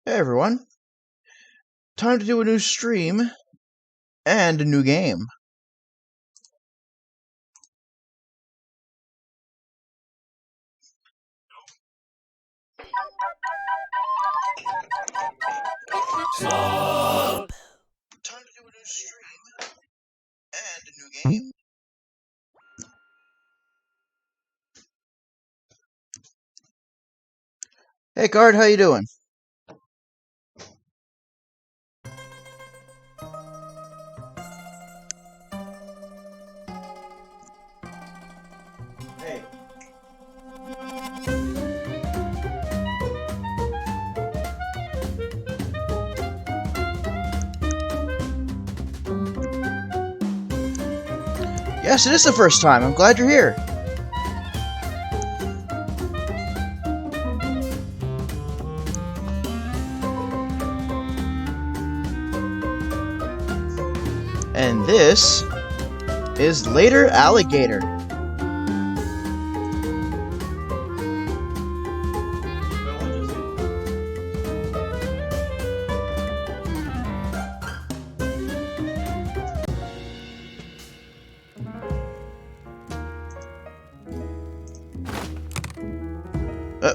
Hey everyone, time to do a new stream and a new game. Stop. Time to do a new stream and a new game. Hey Card, how you doing? Hey. Yes, it is the first time. I'm glad you're here. And this is Later Alligator.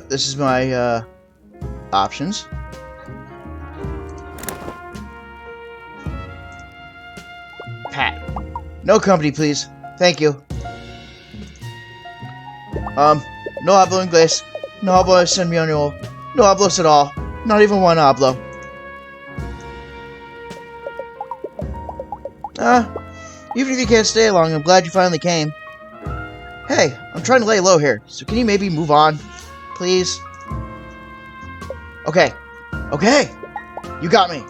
This is my options. Pat. No company, please. Thank you. No hablo inglés. No hablo español. No hablos at all. Not even one hablo. Even if you can't stay long, I'm glad you finally came. Hey, I'm trying to lay low here, so can you maybe move on? Please? Okay. Okay! You got me.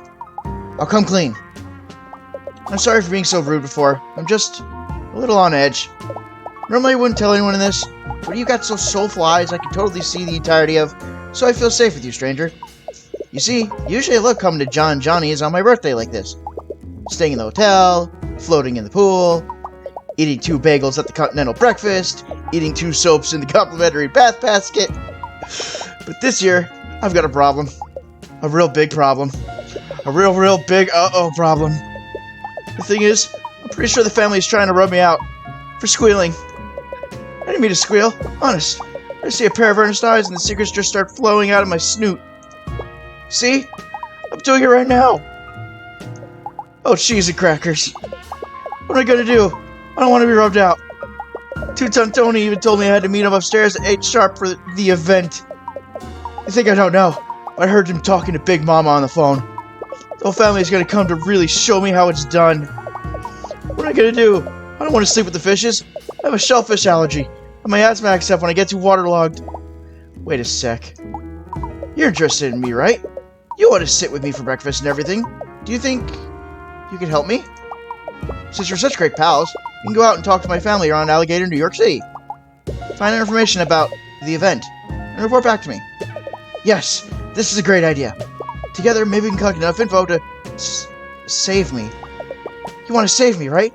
I'll come clean. I'm sorry for being so rude before. I'm just a little on edge. Normally I wouldn't tell anyone in this, but you got so soulful eyes I can totally see the entirety of, so I feel safe with you, stranger. You see, usually I love coming to Johnny's on my birthday like this. Staying in the hotel, floating in the pool, eating 2 bagels at the continental breakfast, eating 2 soaps in the complimentary bath basket. But this year, I've got a problem. A real big problem. A real big uh-oh problem. The thing is, I'm pretty sure the family is trying to rub me out for squealing. I didn't mean to squeal, honest. I see a pair of earnest eyes and the secrets just start flowing out of my snoot. See? I'm doing it right now. Oh, cheese and crackers. What am I gonna do? I don't want to be rubbed out. Two-Ton Tony even told me I had to meet him upstairs at 8 sharp for the event. You think I don't know? I heard him talking to Big Mama on the phone. The whole family's gonna come to really show me how it's done. What am I gonna do? I don't want to sleep with the fishes. I have a shellfish allergy, and my asthma acts up when I get too waterlogged. Wait a sec. You're interested in me, right? You want to sit with me for breakfast and everything. Do you think you could help me? Since you're such great pals, you can go out and talk to my family around Alligator, New York City. Find out information about the event, and report back to me. Yes, this is a great idea. Together, maybe we can collect enough info to save me. You want to save me, right?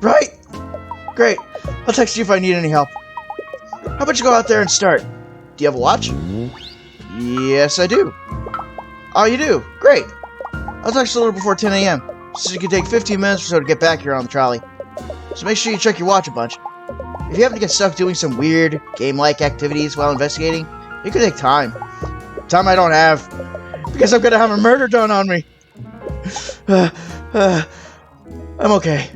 Right? Great. I'll text you if I need any help. How about you go out there and start? Do you have a watch? Yes, I do. Oh, you do? Great. I'll text you a little before 10 a.m. so you can take 15 minutes or so to get back here on the trolley. So make sure you check your watch a bunch. If you happen to get stuck doing some weird, game-like activities while investigating, it could take time. Time I don't have, because I'm gonna have a murder done on me. I'm okay.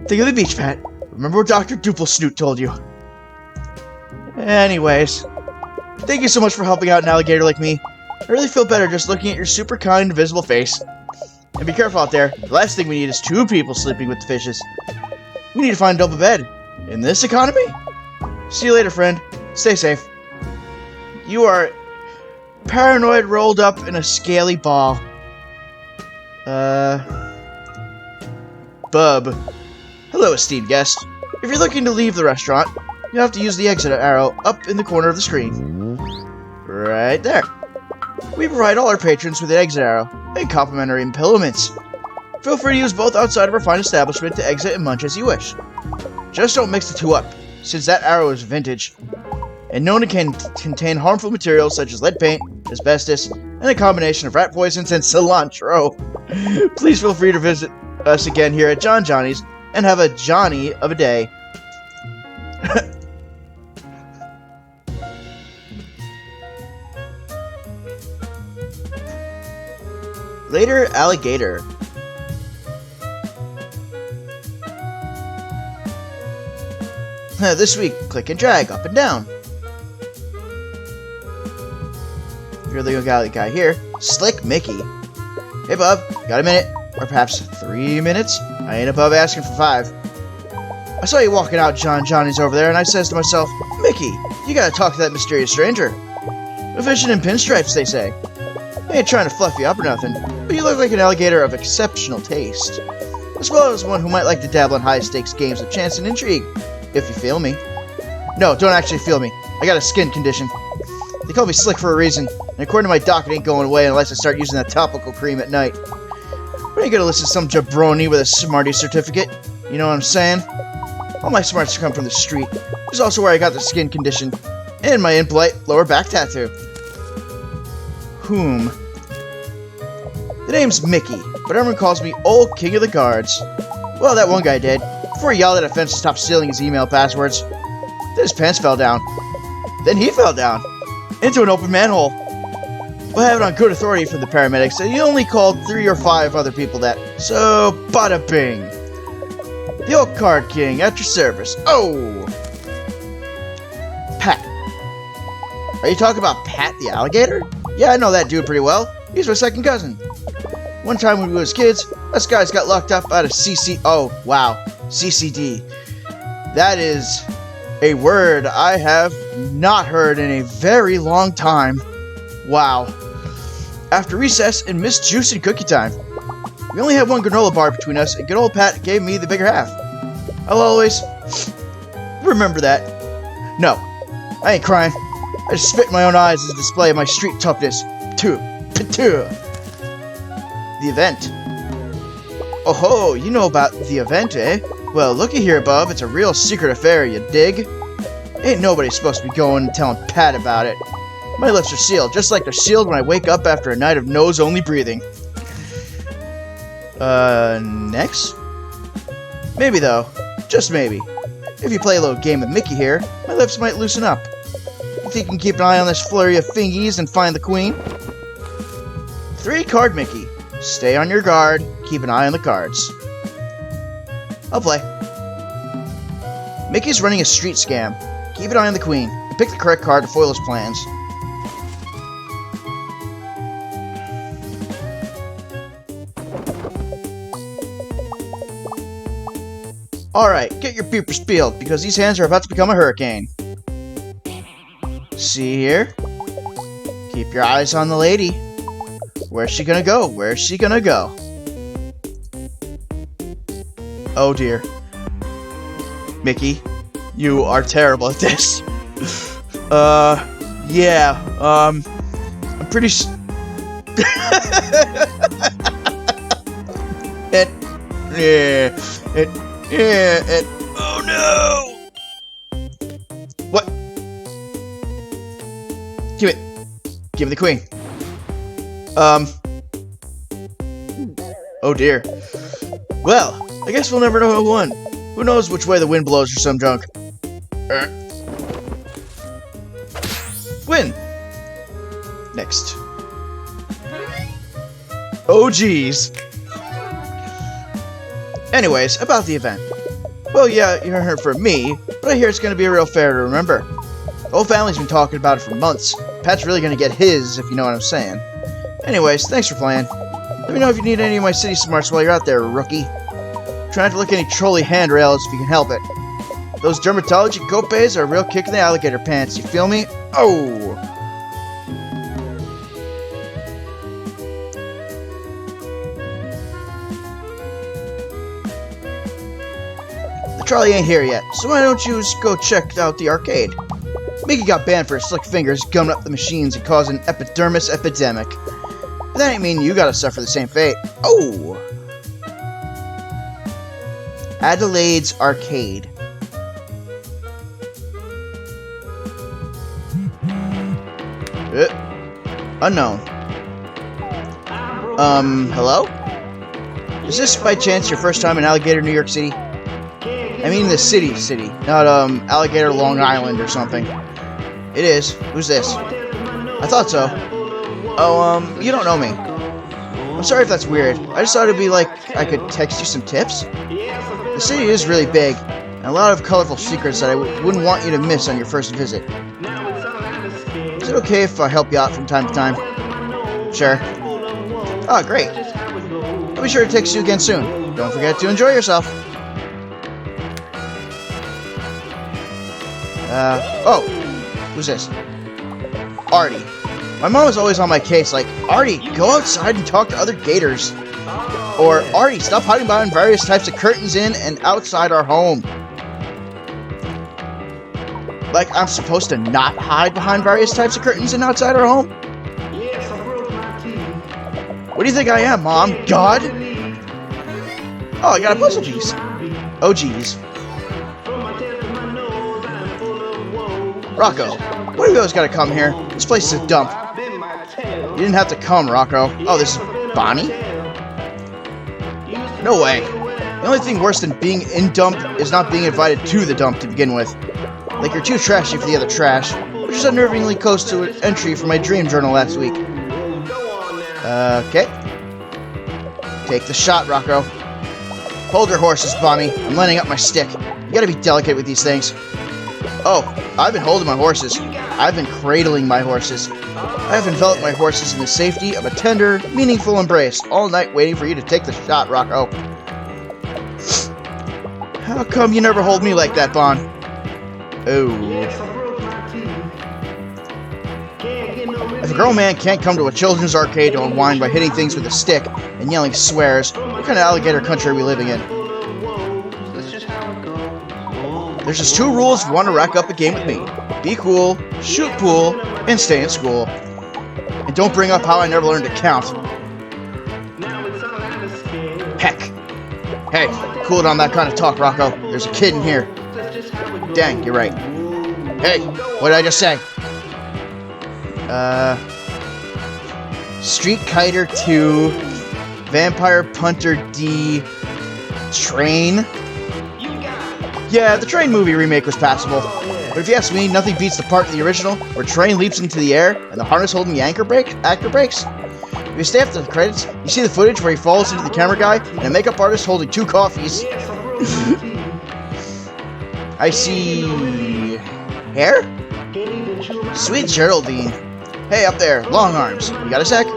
Think of the beach, Pat. Remember what Dr. Duplesnoot told you. Anyways, thank you so much for helping out an alligator like me. I really feel better just looking at your super kind, invisible face. And be careful out there. The last thing we need is 2 people sleeping with the fishes. We need to find a double bed. In this economy? See you later, friend. Stay safe. You are paranoid rolled up in a scaly ball. Bub. Hello, esteemed guest. If you're looking to leave the restaurant, you have to use the exit arrow up in the corner of the screen. Right there. We provide all our patrons with an exit arrow and complimentary implements. Feel free to use both outside of our fine establishment to exit and munch as you wish. Just don't mix the two up, since that arrow is vintage, and known to contain harmful materials such as lead paint, asbestos, and a combination of rat poisons and cilantro. Please feel free to visit us again here at John Johnny's and have a Johnny of a day. Later, alligator. This week, click and drag up and down. You're the guy here. Slick Mickey. Hey, bub, got a minute? Or perhaps 3 minutes? I ain't above asking for 5. I saw you walking out John Johnny's over there, and I says to myself, Mickey, you gotta talk to that mysterious stranger. A vision in pinstripes, they say. I ain't trying to fluff you up or nothing, but you look like an alligator of exceptional taste, as well as one who might like to dabble in high-stakes games of chance and intrigue, if you feel me. No, don't actually feel me. I got a skin condition. They call me Slick for a reason, and according to my doc, it ain't going away unless I start using that topical cream at night. I ain't gonna listen to some jabroni with a smarty certificate, you know what I'm saying? All my smarts come from the street, which is also where I got the skin condition, and my impolite lower back tattoo. Whom? The name's Mickey, but everyone calls me Old King of the Guards. Well, that one guy did, before he yelled at a fence to stop stealing his email passwords. Then his pants fell down. Then he fell down. Into an open manhole. We'll have it on good authority from the paramedics that he only called 3 or 5 other people that. So, bada bing. The old card king at your service. Oh! Pat. Are you talking about Pat the alligator? Yeah, I know that dude pretty well. He's my second cousin. One time when we was kids, us guys got locked up out of CCD. That is a word I have not heard in a very long time. Wow. After recess and missed juice and cookie time. We only had one granola bar between us, and good old Pat gave me the bigger half. I'll always remember that. No, I ain't crying. I just spit in my own eyes as a display of my street toughness. The event. Oh ho, you know about the event, eh? Well, looky here, bub, it's a real secret affair, you dig? Ain't nobody supposed to be going and telling Pat about it. My lips are sealed, just like they're sealed when I wake up after a night of nose-only breathing. Next? Maybe, though. Just maybe. If you play a little game with Mickey here, my lips might loosen up. If you can keep an eye on this flurry of fingies and find the queen. 3-card Mickey. Stay on your guard, keep an eye on the cards. I'll play. Mickey's running a street scam. Keep an eye on the queen, and pick the correct card to foil his plans. Alright, get your peepers peeled, because these hands are about to become a hurricane. See here? Keep your eyes on the lady. Where's she gonna go? Where's she gonna go? Oh dear. Mickey, you are terrible at this. Yeah, I'm pretty oh no! What? Give it. Give me the queen. Oh dear. Well, I guess we'll never know who won. Who knows which way the wind blows or some junk. Win! Next. Oh geez. Anyways, about the event. Well, yeah, you heard from me, but I hear it's gonna be a real fair to remember. The whole family's been talking about it for months. Pat's really gonna get his, if you know what I'm saying. Anyways, thanks for playing. Let me know if you need any of my city smarts while you're out there, rookie. Try not to look any trolley handrails if you can help it. Those dermatology copes are a real kick in the alligator pants, you feel me? Oh! The trolley ain't here yet, so why don't you just go check out the arcade? Mickey got banned for his slick fingers gumming up the machines and causing an epidermis epidemic. But that ain't mean you gotta suffer the same fate. Oh! Adelaide's Arcade. Unknown. Hello? Is this by chance your first time in Alligator, New York City? I mean the city, not, Alligator, Long Island or something. It is. Who's this? I thought so. Oh, you don't know me. I'm sorry if that's weird. I just thought it'd be like I could text you some tips. The city is really big, and a lot of colorful secrets that I wouldn't want you to miss on your first visit. Is it okay if I help you out from time to time? Sure. Oh, great. I'll be sure to text you again soon. Don't forget to enjoy yourself. Oh. Who's this? Artie. My mom is always on my case, like, Artie, go outside and talk to other gators. Or, Artie, stop hiding behind various types of curtains in and outside our home. Like, I'm supposed to not hide behind various types of curtains and outside our home? What do you think I am, Mom? God? Oh, I got a puzzle piece. Oh, geez. Rocco, why do you always gotta come here? This place is a dump. You didn't have to come, Rocco. Oh, this is Bonnie? No way. The only thing worse than being in dump is not being invited to the dump to begin with. Like you're too trashy for the other trash, which is unnervingly close to an entry from my dream journal last week. Okay. Take the shot, Rocco. Hold your horses, Bonnie. I'm lining up my stick. You gotta be delicate with these things. Oh, I've been holding my horses. I've been cradling my horses. I have enveloped my horses in the safety of a tender, meaningful embrace, all night waiting for you to take the shot, Rocco. How come you never hold me like that, Bon? Oh. If a grown man can't come to a children's arcade to unwind by hitting things with a stick and yelling swears, what kind of alligator country are we living in? There's just two rules if you want to rack up a game with me. Be cool, shoot pool, and stay in school. And don't bring up how I never learned to count. Heck. Hey, cool it on that kind of talk, Rocco. There's a kid in here. Dang, you're right. Hey, what did I just say? Street Kiter 2, Vampire Punter D, Train. Yeah, the Train movie remake was passable. But if you ask me, nothing beats the part of the original where Train leaps into the air and the harness holding the actor brakes. If you stay after the credits, you see the footage where he falls into the camera guy and a makeup artist holding 2 coffees. I see... hair? Sweet Geraldine. Hey, up there, long arms. You got a sec?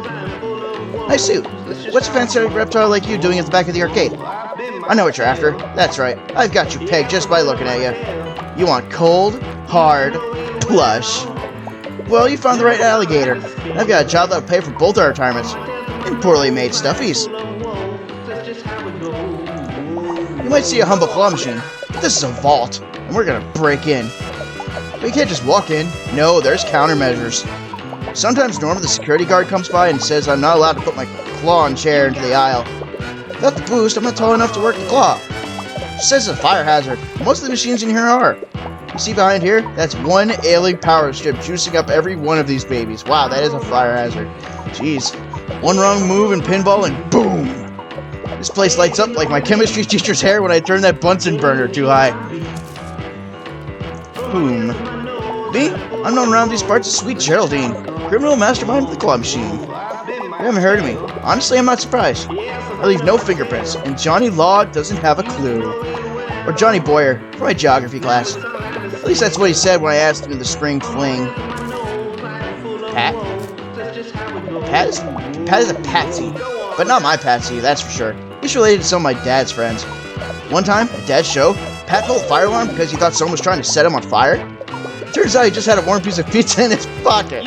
Nice suit. What's a fancy reptile like you doing at the back of the arcade? I know what you're after. That's right. I've got you pegged just by looking at you. You want cold, hard, plush. Well, you found the right alligator. I've got a job that'll pay for both our retirements. And poorly made stuffies. You might see a humble claw machine, but this is a vault, and we're gonna break in. But you can't just walk in. No, there's countermeasures. Sometimes Norma, the security guard, comes by and says I'm not allowed to put my claw and chair into the aisle. Without the boost, I'm not tall enough to work the claw. She says it's a fire hazard. Most of the machines in here are. You see behind here? That's one ailing power strip juicing up every one of these babies. Wow, that is a fire hazard. Jeez. One wrong move and pinball and boom! This place lights up like my chemistry teacher's hair when I turn that Bunsen burner too high. Boom. Me? I'm known around these parts as Sweet Geraldine, criminal mastermind of the claw machine. You haven't heard of me. Honestly, I'm not surprised. I leave no fingerprints, and Johnny Law doesn't have a clue. Or Johnny Boyer, for my geography class. At least that's what he said when I asked him in the spring fling. Pat? Pat is a patsy. But not my patsy, that's for sure. He's related to some of my dad's friends. One time, at Dad's show, Pat pulled a fire alarm because he thought someone was trying to set him on fire. Turns out he just had a warm piece of pizza in his pocket.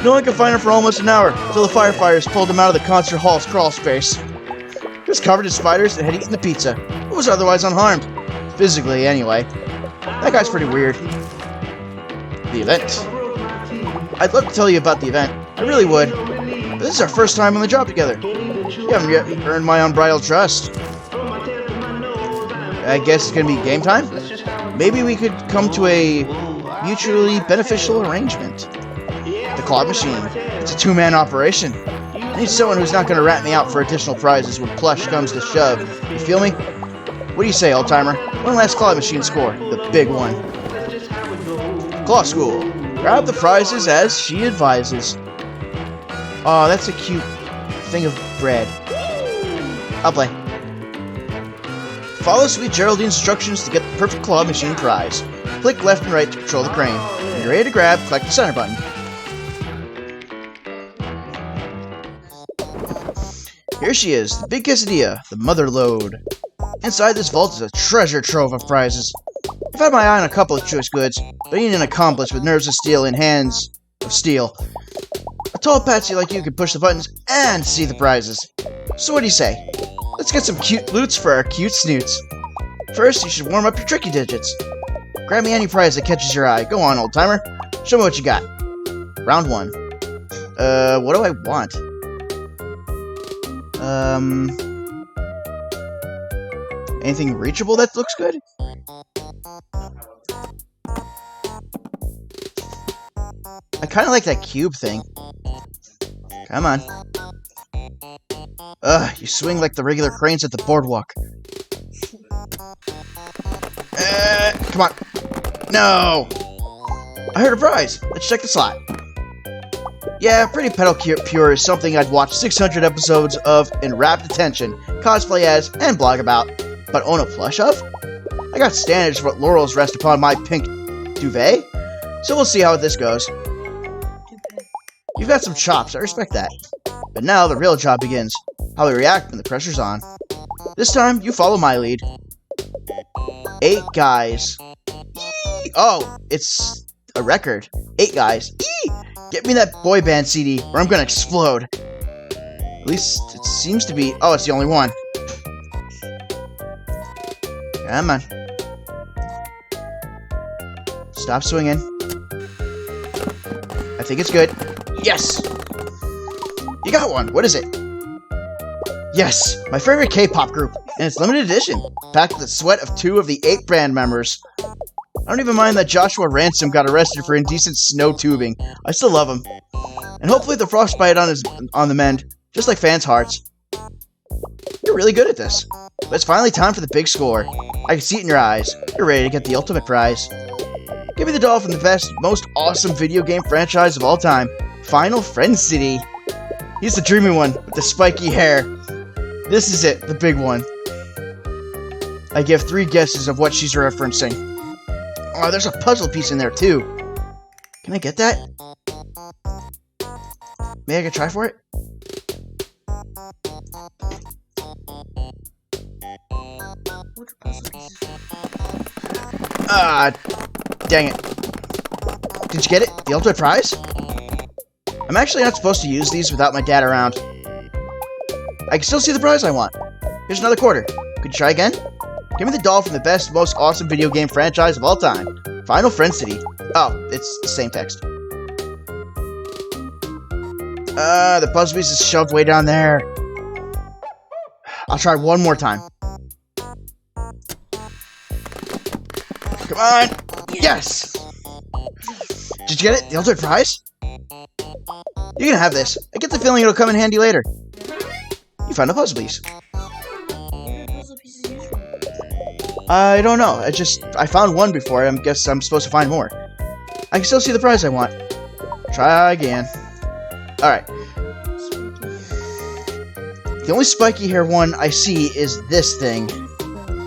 No one could find him for almost an hour, until the firefighters pulled him out of the concert hall's crawl space. He was covered in spiders and had eaten the pizza, but was otherwise unharmed. Physically, anyway. That guy's pretty weird. The event. I'd love to tell you about the event. I really would. But this is our first time on the job together. You haven't yet earned my unbridled trust. I guess it's gonna be game time? Maybe we could come to a mutually beneficial arrangement. The claw machine. It's a two-man operation. I need someone who's not going to rat me out for additional prizes when plush comes to shove. You feel me? What do you say, old-timer? One last claw machine score. The big one. Claw School. Grab the prizes as she advises. Oh, that's a cute thing of bread. I'll play. Follow Sweet Geraldine's instructions to get the perfect claw machine prize. Click left and right to control the crane. When you're ready to grab, click the center button. Here she is, the big quesadilla, the mother lode. Inside this vault is a treasure trove of prizes. I've had my eye on a couple of choice goods, but ain't an accomplice with nerves of steel and hands of steel. A tall patsy like you can push the buttons and see the prizes. So what do you say? Let's get some cute loots for our cute snoots. First, you should warm up your tricky digits. Grab me any prize that catches your eye. Go on, old-timer. Show me what you got. Round 1. What do I want? Anything reachable that looks good? I kind of like that cube thing. Come on. Ugh, you swing like the regular cranes at the boardwalk. Come on. No! I heard a prize. Let's check the slot. Yeah, Pretty Pedal Pure is something I'd watch 600 episodes of in rapt attention, cosplay as, and blog about. But own a plush of? I got standards for what laurels rest upon my pink duvet, so we'll see how this goes. You've got some chops, I respect that. But now the real job begins. How we react when the pressure's on. This time, you follow my lead. 8 guys. Eee! Oh, it's a record. 8 guys. Eee! Get me that boy band CD, or I'm gonna explode. At least it seems to be. Oh, it's the only one. Come on. Stop swinging. I think it's good. Yes! You got one. What is it? Yes, my favorite K-pop group, and it's limited edition, packed with the sweat of 2 of the 8 band members. I don't even mind that Joshua Ransom got arrested for indecent snow tubing. I still love him. And hopefully the frostbite on the mend, just like fans' hearts. You're really good at this. But it's finally time for the big score. I can see it in your eyes. You're ready to get the ultimate prize. Give me the doll from the best, most awesome video game franchise of all time, Final Fantasy. He's the dreamy one with the spiky hair. This is it, the big one. I give 3 guesses of what she's referencing. Oh, there's a puzzle piece in there too. Can I get that? Maybe I can try for it? Ah, dang it. Did you get it? The ultimate prize? I'm actually not supposed to use these without my dad around. I can still see the prize I want. Here's another quarter. Could you try again? Give me the doll from the best, most awesome video game franchise of all time. Final Fantasy. Oh, it's the same text. The puzzle piece is shoved way down there. I'll try one more time. Come on! Yes! Did you get it? The ultimate prize? You're gonna have this. I get the feeling it'll come in handy later. You found a puzzle piece. I don't know. I found one before. I guess I'm supposed to find more. I can still see the prize I want. Try again. Alright. The only spiky hair one I see is this thing.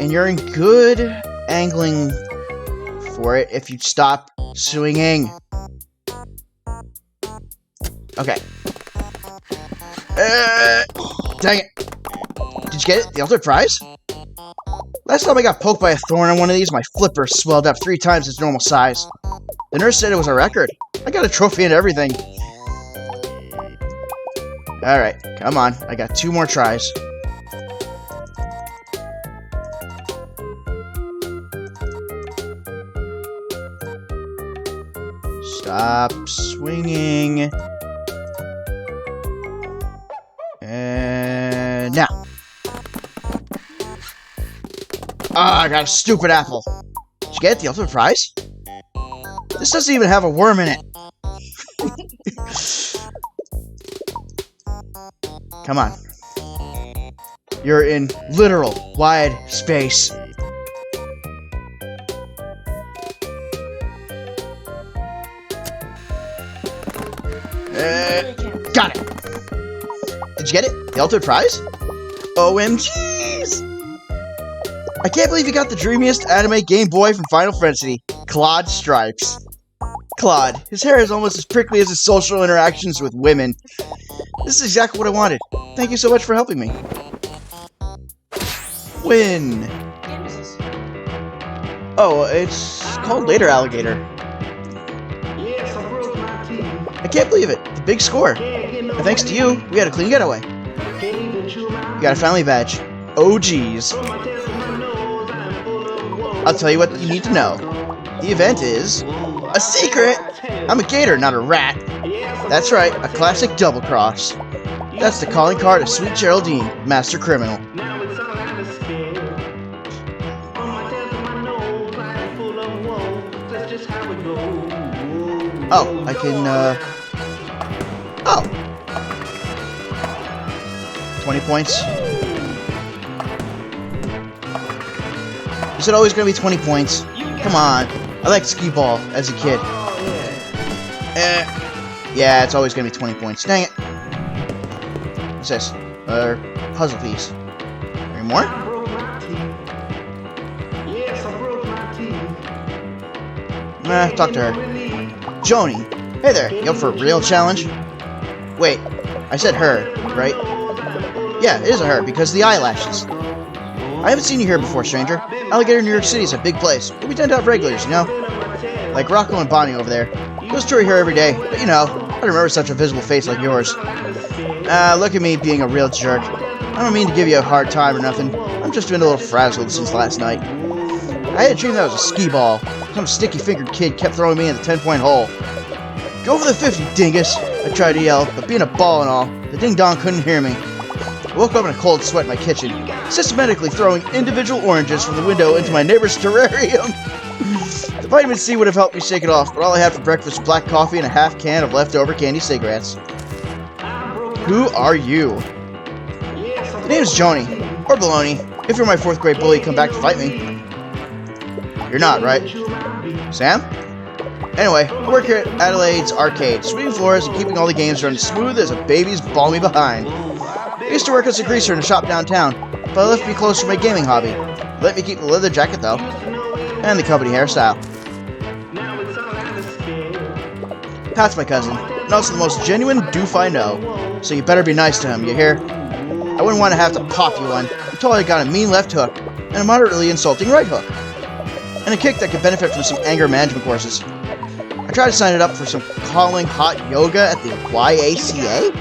And you're in good angling for it if you stop swinging. Okay. Dang it. Did you get it? The ultimate prize? Last time I got poked by a thorn on one of these, my flipper swelled up 3 times its normal size. The nurse said it was a record. I got a trophy and everything. Alright, come on. I got 2 more tries. Stop swinging. And now. Ah, I got a stupid apple. Did you get it? The ultimate prize? This doesn't even have a worm in it. Come on. You're in literal wide space. Got it. Did you get it? The ultimate prize? OMGs! I can't believe you got the dreamiest anime Game Boy from Final Fantasy. Claude Stripes. Claude. His hair is almost as prickly as his social interactions with women. This is exactly what I wanted. Thank you so much for helping me. Win. Oh, it's called Later Alligator. I can't believe it. The big score. And thanks to you, we had a clean getaway. You got a family badge. Oh, geez. I'll tell you what you need to know. The event is a secret. I'm a gator, not a rat. That's right, a classic double cross. That's the calling card of Sweet Geraldine, master criminal. Oh, I can, Oh! 20 points. Is it always gonna be 20 points? Come on. I liked skee ball as a kid. Yeah, it's always gonna be 20 points. Dang it. What's this? Puzzle piece. Any more? Nah, talk to her. Joni. Hey there, you up for a real challenge? Wait, I said her, right? Yeah, it is a her, because of the eyelashes. I haven't seen you here before, stranger. Alligator, New York City is a big place, but we tend to have regulars, you know? Like Rocco and Bonnie over there. Goes tour here every day, but you know, I don't remember such a visible face like yours. Look at me being a real jerk. I don't mean to give you a hard time or nothing. I'm just been a little frazzled since last night. I had a dream that was a skee ball. Some sticky-fingered kid kept throwing me in the 10-point hole. Go for the 50, dingus! I tried to yell, but being a ball and all, the ding-dong couldn't hear me. I woke up in a cold sweat in my kitchen, systematically throwing individual oranges from the window into my neighbor's terrarium. The vitamin C would have helped me shake it off, but all I had for breakfast was black coffee and a half can of leftover candy cigarettes. Who are you? The name's Joni, or Baloney. If you're my 4th grade bully, come back to fight me. You're not, right? Sam? Anyway, I work here at Adelaide's Arcade, sweeping floors and keeping all the games running smooth as a baby's balmy behind. I used to work as a greaser in a shop downtown, but I left to be close to my gaming hobby. Let me keep the leather jacket, though. And the company hairstyle. Pat's my cousin, and also the most genuine doof I know. So you better be nice to him, you hear? I wouldn't want to have to pop you one until I got a mean left hook, and a moderately insulting right hook. And a kick that could benefit from some anger management courses. I tried to sign it up for some calling hot yoga at the YACA,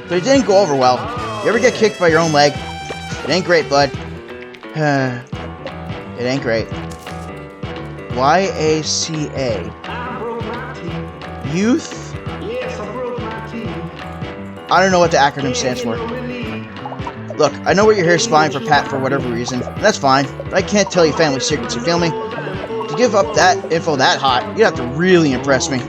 but it didn't go over well. You ever get kicked by your own leg? It ain't great, bud. It ain't great. YACA. Youth? I don't know what the acronym stands for. Look, I know what you're here spying for Pat for whatever reason, and that's fine, but I can't tell you family secrets, you feel me? To give up that info that hot, you'd have to really impress me.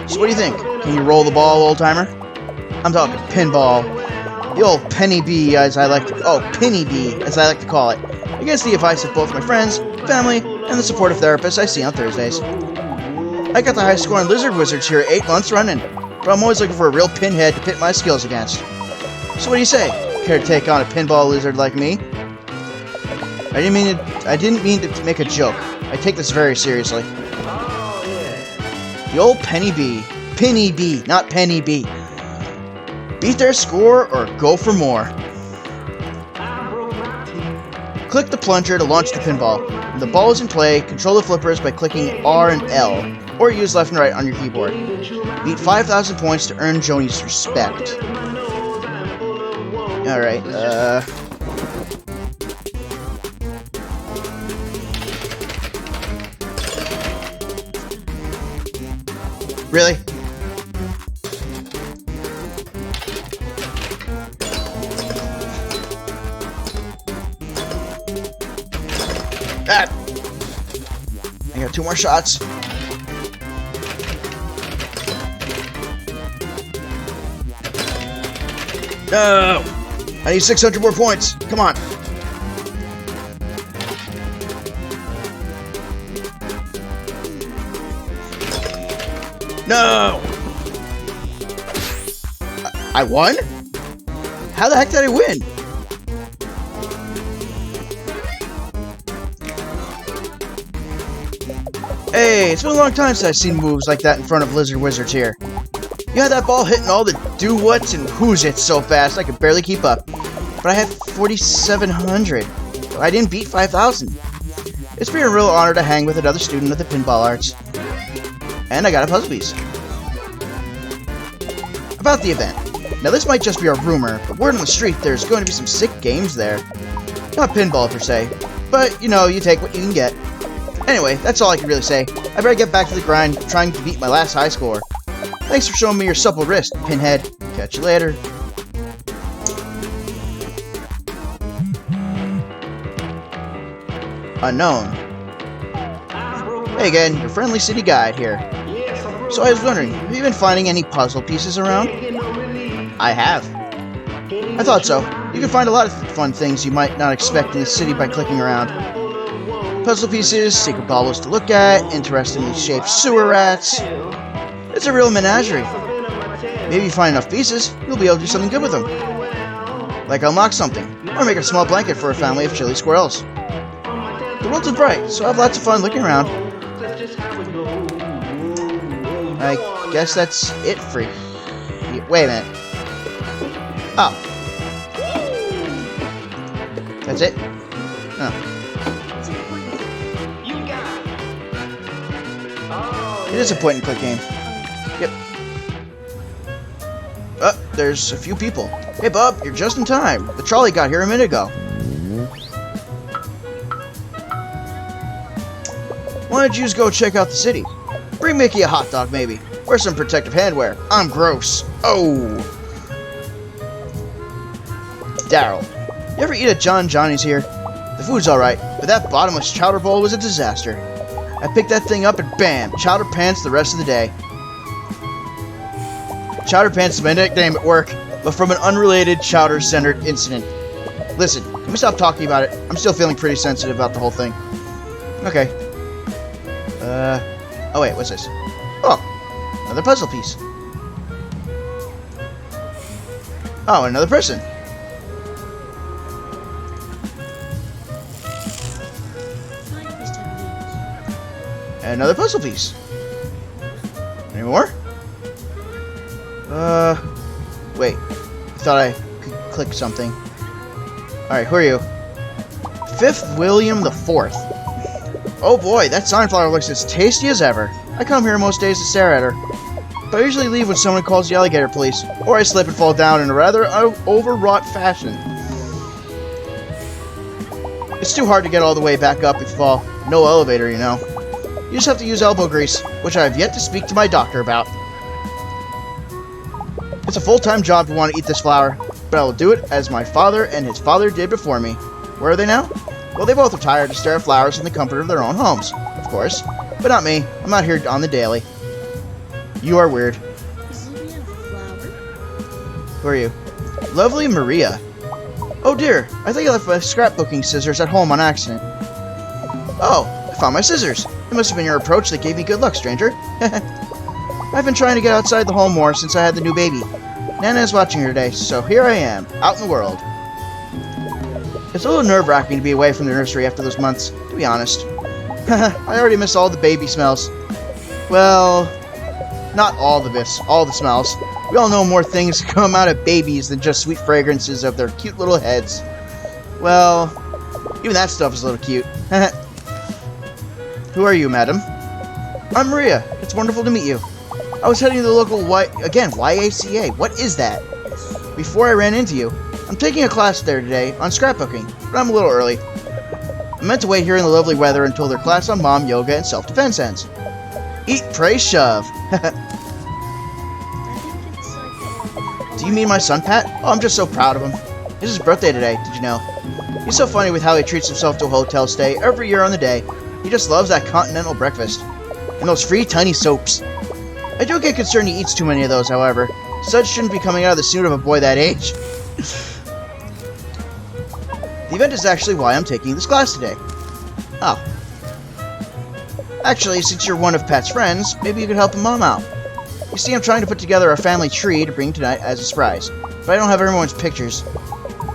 So what do you think? Can you roll the ball, old-timer? I'm talking pinball. The old penny bee, as I like to call it. Against the advice of both my friends, family, and the supportive therapists I see on Thursdays. I got the high score in Lizard Wizards here 8 months running, but I'm always looking for a real pinhead to pit my skills against. So what do you say? Care to take on a pinball lizard like me? I didn't mean to make a joke. I take this very seriously. The old penny bee. Penny bee, not penny bee. Beat their score or go for more. Click the plunger to launch the pinball. When the ball is in play, control the flippers by clicking R and L, or use left and right on your keyboard. Beat 5,000 points to earn Joni's respect. Alright, Really? Ah! I got 2 more shots. No! I need 600 more points. Come on. No! I won? How the heck did I win? Hey, it's been a long time since I've seen moves like that in front of Lizard Wizards here. You had that ball hitting all the do-whats and who's-its so fast I could barely keep up. But I had 4,700. So I didn't beat 5,000. It's been a real honor to hang with another student of the pinball arts. And I got a puzzle piece. About the event. Now this might just be a rumor, but word on the street there's going to be some sick games there. Not pinball per se, but you know, you take what you can get. Anyway, that's all I can really say. I better get back to the grind, trying to beat my last high score. Thanks for showing me your supple wrist, Pinhead. Catch you later. Unknown. Hey again, your friendly city guide here. So I was wondering, have you been finding any puzzle pieces around? I have. I thought so. You can find a lot of fun things you might not expect in the city by clicking around. Puzzle pieces, secret baubles to look at, interestingly shaped sewer rats. It's a real menagerie. Maybe you find enough pieces, you'll be able to do something good with them. Like unlock something, or make a small blanket for a family of chilly squirrels. The world is bright, so I have lots of fun looking around. I guess that's it for you. Wait a minute. Oh. That's it? Oh. It is a point-and-click game. Yep. There's a few people. Hey, Bub, you're just in time. The trolley got here a minute ago. Why don't you just go check out the city? Bring Mickey a hot dog, maybe. Wear some protective handwear. I'm gross. Oh. Daryl, you ever eat at John Johnny's here? The food's alright, but that bottomless chowder bowl was a disaster. I picked that thing up and bam, chowder pants the rest of the day. Chowder pants is my nickname at work, but from an unrelated chowder-centered incident. Listen, can we stop talking about it? I'm still feeling pretty sensitive about the whole thing. Okay. Oh wait, what's this? Oh, another puzzle piece. Oh, another person. Another puzzle piece. Any more? Wait. I thought I could click something. Alright, who are you? 5th William the 4th. Oh boy, that sunflower looks as tasty as ever. I come here most days to stare at her. But I usually leave when someone calls the alligator police, or I slip and fall down in a rather overwrought fashion. It's too hard to get all the way back up if you fall. No elevator, you know. You just have to use elbow grease, which I have yet to speak to my doctor about. It's a full-time job to want to eat this flower, but I will do it as my father and his father did before me. Where are they now? Well, they both retired to stare at flowers in the comfort of their own homes, of course. But not me. I'm out here on the daily. You are weird. Is Livia a flower? Who are you? Lovely Maria. Oh dear, I think I left my scrapbooking scissors at home on accident. Oh, I found my scissors. It must have been your approach that gave me good luck, stranger. I've been trying to get outside the home more since I had the new baby. Nana is watching her today, so here I am, out in the world. It's a little nerve-wracking to be away from the nursery after those months, to be honest. I already miss all the baby smells. Well, not all the smells. We all know more things come out of babies than just sweet fragrances of their cute little heads. Well, even that stuff is a little cute. Who are you, madam? I'm Maria. It's wonderful to meet you. I was heading to the local YACA. What is that? Before I ran into you. I'm taking a class there today on scrapbooking, but I'm a little early. I meant to wait here in the lovely weather until their class on mom, yoga, and self-defense ends. Eat, pray, shove. I think it's like Do you mean my son, Pat? Oh, I'm just so proud of him. It's his birthday today, did you know? He's so funny with how he treats himself to a hotel stay every year on the day. He just loves that continental breakfast. And those free tiny soaps. I do get concerned he eats too many of those, however. Such shouldn't be coming out of the snoot of a boy that age. The event is actually why I'm taking this class today. Oh. Actually, since you're one of Pat's friends, maybe you could help Mom out. You see, I'm trying to put together a family tree to bring tonight as a surprise, but I don't have everyone's pictures.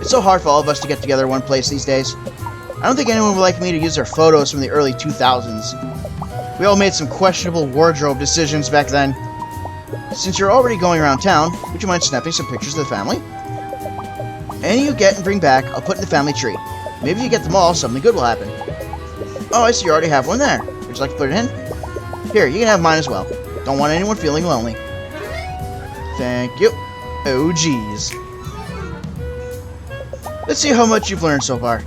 It's so hard for all of us to get together in one place these days. I don't think anyone would like me to use their photos from the early 2000s. We all made some questionable wardrobe decisions back then. Since you're already going around town, would you mind snapping some pictures of the family? Any you get and bring back, I'll put in the family tree. Maybe if you get them all, something good will happen. Oh, I see you already have one there. Would you like to put it in? Here, you can have mine as well. Don't want anyone feeling lonely. Thank you. Oh, geez. Let's see how much you've learned so far.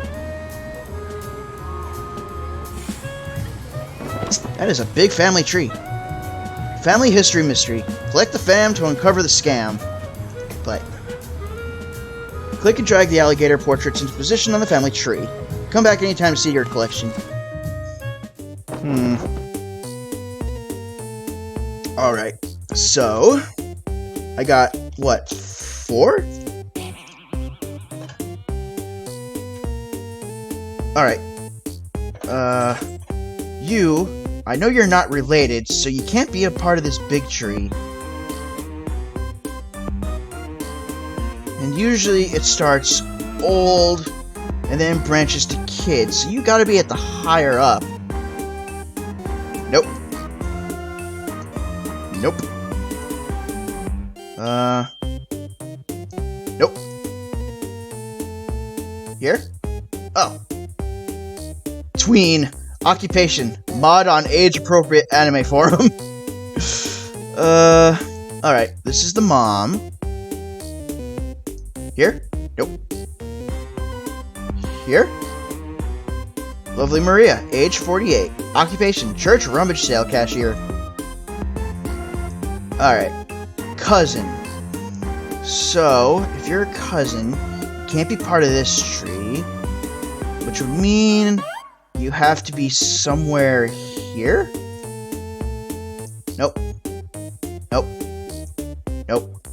That is a big family tree. Family history mystery. Collect the fam to uncover the scam. Play. Click and drag the alligator portraits into position on the family tree. Come back anytime to see your collection. Alright. So, I got, what, 4? Alright. I know you're not related, so you can't be a part of this big tree. And usually it starts old, and then branches to kids, so you gotta be at the higher up. Nope. Nope. Nope. Here? Oh. Tween. Occupation. Mod on age-appropriate anime forum. Alright. This is the mom. Here? Nope. Here? Lovely Maria. Age 48. Occupation. Church rummage sale cashier. Alright. Cousin. So, if you're a cousin, you can't be part of this tree. Which would mean you have to be somewhere here? Nope. Nope. Nope.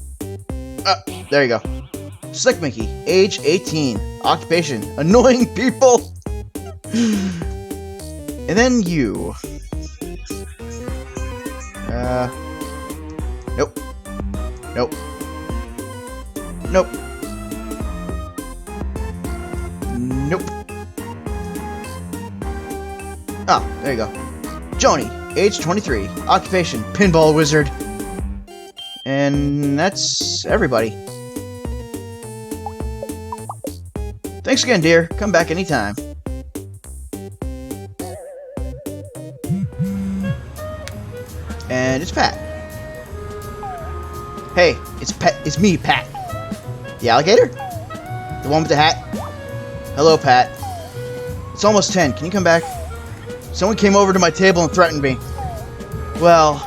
There you go. Slick Mickey, age 18. Occupation, annoying people. And then you. Nope. Nope. Nope. Nope. Ah, there you go. Joni, age 23. Occupation, pinball wizard. And that's everybody. Thanks again, dear. Come back anytime. And it's Pat. Hey, it's me, Pat. The alligator? The one with the hat? Hello, Pat. It's almost 10. Can you come back? Someone came over to my table and threatened me. Well,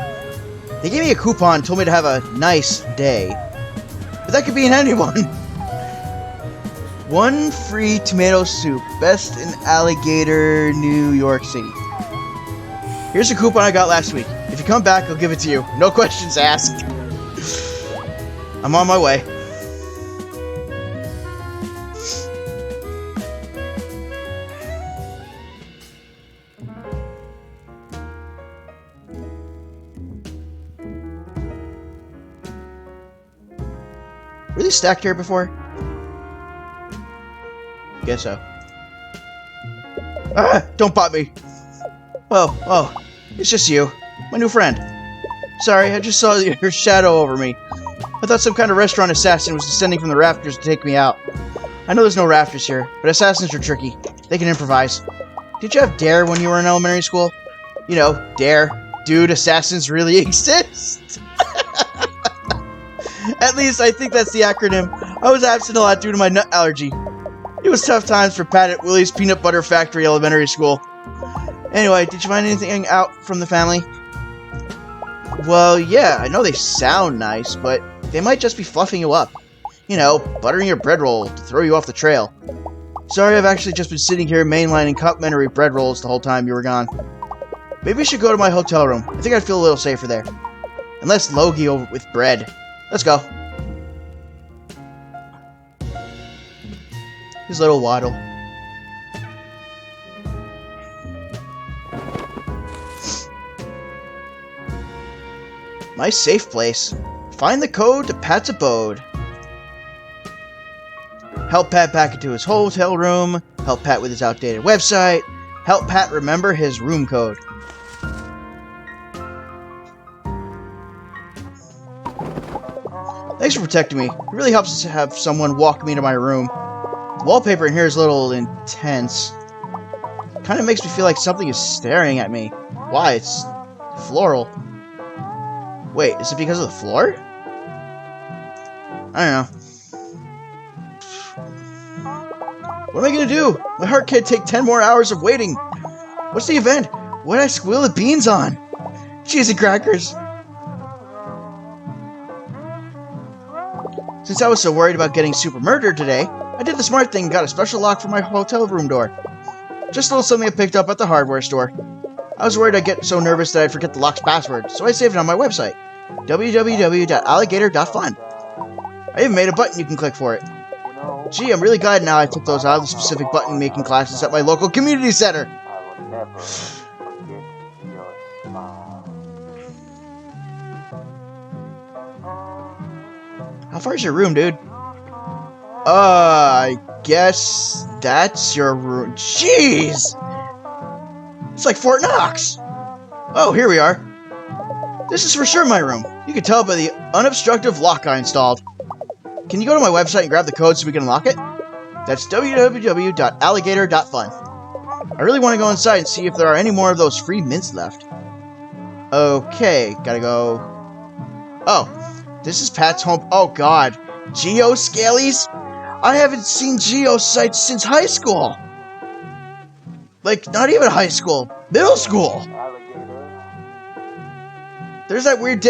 they gave me a coupon and told me to have a nice day. But that could be in anyone. 1 free tomato soup. Best in Alligator, New York City. Here's a coupon I got last week. If you come back, I'll give it to you. No questions asked. I'm on my way. Were these stacked here before? Guess so. Ah! Don't bot me! Oh, it's just you. My new friend. Sorry, I just saw your shadow over me. I thought some kind of restaurant assassin was descending from the rafters to take me out. I know there's no rafters here, but assassins are tricky. They can improvise. Did you have DARE when you were in elementary school? You know, DARE. Dude, assassins really exist! At least I think that's the acronym. I was absent a lot due to my nut allergy. It was tough times for Pat at Willie's Peanut Butter Factory Elementary School. Anyway, did you find anything out from the family? Well, yeah, I know they sound nice, but they might just be fluffing you up. You know, buttering your bread roll to throw you off the trail. Sorry, I've actually just been sitting here mainlining complimentary bread rolls the whole time you were gone. Maybe we should go to my hotel room. I think I'd feel a little safer there. And less logy over with bread. Let's go. His little waddle. My safe place. Find the code to Pat's abode. Help Pat back into his hotel room. Help Pat with his outdated website. Help Pat remember his room code. Thanks for protecting me. It really helps us to have someone walk me to my room. The wallpaper in here is a little intense. Kind of makes me feel like something is staring at me. Why? It's floral. Wait, is it because of the floor? I don't know. What am I gonna do? My heart can't take 10 more hours of waiting. What's the event? What did I squill the beans on? Cheese and crackers. Since I was so worried about getting super murdered today, I did the smart thing and got a special lock for my hotel room door. Just a little something I picked up at the hardware store. I was worried I'd get so nervous that I'd forget the lock's password, so I saved it on my website, www.alligator.fun. I even made a button you can click for it. Gee, I'm really glad now I took those out of the specific button-making classes at my local community center. I will never forget your smile. How far is your room, dude? I guess that's your room. Jeez! It's like Fort Knox! Oh, here we are. This is for sure my room. You can tell by the unobstructive lock I installed. Can you go to my website and grab the code so we can unlock it? That's www.alligator.fun. I really want to go inside and see if there are any more of those free mints left. Okay, gotta go. Oh, this is Pat's home. Oh god, Geoscalies? I haven't seen Geosites since high school. Like, not even high school, middle school. There's that weird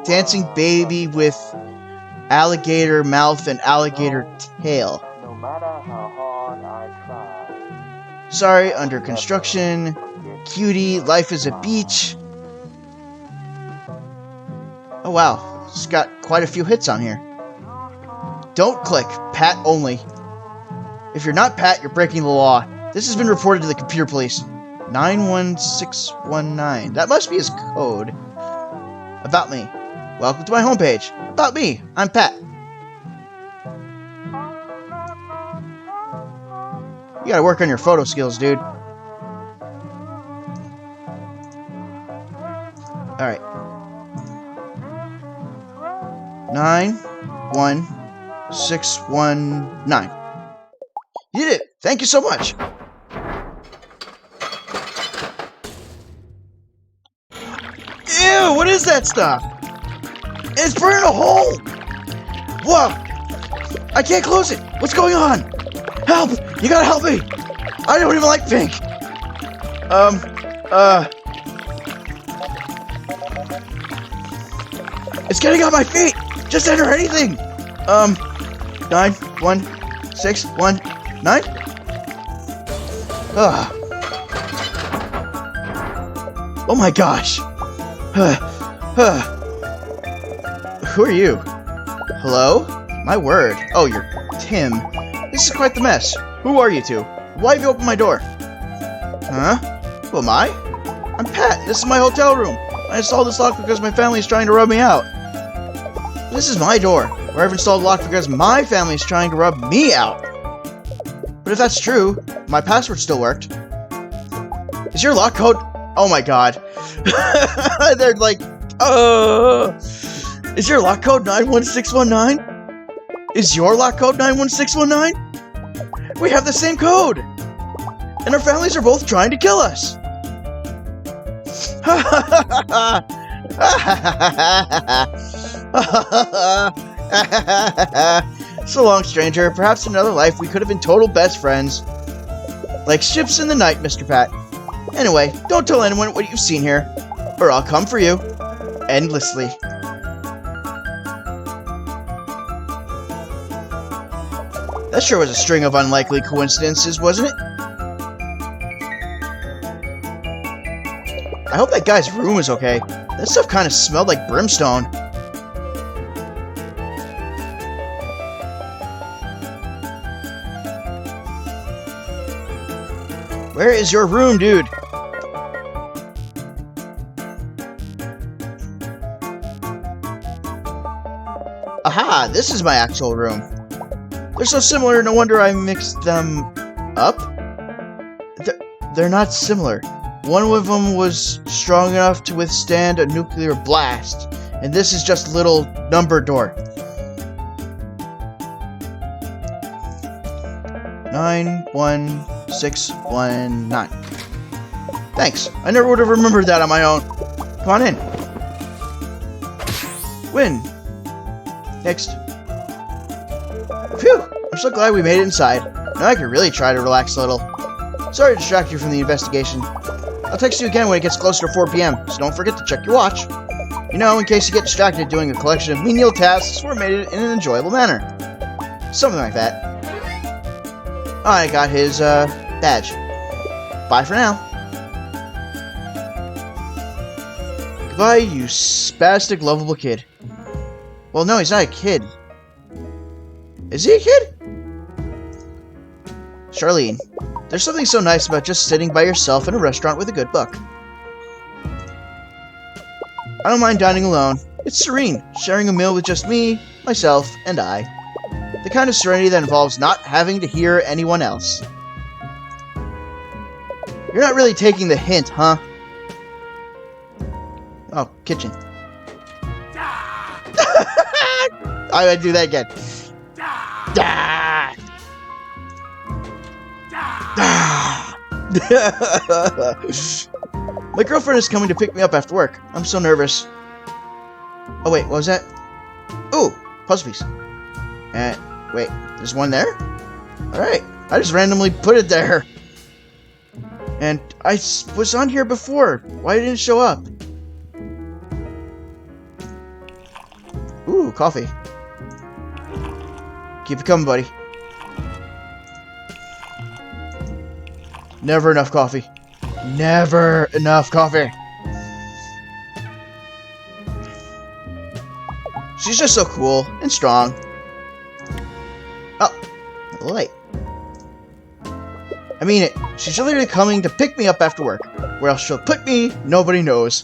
dancing baby with alligator mouth and alligator tail. No matter how hard I try. Sorry, under construction. Cutie, life is a beach. Oh wow, it's got quite a few hits on here. Don't click, Pat only. If you're not Pat, you're breaking the law. This has been reported to the computer police. 91619. That must be his code. About me. Welcome to my homepage. About me. I'm Pat. You gotta work on your photo skills, dude. Alright. 91619. You did it! Thank you so much! Ew, what is that stuff? It's burning a hole! Whoa! I can't close it! What's going on? Help! You gotta help me! I don't even like pink! It's getting on my feet! Just enter anything! 91619? Ugh. Oh my gosh! Who are you? Hello? My word. Oh, you're Tim. This is quite the mess. Who are you two? Why have you opened my door? Huh? Who am I? I'm Pat. This is my hotel room. I installed this lock because my family is trying to rub me out. This is my door, where I've installed a lock because my family is trying to rub me out. But if that's true, my password still worked. Is your lock code... Oh my god. They're like... Is your lock code 91619? Is your lock code 91619? We have the same code! And our families are both trying to kill us! So long, stranger. Perhaps in another life we could have been total best friends. Like ships in the night, Mr. Pat. Anyway, don't tell anyone what you've seen here, or I'll come for you. Endlessly. That sure was a string of unlikely coincidences, wasn't it? I hope that guy's room is okay. That stuff kind of smelled like brimstone. Where is your room, dude? Aha, this is my actual room. They're so similar, no wonder I mixed them up. They're not similar. One of them was strong enough to withstand a nuclear blast, and this is just a little number door. 91619. Thanks. I never would have remembered that on my own. Come on in. Win. Next. Phew! I'm so glad we made it inside. Now I can really try to relax a little. Sorry to distract you from the investigation. I'll text you again when it gets closer to 4 p.m., so don't forget to check your watch. You know, in case you get distracted doing a collection of menial tasks or made it in an enjoyable manner. Something like that. I got his, badge. Bye for now. Goodbye, you spastic, lovable kid. Well, no, he's not a kid. Is he a kid? Charlene, there's something so nice about just sitting by yourself in a restaurant with a good book. I don't mind dining alone. It's serene, sharing a meal with just me, myself, and I. The kind of serenity that involves not having to hear anyone else. You're not really taking the hint, huh? Oh, kitchen. I would do that again. My girlfriend is coming to pick me up after work. I'm so nervous. Oh wait, what was that? Ooh, puzzle piece. Wait, there's one there? Alright, I just randomly put it there. And I was on here before. Why didn't it show up? Ooh, coffee. Keep it coming, buddy. Never enough coffee. Never enough coffee. She's just so cool and strong. Oh, the light. I mean it. She's literally coming to pick me up after work. Where else she'll put me, nobody knows.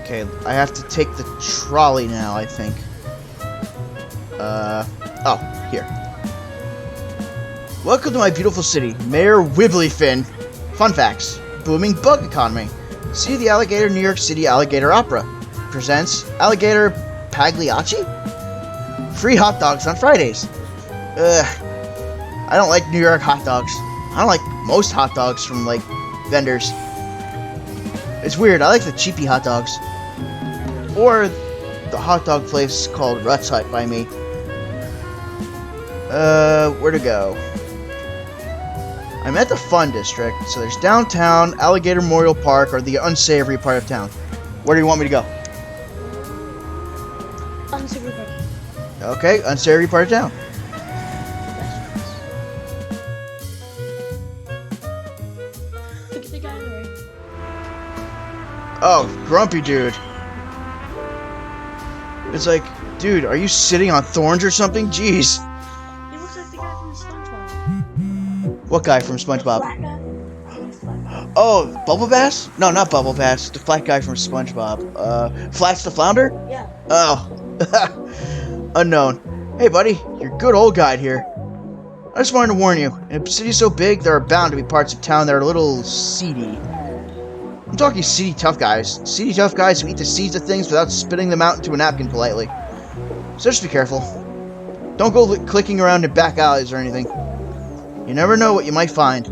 Okay, I have to take the trolley now, I think. Oh, here. Welcome to my beautiful city, Mayor Wibblyfin. Fun facts. Booming bug economy. See the Alligator New York City Alligator Opera. Presents Alligator Pagliacci? Free hot dogs on Fridays. I don't like New York hot dogs. I don't like most hot dogs from, like, vendors. It's weird, I like the cheapy hot dogs. Or the hot dog place called Ruts Hut by me. Where to go? I'm at the Fun District, so there's downtown, Alligator Memorial Park, or the unsavory part of town. Where do you want me to go? Unsavory part. Okay, unsavory part of town. Look at the guy on the right. Oh, grumpy dude. It's like, dude, are you sitting on thorns or something? Jeez. He looks like the guy from SpongeBob. What guy from SpongeBob? Black guy. Oh, Bubble Bass? No, not Bubble Bass. The flat guy from SpongeBob. Flats the Flounder? Yeah. Oh. Unknown. Hey, buddy. Your good old guide here. I just wanted to warn you. In a city so big, there are bound to be parts of town that are a little seedy. I'm talking seedy tough guys. Seedy tough guys who eat the seeds of things without spitting them out into a napkin politely. So just be careful. Don't go clicking around in back alleys or anything. You never know what you might find.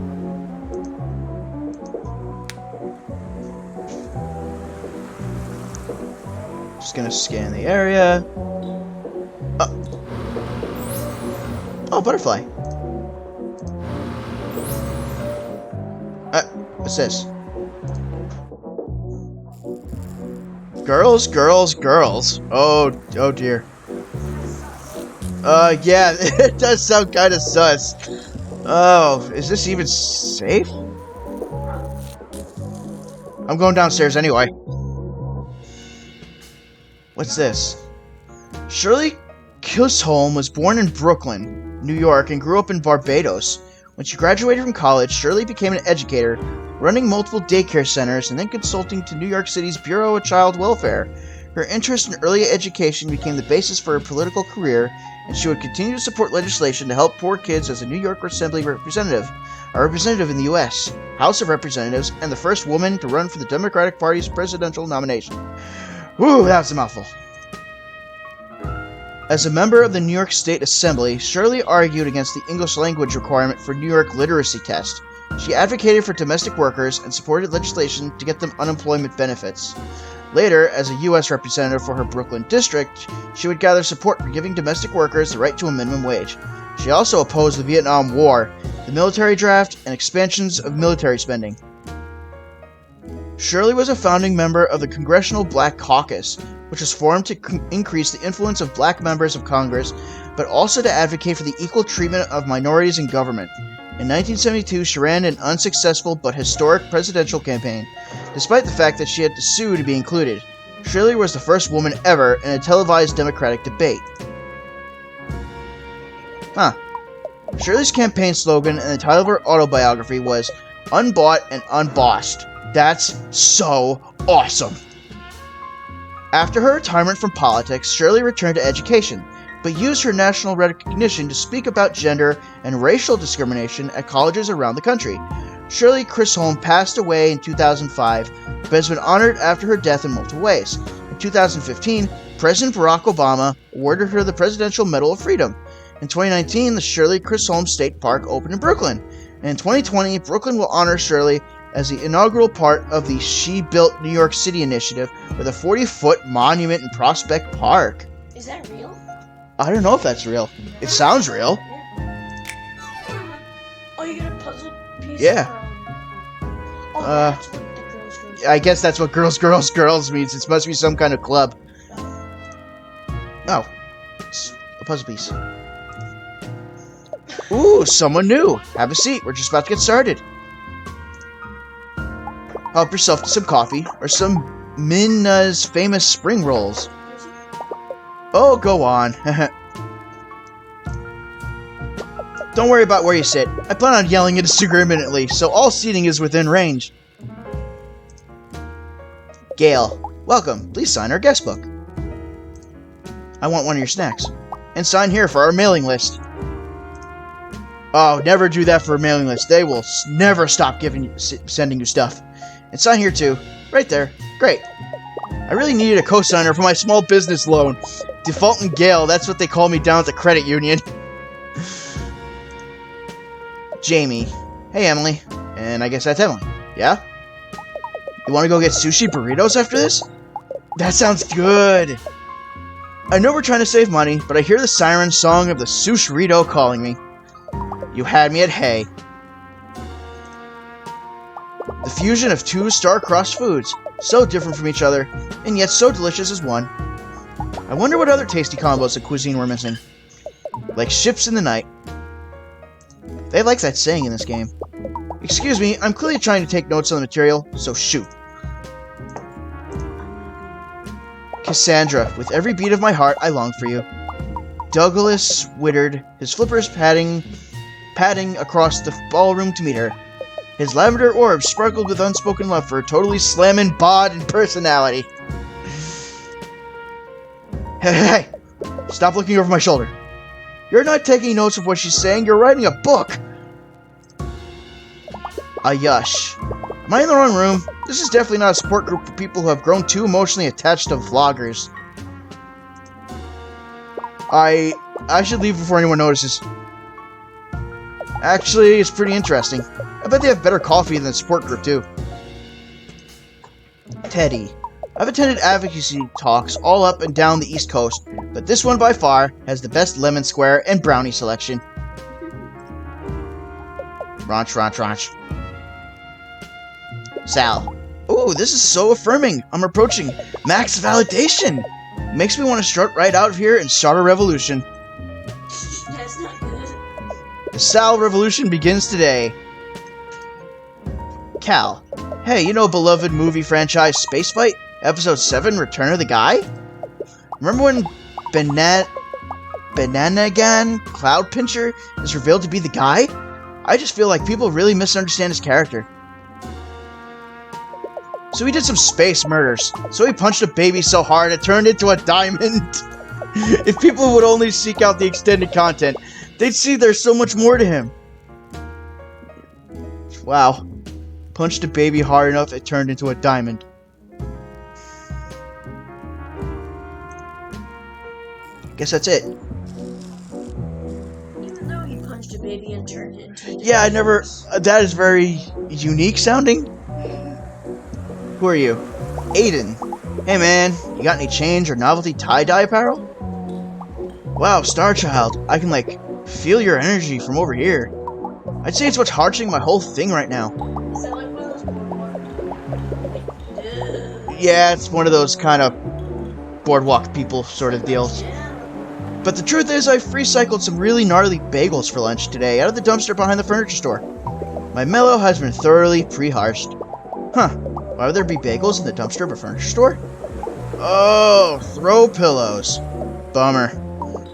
Just gonna scan the area. Oh, butterfly. What's this? Girls, girls, girls. Oh dear. Yeah, it does sound kind of sus. Oh, is this even safe? I'm going downstairs anyway. What's this? Shirley Chisholm was born in Brooklyn, New York, and grew up in Barbados. When she graduated from college, Shirley became an educator, running multiple daycare centers and then consulting to New York City's Bureau of Child Welfare. Her interest in early education became the basis for her political career, and she would continue to support legislation to help poor kids as a New York Assembly representative, a representative in the U.S. House of Representatives, and the first woman to run for the Democratic Party's presidential nomination. Whew, that was a mouthful. As a member of the New York State Assembly, Shirley argued against the English language requirement for New York literacy test. She advocated for domestic workers and supported legislation to get them unemployment benefits. Later, as a U.S. representative for her Brooklyn district, she would gather support for giving domestic workers the right to a minimum wage. She also opposed the Vietnam War, the military draft, and expansions of military spending. Shirley was a founding member of the Congressional Black Caucus, which was formed to increase the influence of black members of Congress, but also to advocate for the equal treatment of minorities in government. In 1972, she ran an unsuccessful but historic presidential campaign, despite the fact that she had to sue to be included. Shirley was the first woman ever in a televised Democratic debate. Shirley's campaign slogan and the title of her autobiography was Unbought and Unbossed. That's so awesome! After her retirement from politics, Shirley returned to education, but used her national recognition to speak about gender and racial discrimination at colleges around the country. Shirley Chisholm passed away in 2005, but has been honored after her death in multiple ways. In 2015, President Barack Obama awarded her the Presidential Medal of Freedom. In 2019, the Shirley Chisholm State Park opened in Brooklyn. And in 2020, Brooklyn will honor Shirley as the inaugural part of the She Built New York City initiative with a 40-foot monument in Prospect Park. Is that real? I don't know if that's real. It sounds real. Yeah. Oh, you get a puzzle piece? Yeah. Oh, that's what the girls. I guess that's what girls means. It must be some kind of club. Oh. It's a puzzle piece. Ooh, someone new. Have a seat. We're just about to get started. Help yourself to some coffee or some Minna's famous spring rolls. Oh, go on. Don't worry about where you sit. I plan on yelling indiscriminately, so all seating is within range. Gail, welcome. Please sign our guest book. I want one of your snacks. And sign here for our mailing list. Oh, never do that for a mailing list. They will never stop sending you stuff. And sign here too. Right there. Great. I really needed a co-signer for my small business loan. Default and Gale, that's what they call me down at the credit union. Jamie. Hey, Emily. And I guess that's Emily. Yeah? You want to go get sushi burritos after this? That sounds good. I know we're trying to save money, but I hear the siren song of the sushi-rito calling me. You had me at hey. The fusion of two star-crossed foods, so different from each other, and yet so delicious as one. I wonder what other tasty combos of cuisine we're missing. Like ships in the night. They like that saying in this game. Excuse me, I'm clearly trying to take notes on the material, so shoot. Cassandra, with every beat of my heart, I long for you. Douglas Whittard, his flippers padding across the ballroom to meet her. His lavender orbs sparkled with unspoken love for her totally slammin' bod and personality. Hey, stop looking over my shoulder. You're not taking notes of what she's saying, you're writing a book. Ayush. Am I in the wrong room? This is definitely not a support group for people who have grown too emotionally attached to vloggers. I should leave before anyone notices. Actually, it's pretty interesting. I bet they have better coffee than the support group, too. Teddy. I've attended advocacy talks all up and down the East Coast, but this one by far has the best lemon square and brownie selection. Ranch. Sal. Ooh, this is so affirming. I'm approaching max validation. Makes me want to strut right out of here and start a revolution. That's not good. The Sal revolution begins today. Cal. Hey, you know beloved movie franchise Spacefight? Episode 7, Return of the Guy? Remember when Bananagan Cloud Pincher is revealed to be the guy? I just feel like people really misunderstand his character. So he did some space murders. So he punched a baby so hard it turned into a diamond. If people would only seek out the extended content, they'd see there's so much more to him. Wow. Punched a baby hard enough it turned into a diamond. Guess that's it. Even though he punched a baby and turned it into... Yeah, I never... that is very unique sounding. Who are you? Aiden. Hey man, you got any change or novelty tie-dye apparel? Wow, Star Child. I can, like, feel your energy from over here. I'd say it's what's hardening my whole thing right now. Is that like one of those boardwalk? Yeah, it's one of those kind of boardwalk people sort of deals. But the truth is, I free-cycled some really gnarly bagels for lunch today out of the dumpster behind the furniture store. My mellow has been thoroughly pre-harshed. Huh. Why would there be bagels in the dumpster of a furniture store? Oh, throw pillows. Bummer.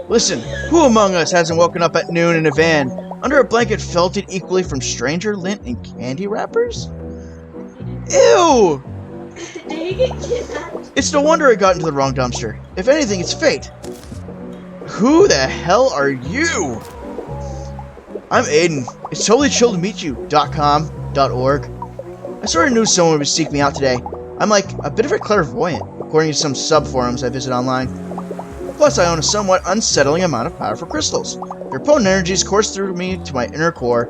Listen, who among us hasn't woken up at noon in a van, under a blanket felted equally from stranger lint and candy wrappers? Ew! Did he get kidnapped? It's no wonder I got into the wrong dumpster. If anything, it's fate. Who the hell are you? I'm Aiden. It's totally chill to meet you. .com.org. I sort of knew someone would seek me out today. I'm like a bit of a clairvoyant, according to some sub-forums I visit online. Plus, I own a somewhat unsettling amount of powerful crystals. Their potent energies course through me to my inner core,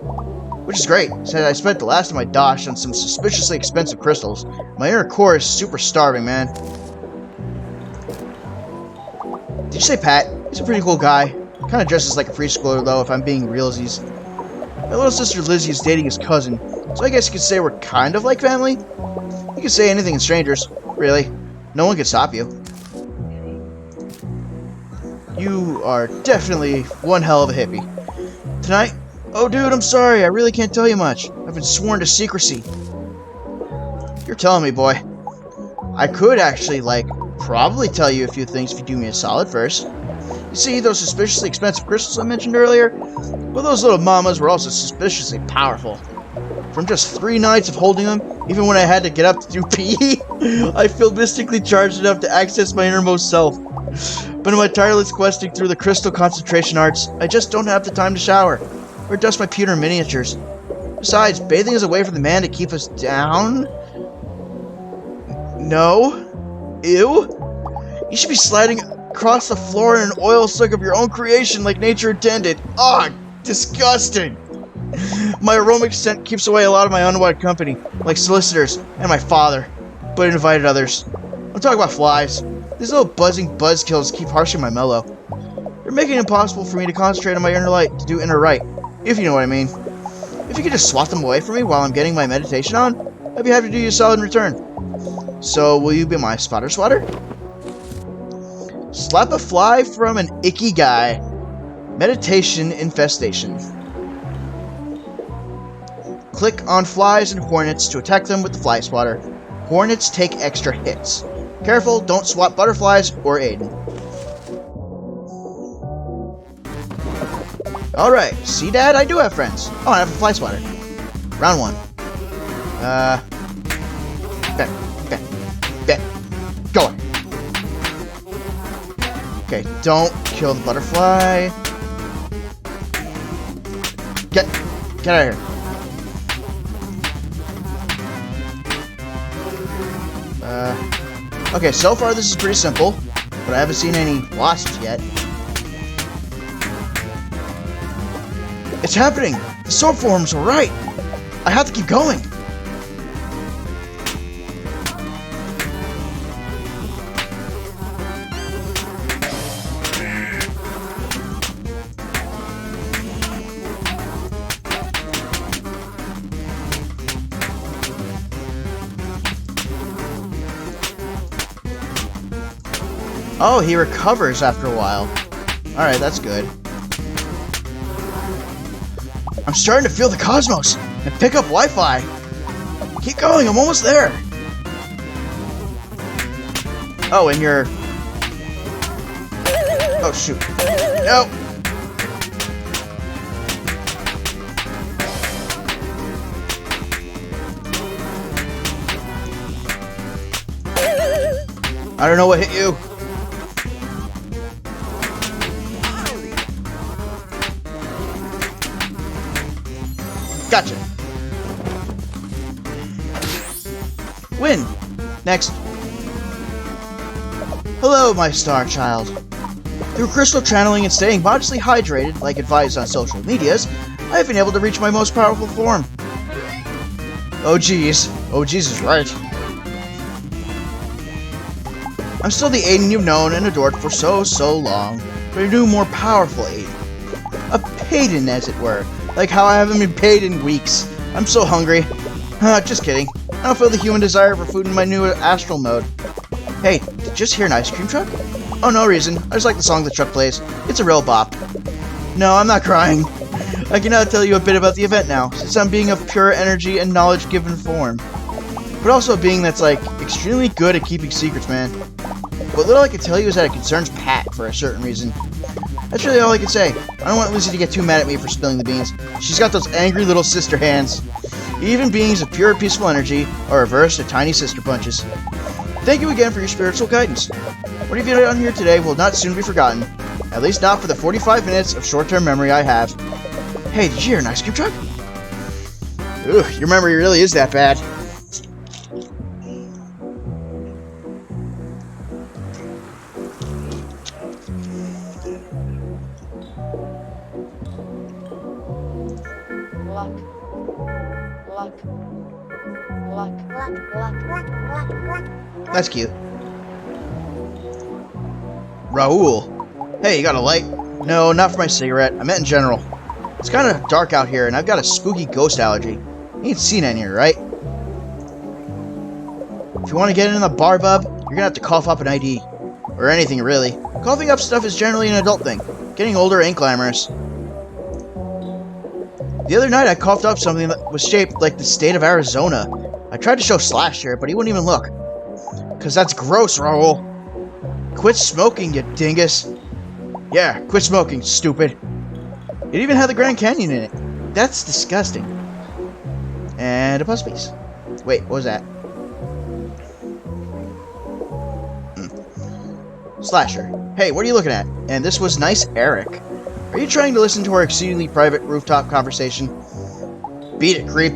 which is great, since I spent the last of my dosh on some suspiciously expensive crystals. My inner core is super starving, man. Did you say Pat? He's a pretty cool guy. Kind of dresses like a preschooler, though, if I'm being realsies. My little sister Lizzie is dating his cousin, so I guess you could say we're kind of like family. You can say anything in strangers, really. No one can stop you. You are definitely one hell of a hippie. Tonight? Oh dude, I'm sorry, I really can't tell you much. I've been sworn to secrecy. You're telling me, boy. I could actually, like, probably tell you a few things if you do me a solid first. You see, those suspiciously expensive crystals I mentioned earlier? Well, those little mamas were also suspiciously powerful. From just 3 nights of holding them, even when I had to get up to do pee, I feel mystically charged enough to access my innermost self. But in my tireless questing through the crystal concentration arts, I just don't have the time to shower, or dust my pewter miniatures. Besides, bathing is a way for the man to keep us down? No? Ew? You should be sliding across the floor in an oil slick of your own creation like nature intended. Ugh! Disgusting! My aromatic scent keeps away a lot of my unwanted company, like solicitors and my father, but it invited others. I'm talking about flies. These little buzzing buzzkills keep harshing my mellow. They're making it impossible for me to concentrate on my inner light to do inner right, if you know what I mean. If you could just swat them away from me while I'm getting my meditation on, I'd be happy to do you a solid in return. So, will you be my spotter swatter? Slap a fly from an icky guy. Meditation infestation. Click on flies and hornets to attack them with the fly swatter. Hornets take extra hits. Careful, don't swat butterflies or Aiden. Alright, see Dad, I do have friends. Oh, I have a fly swatter. Round 1. Bet. Go on. Okay, don't kill the butterfly. Get out of here. Okay, so far this is pretty simple, but I haven't seen any wasps yet. It's happening! The sword forms were right! I have to keep going! Oh, he recovers after a while. Alright, that's good. I'm starting to feel the cosmos and pick up Wi-Fi. Keep going, I'm almost there. Oh, and you're Oh, shoot. No! I don't know what hit you. Gotcha. Win. Next. Hello, my star child. Through crystal channeling and staying modestly hydrated, like advised on social medias, I have been able to reach my most powerful form. Oh geez. Oh geez is right. I'm still the Aiden you've known and adored for so long, but a new, more powerful Aiden. A Payden, as it were. Like how I haven't been paid in weeks. I'm so hungry. Just kidding. I don't feel the human desire for food in my new astral mode. Hey, did you just hear an ice cream truck? Oh, no reason. I just like the song the truck plays. It's a real bop. No, I'm not crying. I can now tell you a bit about the event now, since I'm being of pure energy and knowledge-given form. But also a being that's, like, extremely good at keeping secrets, man. What little I can tell you is that it concerns Pat for a certain reason. That's really all I can say. I don't want Lizzie to get too mad at me for spilling the beans. She's got those angry little sister hands. Even beings of pure peaceful energy are averse to tiny sister punches. Thank you again for your spiritual guidance. What have you done here today will not soon be forgotten. At least not for the 45 minutes of short-term memory I have. Hey, did you hear an ice cream truck? Ooh, your memory really is that bad. That's cute. Raul. Hey, you got a light? No, not for my cigarette. I meant in general. It's kind of dark out here, and I've got a spooky ghost allergy. You ain't seen any here, right? If you want to get in the bar, bub, you're gonna have to cough up an ID. Or anything, really. Coughing up stuff is generally an adult thing. Getting older ain't glamorous. The other night, I coughed up something that was shaped like the state of Arizona. I tried to show Slasher, but he wouldn't even look. Cause that's gross, Raul. Quit smoking, you dingus. Yeah, quit smoking, stupid. It even had the Grand Canyon in it. That's disgusting. And a puzzle piece. Wait, what was that? Slasher. Hey, what are you looking at? And this was nice Eric. Are you trying to listen to our exceedingly private rooftop conversation? Beat it, creep.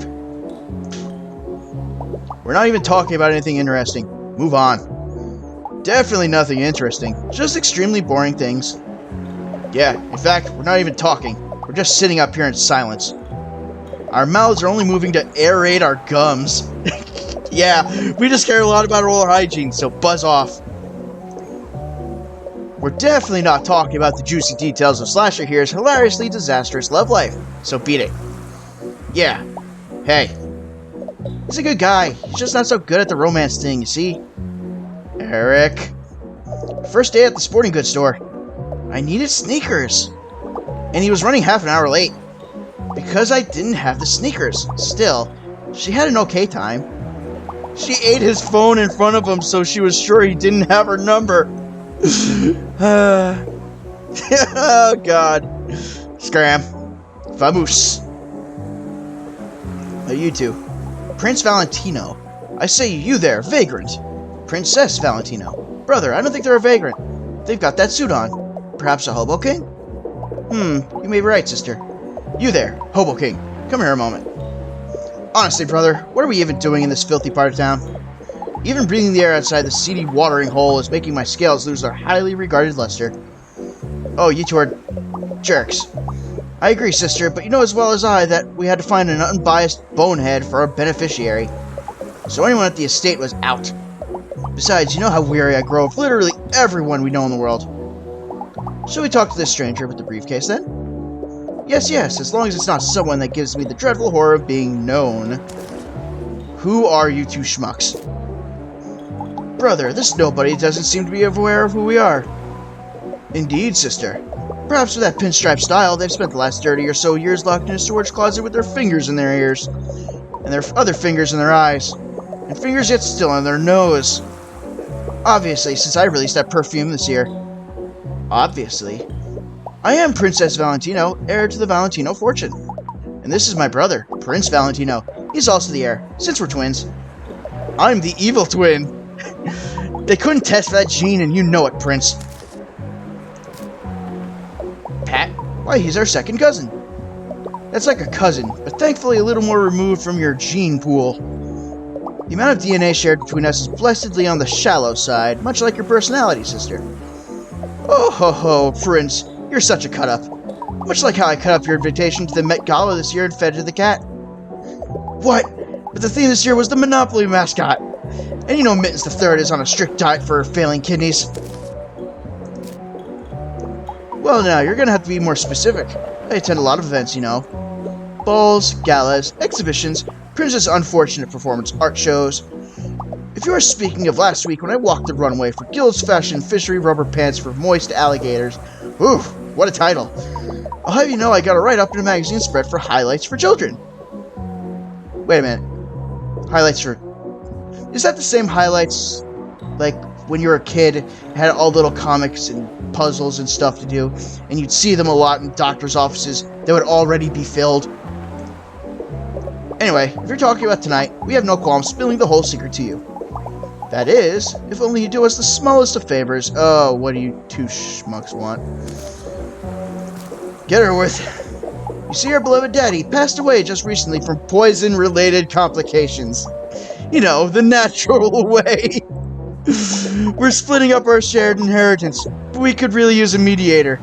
We're not even talking about anything interesting. Move on. Definitely nothing interesting. Just extremely boring things. Yeah, in fact, we're not even talking. We're just sitting up here in silence. Our mouths are only moving to aerate our gums. Yeah, we just care a lot about oral hygiene, so buzz off. We're definitely not talking about the juicy details of Slasher here's hilariously disastrous love life, so beat it. Yeah. Hey. He's a good guy. He's just not so good at the romance thing, you see? Eric. First day at the sporting goods store. I needed sneakers. And he was running half an hour late. Because I didn't have the sneakers. Still, she had an okay time. She ate his phone in front of him so she was sure he didn't have her number. Oh, God. Scram. Vamoose. You two. Prince Valentino. I say you there, vagrant. Princess Valentino. Brother, I don't think they're a vagrant. They've got that suit on. Perhaps a Hobo King? You may be right, sister. You there, Hobo King. Come here a moment. Honestly, brother, what are we even doing in this filthy part of town? Even breathing the air outside the seedy watering hole is making my scales lose their highly regarded luster. Oh, you two are jerks. I agree, sister, but you know as well as I that we had to find an unbiased bonehead for our beneficiary. So anyone at the estate was out. Besides, you know how weary I grow of literally everyone we know in the world. Shall we talk to this stranger with the briefcase, then? Yes, as long as it's not someone that gives me the dreadful horror of being known. Who are you two schmucks? Brother, this nobody doesn't seem to be aware of who we are. Indeed, sister. Perhaps with that pinstripe style, they've spent the last 30 or so years locked in a storage closet with their fingers in their ears, and their other fingers in their eyes, and fingers yet still on their nose. Obviously, since I released that perfume this year. Obviously. I am Princess Valentino, heir to the Valentino fortune. And this is my brother, Prince Valentino. He's also the heir, since we're twins. I'm the evil twin. They couldn't test that gene, and you know it, Prince. Pat? Why, he's our second cousin. That's like a cousin, but thankfully a little more removed from your gene pool. The amount of DNA shared between us is blessedly on the shallow side, much like your personality, sister. Oh ho ho, Prince, you're such a cut-up. Much like how I cut up your invitation to the Met Gala this year and fed to the cat. What? But the theme this year was the Monopoly mascot. And you know Mittens III is on a strict diet for failing kidneys. Well now, you're gonna have to be more specific. I attend a lot of events, you know. Balls, galas, exhibitions, Prince's unfortunate performance art shows. If you are speaking of last week when I walked the runway for Guild's Fashion Fishery Rubber Pants for Moist Alligators, oof, what a title. I'll have you know I got a write-up in a magazine spread for Highlights for Children. Wait a minute. Highlights for... Is that the same Highlights, like, when you were a kid, had all little comics and puzzles and stuff to do, and you'd see them a lot in doctors' offices that would already be filled? Anyway, if you're talking about tonight, we have no qualms spilling the whole secret to you. That is, if only you do us the smallest of favors. Oh, what do you two schmucks want? Get her with. You see, our beloved daddy passed away just recently from poison-related complications. You know, the natural way. We're splitting up our shared inheritance, but we could really use a mediator.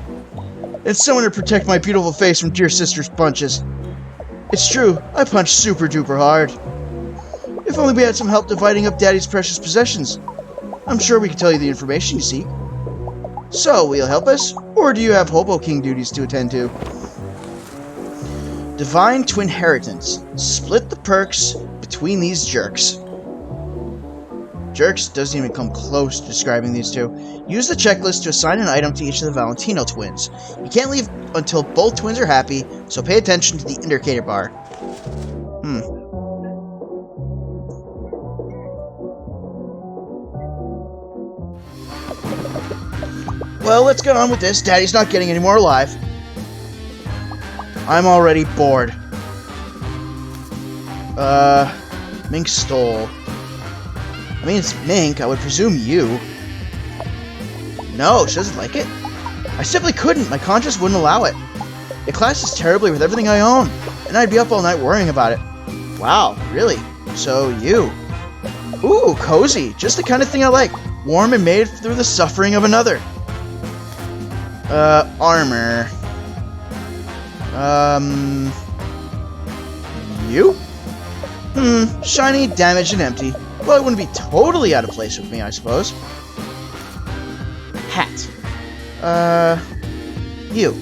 And someone to protect my beautiful face from dear sister's punches. It's true, I punched super-duper hard. If only we had some help dividing up Daddy's precious possessions. I'm sure we can tell you the information you seek. So, will you help us? Or do you have Hobo King duties to attend to? Divine Twin Inheritance. Split the perks between these jerks. Jerks doesn't even come close to describing these two. Use the checklist to assign an item to each of the Valentino twins. You can't leave until both twins are happy, so pay attention to the indicator bar. Well, let's get on with this. Daddy's not getting any more alive. I'm already bored. Mink stole. I mean, it's Mink. I would presume you. No, she doesn't like it. I simply couldn't. My conscience wouldn't allow it. It clashes terribly with everything I own, and I'd be up all night worrying about it. Wow, really? So you. Ooh, cozy. Just the kind of thing I like. Warm and made through the suffering of another. Armor. You? Shiny, damaged, and empty. Well, it wouldn't be totally out of place with me, I suppose. Hat. You.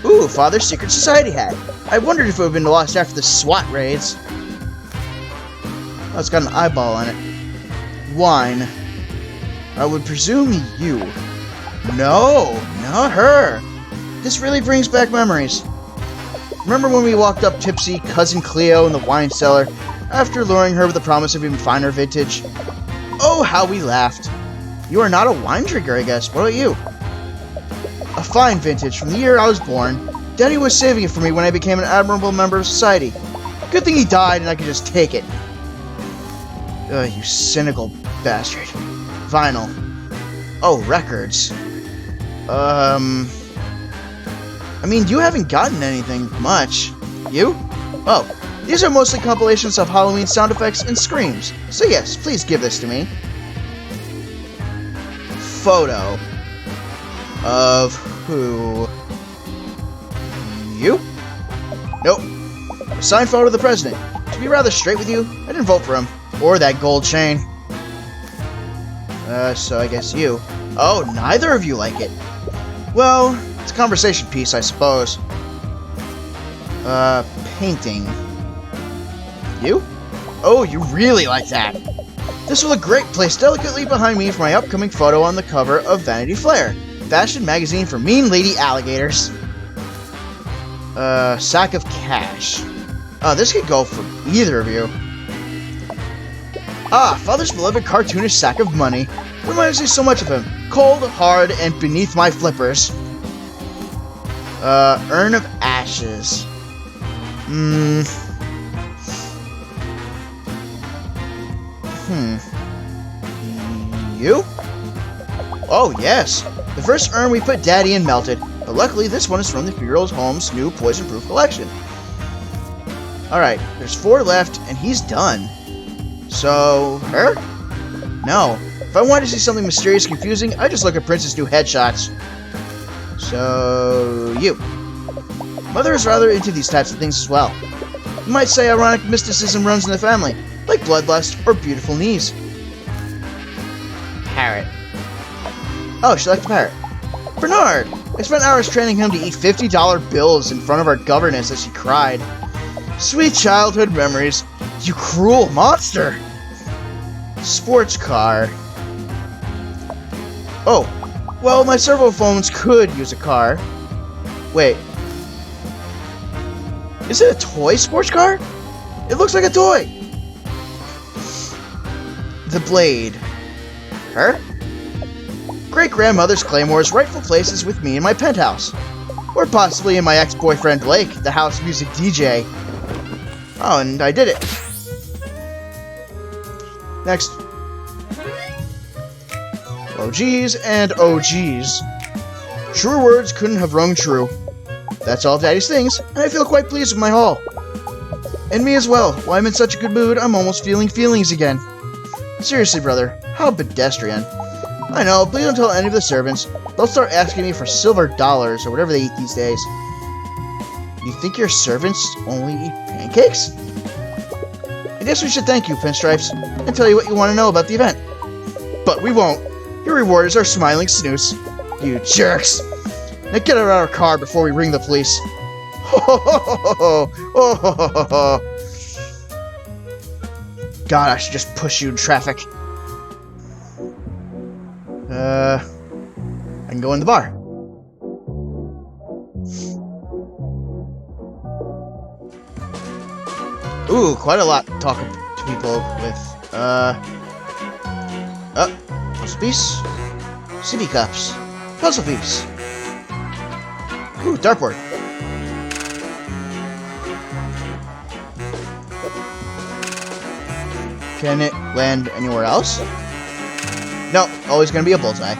Ooh, Father's Secret Society hat. I wondered if it would have been lost after the SWAT raids. Oh, it's got an eyeball on it. Wine. I would presume you. No, not her. This really brings back memories. Remember when we walked up tipsy, Cousin Cleo in the wine cellar, after luring her with the promise of even finer vintage? Oh, how we laughed. You are not a wine drinker, I guess. What about you? A fine vintage from the year I was born. Daddy was saving it for me when I became an admirable member of society. Good thing he died and I could just take it. Ugh, you cynical bastard. Vinyl. Oh, records. I mean, you haven't gotten anything much. You? Oh, these are mostly compilations of Halloween sound effects and screams. So yes, please give this to me. Photo. Of who? You? Nope. A signed photo of the president. To be rather straight with you, I didn't vote for him. Or that gold chain. So I guess you. Oh, neither of you like it. Well, it's a conversation piece, I suppose. Painting. You? Oh, you really like that. This will look great placed delicately behind me for my upcoming photo on the cover of Vanity Fair, fashion magazine for mean lady alligators. Sack of cash. This could go for either of you. Ah, Father's beloved cartoonish sack of money. Reminds me so much of him. Cold, hard, and beneath my flippers. Urn of ashes. You? Oh, yes. The first urn we put Daddy in melted, but luckily this one is from the funeral home's new poison-proof collection. Alright, there's 4 left, and he's done. So, her? No. If I wanted to see something mysterious and confusing, I just look at Prince's new headshots. So, you. Mother is rather into these types of things as well. You might say ironic mysticism runs in the family, like bloodlust or beautiful knees. Parrot. Oh, she liked the parrot. Bernard! I spent hours training him to eat $50 bills in front of our governess as she cried. Sweet childhood memories. You cruel monster! Sports car. Oh, well, my servo phones could use a car. Wait. Is it a toy sports car? It looks like a toy! The blade. Her? Great-grandmother's claymores rightful places with me in my penthouse. Or possibly in my ex-boyfriend Blake, the house music DJ. Oh, and I did it. Next. Oh geez and oh geez. Truer words couldn't have rung true. That's all of Daddy's things, and I feel quite pleased with my haul. And me as well. Why I'm in such a good mood, I'm almost feeling feelings again. Seriously, brother, how pedestrian. I know, please don't tell any of the servants. They'll start asking me for silver dollars or whatever they eat these days. You think your servants only eat pancakes? I guess we should thank you, Pinstripes, and tell you what you want to know about the event. But we won't. Your reward is our smiling snooze. You jerks. Now get out of our car before we ring the police. Ho ho ho ho ho ho ho ho ho. God, I should just push you in traffic. I can go in the bar. Ooh, quite a lot talking to people with, puzzle piece, sippy cups, puzzle piece. Ooh, dartboard. Can it land anywhere else? No, always gonna be a bullseye.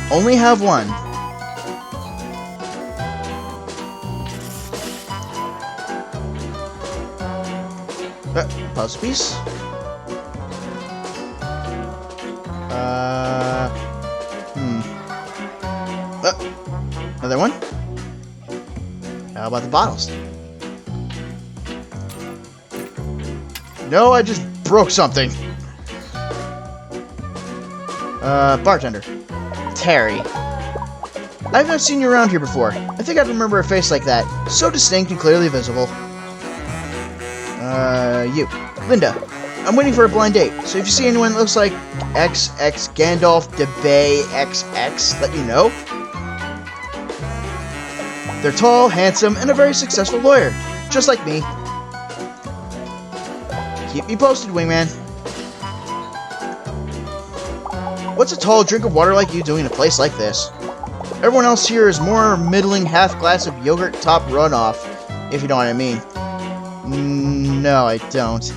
Only have one. Puzzle piece. Another one. How about the bottles? No, I just broke something. Bartender. Terry. I've not seen you around here before. I think I'd remember a face like that. So distinct and clearly visible. You. Linda. I'm waiting for a blind date, so if you see anyone that looks like XX Gandalf de Bay XX, let me know. They're tall, handsome, and a very successful lawyer. Just like me. Keep me posted, wingman. What's a tall drink of water like you doing in a place like this? Everyone else here is more middling half glass of yogurt top runoff, if you know what I mean. No, I don't.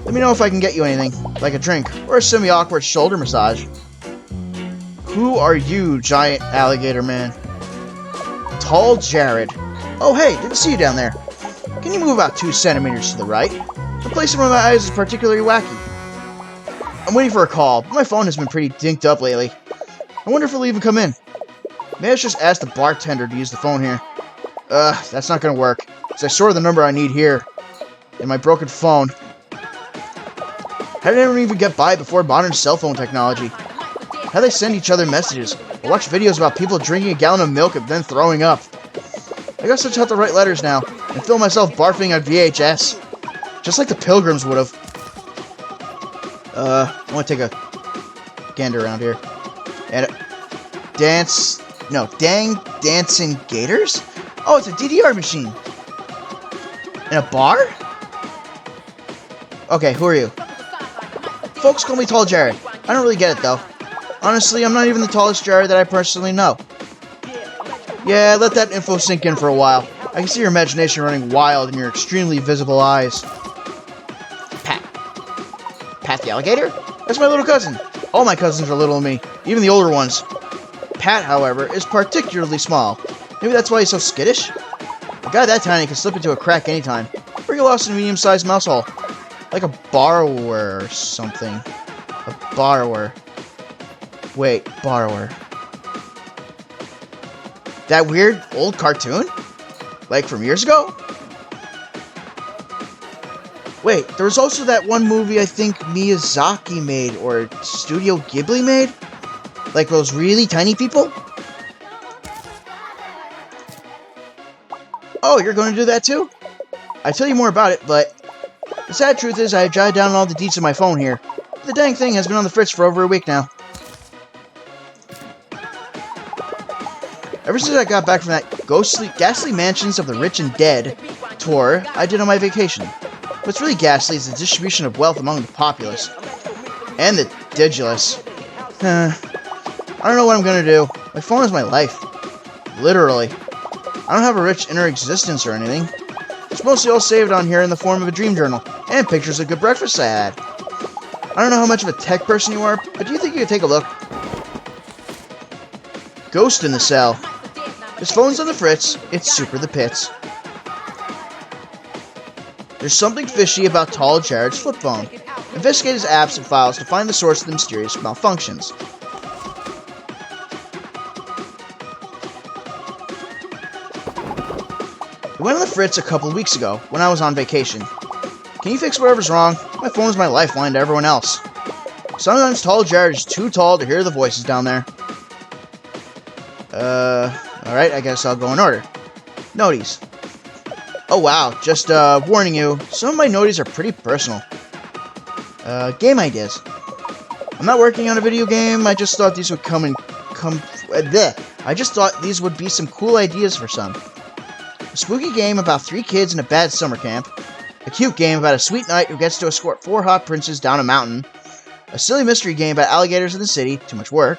Let me know if I can get you anything, like a drink, or a semi-awkward shoulder massage. Who are you, giant alligator man? Tall Jared. Oh hey, didn't see you down there. Can you move about 2 centimeters to the right? The place in front of my eyes is particularly wacky. I'm waiting for a call, but my phone has been pretty dinked up lately. I wonder if it'll even come in. Maybe I should just ask the bartender to use the phone here. That's not gonna work, because I store the number I need here in my broken phone. How did anyone even get by before modern cell phone technology? How do they send each other messages, or watch videos about people drinking a gallon of milk and then throwing up? I guess I'll just have to write letters now, and film myself barfing on VHS. Just like the Pilgrims would have. I want to take a gander around here. And dang dancing gators? Oh, it's a DDR machine. And a bar? Okay, who are you? Folks call me Tall Jared. I don't really get it, though. Honestly, I'm not even the tallest Jared that I personally know. Yeah, let that info sink in for a while. I can see your imagination running wild in your extremely visible eyes. Pat. Pat the alligator? That's my little cousin. All my cousins are little to me, even the older ones. Pat, however, is particularly small. Maybe that's why he's so skittish? A guy that tiny can slip into a crack anytime, or get lost in a medium-sized mouse hole. Like a borrower or something. A borrower. Wait, borrower. That weird old cartoon? Like from years ago? Wait, there was also that one movie I think Miyazaki made, or Studio Ghibli made? Like those really tiny people? Oh, you're going to do that too? I'd tell you more about it, but the sad truth is I've jotted down all the deets on my phone here. The dang thing has been on the fritz for over a week now. Ever since I got back from that ghastly Mansions of the Rich and Dead tour I did on my vacation. What's really ghastly is the distribution of wealth among the populace. And the digulous. I don't know what I'm gonna do. My phone is my life. Literally. I don't have a rich inner existence or anything. It's mostly all saved on here in the form of a dream journal, and pictures of good breakfasts I had. I don't know how much of a tech person you are, but do you think you could take a look? Ghost in the cell. His phone's on the fritz, it's super the pits. There's something fishy about Tall Jared's flip phone. Investigate his apps and files to find the source of the mysterious malfunctions. It went on the fritz a couple of weeks ago, when I was on vacation. Can you fix whatever's wrong? My phone's my lifeline to everyone else. Sometimes Tall Jared is too tall to hear the voices down there. Alright, I guess I'll go in order. Noties. Oh wow, just warning you, some of my noties are pretty personal. Game ideas. I'm not working on a video game, I just thought these would I just thought these would be some cool ideas for some. A spooky game about 3 kids in a bad summer camp. A cute game about a sweet knight who gets to escort 4 hot princes down a mountain. A silly mystery game about alligators in the city, too much work.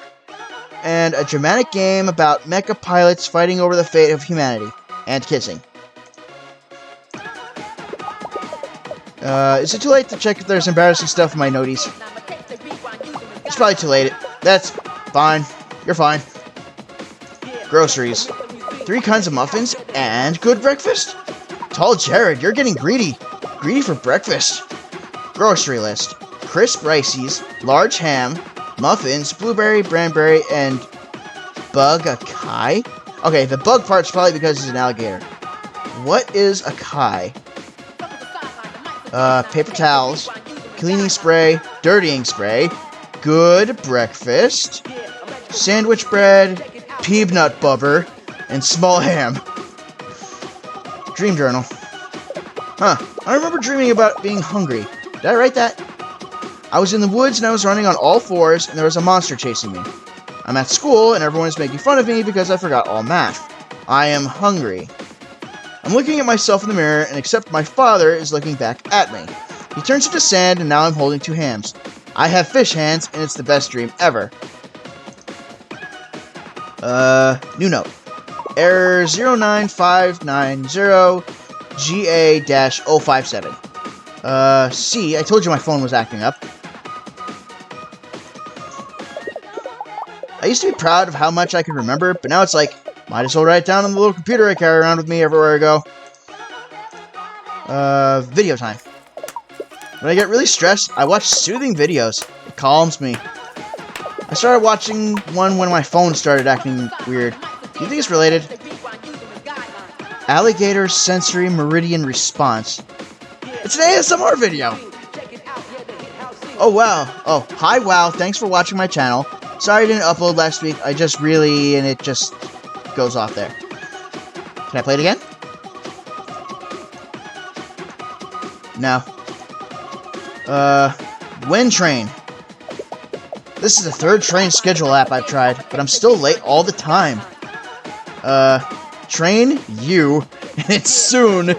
And a dramatic game about mecha pilots fighting over the fate of humanity. And kissing. Is it too late to check if there's embarrassing stuff in my noties? It's probably too late. That's fine. You're fine. Groceries. 3 kinds of muffins and good breakfast? Tall Jared, you're getting greedy. Greedy for breakfast. Grocery list. Crisp rices, large ham, muffins, blueberry, cranberry, and bug acai? Okay, the bug part's probably because he's an alligator. What is acai? Paper towels, cleaning spray, dirtying spray, good breakfast, sandwich bread, peanut butter, and small ham. Dream journal. Huh, I remember dreaming about being hungry. Did I write that? I was in the woods and I was running on all 4s and there was a monster chasing me. I'm at school and everyone is making fun of me because I forgot all math. I am hungry. I'm looking at myself in the mirror and except my father is looking back at me. He turns into sand and now I'm holding 2 hams. I have fish hands and it's the best dream ever. New note. Error 09590 GA-057. See, I told you my phone was acting up. I used to be proud of how much I could remember, but now it's like, might as well write it down on the little computer I carry around with me everywhere I go. Video time. When I get really stressed, I watch soothing videos. It calms me. I started watching one when my phone started acting weird. Do you think it's related? Alligator Sensory Meridian Response. It's an ASMR video! Oh wow. Oh, hi wow, thanks for watching my channel. Sorry I didn't upload last week, I just really... and it just goes off there. Can I play it again? No. Wind Train. This is the 3rd train schedule app I've tried, but I'm still late all the time. Train you, and it's soon.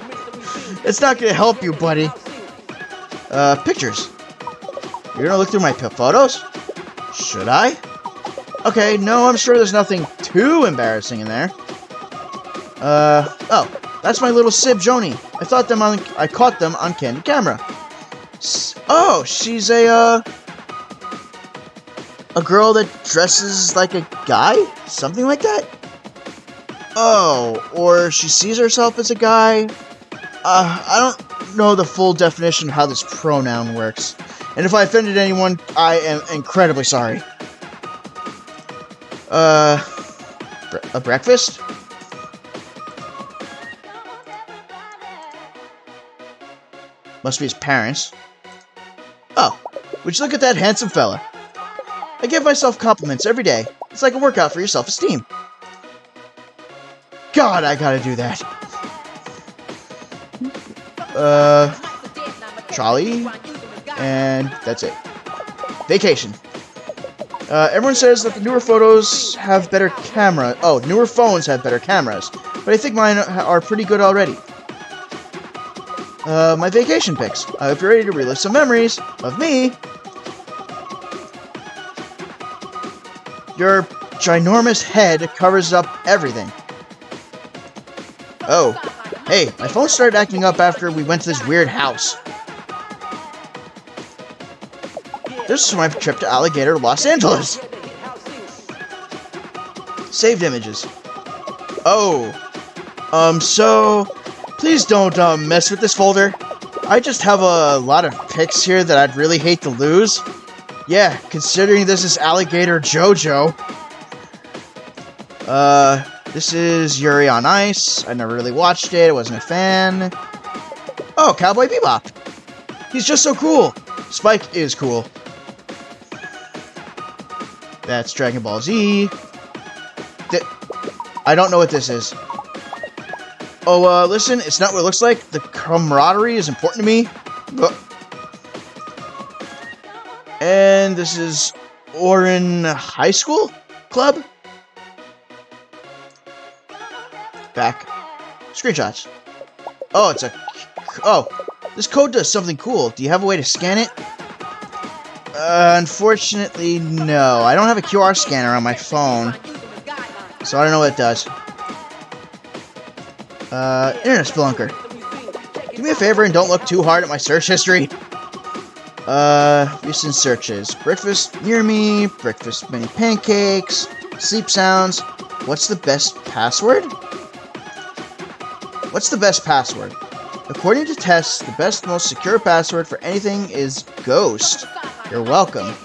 It's not gonna help you, buddy. Pictures. You're gonna look through my photos? Should I? Okay, no, I'm sure there's nothing too embarrassing in there. Oh, that's my little sib, Joni. I caught them on candid camera. Oh, she's a girl that dresses like a guy? Something like that? Oh, or she sees herself as a guy? I don't know the full definition of how this pronoun works. And if I offended anyone, I am incredibly sorry. A breakfast? Must be his parents. Oh, would you look at that handsome fella? I give myself compliments every day. It's like a workout for your self-esteem. God, I gotta do that. Trolley, and that's it. Vacation. Everyone says that the newer photos have better camera. Oh, newer phones have better cameras, but I think mine are pretty good already. My vacation pics. I hope you're ready to relive some memories of me. Your ginormous head covers up everything. Oh, hey, my phone started acting up after we went to this weird house. This is my trip to Alligator, Los Angeles. Saved images. Oh, so please don't mess with this folder. I just have a lot of pics here that I'd really hate to lose. Yeah, considering this is Alligator JoJo. This is Yuri on Ice. I never really watched it. I wasn't a fan. Oh, Cowboy Bebop. He's just so cool. Spike is cool. That's Dragon Ball Z. I don't know what this is. Oh, listen, it's not what it looks like. The camaraderie is important to me. And this is Orin High School Club? Back. Screenshots. Oh, it's a... Oh, this code does something cool. Do you have a way to scan it? Unfortunately, no. I don't have a QR scanner on my phone, so I don't know what it does. Internet Spelunker. Do me a favor and don't look too hard at my search history. Recent searches. Breakfast near me, breakfast mini pancakes, sleep sounds. What's the best password? What's the best password? According to tests, the best, most secure password for anything is Ghost. You're welcome.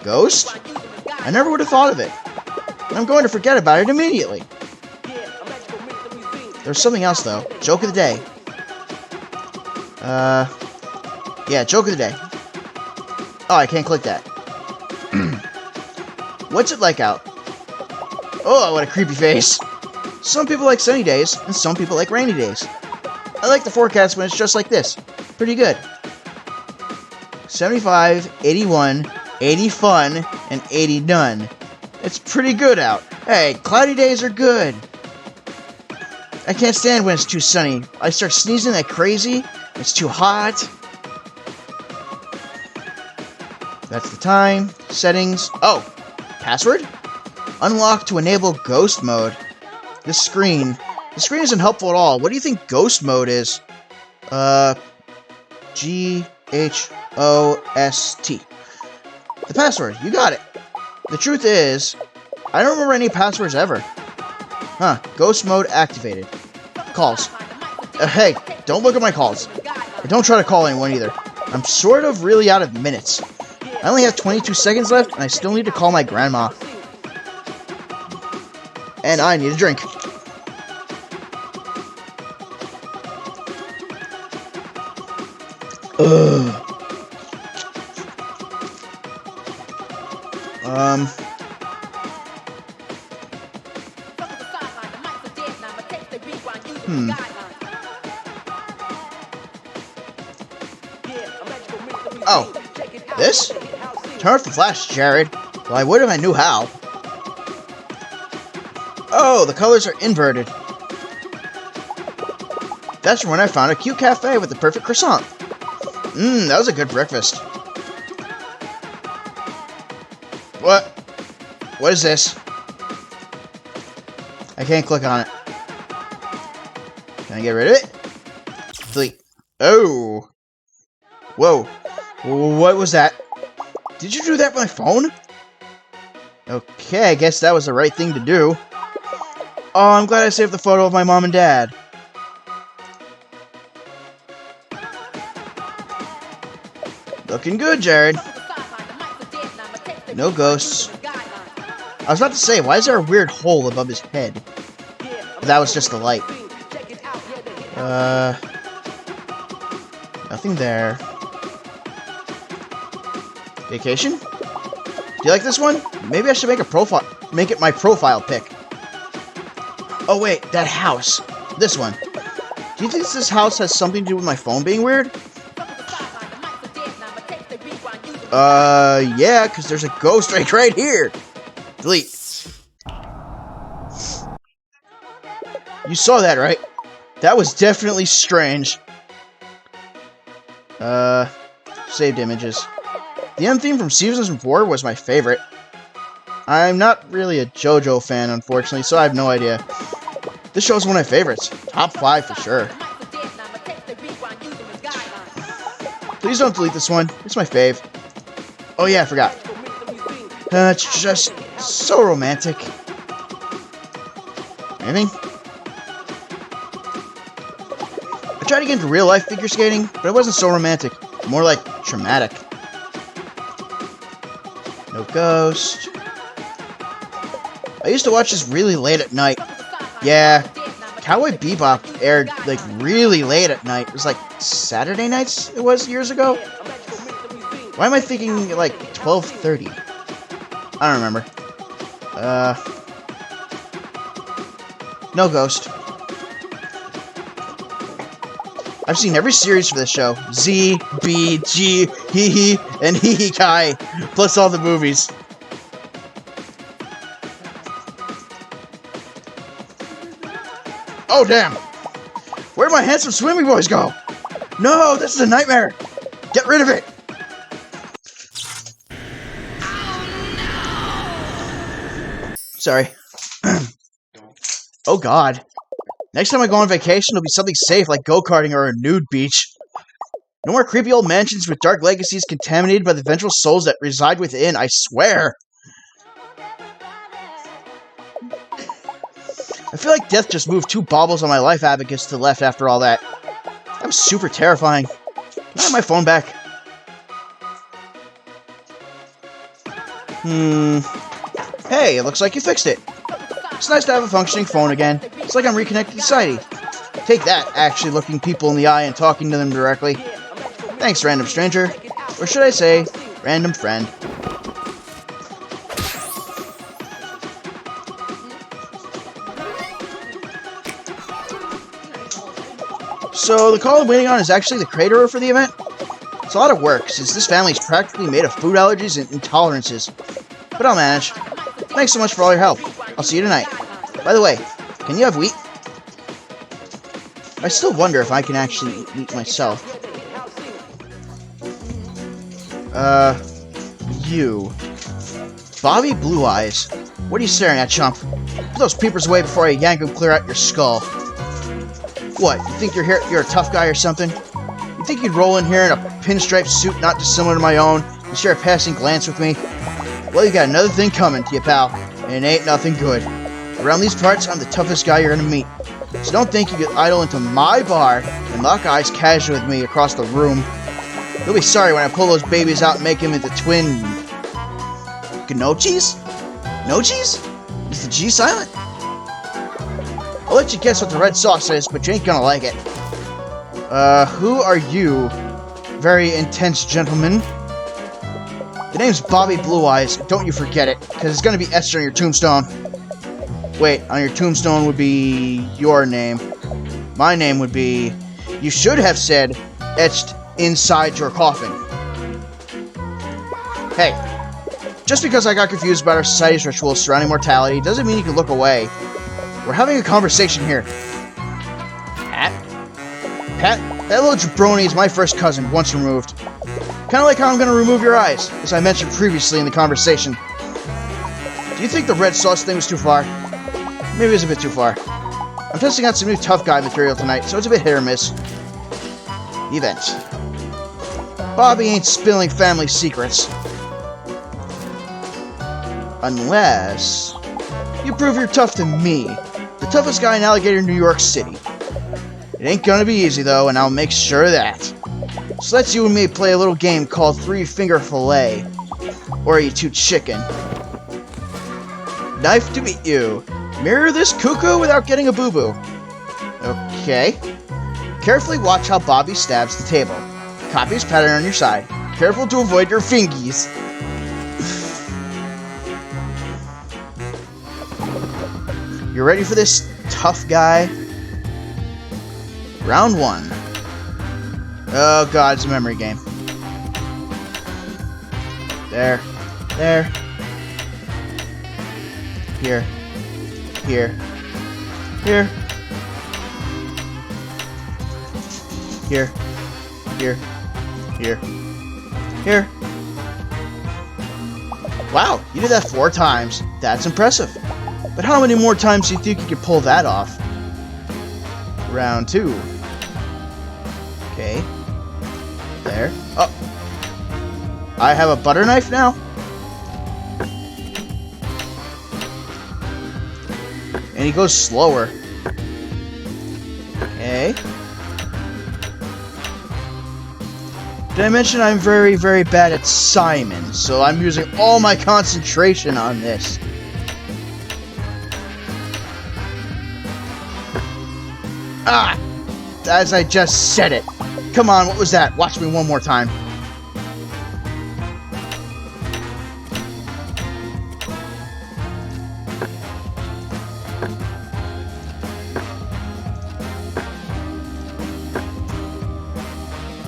Ghost? I never would have thought of it. I'm going to forget about it immediately. There's something else, though. Joke of the day. Yeah, joke of the day. Oh, I can't click that. What's it like out? Oh, what a creepy face. Some people like sunny days, and some people like rainy days. I like the forecast when it's just like this. Pretty good. 75, 81, 80 fun, and 80 done. It's pretty good out. Hey, cloudy days are good. I can't stand when it's too sunny. I start sneezing like crazy. It's too hot. That's the time. Settings. Oh, password? Unlock to enable ghost mode. The screen isn't helpful at all. What do you think ghost mode is? Ghost. The password. You got it. The truth is, I don't remember any passwords ever. Huh. Ghost mode activated. Calls. Hey, don't look at my calls. And don't try to call anyone either. I'm sort of really out of minutes. I only have 22 seconds left, and I still need to call my grandma. And I need a drink. Ugh. Oh, this? Turn off the flash, Jared. Well, I would if I knew how. Oh, the colors are inverted. That's when I found a cute cafe with the perfect croissant. That was a good breakfast. What is this? I can't click on it. Can I get rid of it? Delete. Oh. Whoa. What was that? Did you do that with my phone? Okay, I guess that was the right thing to do. Oh, I'm glad I saved the photo of my mom and dad. Looking good, Jared. No ghosts. I was about to say, why is there a weird hole above his head? But that was just the light. Nothing there. Vacation? Do you like this one? Maybe I should make it my profile pic. Oh wait, that house. This one. Do you think this house has something to do with my phone being weird? Yeah, because there's a ghost right here. Delete. You saw that, right? That was definitely strange. Saved images. The end theme from Season 4 was my favorite. I'm not really a JoJo fan, unfortunately, so I have no idea. This show's one of my favorites. Top 5 for sure. Please don't delete this one. It's my fave. Oh yeah, I forgot. It's just so romantic. Anything? I tried to get into real life figure skating, but it wasn't so romantic. More like traumatic. No ghost. I used to watch this really late at night. Yeah, Cowboy Bebop aired like really late at night. It was like Saturday nights it was years ago. Why am I thinking like 12:30? I don't remember. No ghost. I've seen every series for this show. Z, B, G, Hee Hee, and Hee Hee Kai. Plus all the movies. Oh, damn. Where'd my handsome swimming boys go? No, this is a nightmare. Get rid of it. Sorry. Oh, God. Next time I go on vacation, it'll be something safe like go-karting or a nude beach. No more creepy old mansions with dark legacies contaminated by the vengeful souls that reside within, I swear. I feel like death just moved 2 baubles on my life abacus to the left after all that. That was super terrifying. Can I have my phone back? Hey, it looks like you fixed it. It's nice to have a functioning phone again. It's like I'm reconnected to society. Take that, actually looking people in the eye and talking to them directly. Thanks, random stranger. Or should I say, random friend. So, the call I'm waiting on is actually the caterer for the event? It's a lot of work, since this family is practically made of food allergies and intolerances. But I'll manage. Thanks so much for all your help. I'll see you tonight. By the way, can you have wheat? I still wonder if I can actually eat wheat myself. You. Bobby Blue Eyes. What are you staring at, chump? Put those peepers away before I yank them clear out your skull. What, you think you're a tough guy or something? You think you'd roll in here in a pinstripe suit not dissimilar to my own and share a passing glance with me? Well, you got another thing coming to you, pal, and it ain't nothing good. Around these parts, I'm the toughest guy you're gonna meet. So don't think you get idle into my bar and lock eyes casually with me across the room. You'll be sorry when I pull those babies out and make them into twin... Gnocchis? Gnocchis? Is the G silent? I'll let you guess what the red sauce is, but you ain't gonna like it. Who are you? Very intense gentleman. The name's Bobby Blue Eyes. Don't you forget it, because it's gonna be etched on your tombstone. Wait, on your tombstone would be your name. My name would be... You should have said, etched inside your coffin. Hey, just because I got confused about our society's rituals surrounding mortality doesn't mean you can look away. We're having a conversation here. Pat? Pat, that little jabroni is my first cousin, once removed. Kinda like how I'm gonna remove your eyes, as I mentioned previously in the conversation. Do you think the red sauce thing was too far? Maybe it was a bit too far. I'm testing out some new tough guy material tonight, so it's a bit hit or miss. Event. Bobby ain't spilling family secrets. Unless you prove you're tough to me, the toughest guy in Alligator, New York City. It ain't gonna be easy though, and I'll make sure of that. So let's you and me play a little game called 3-Finger Filet. Or you two chicken. Knife to meet you. Mirror this cuckoo without getting a boo-boo. Okay. Carefully watch how Bobby stabs the table. Copy his pattern on your side. Careful to avoid your fingies. You ready for this, tough guy? Round 1. Oh god, it's a memory game. There. There. Here. Here. Here. Here. Here. Here. Here. Wow, you did that 4 times. That's impressive. But how many more times do you think you could pull that off? Round 2. Okay. There. Oh. I have a butter knife now? And he goes slower. Okay. Did I mention I'm very, very bad at Simon, so I'm using all my concentration on this. Ah! As I just said it. Come on, what was that? Watch me one more time.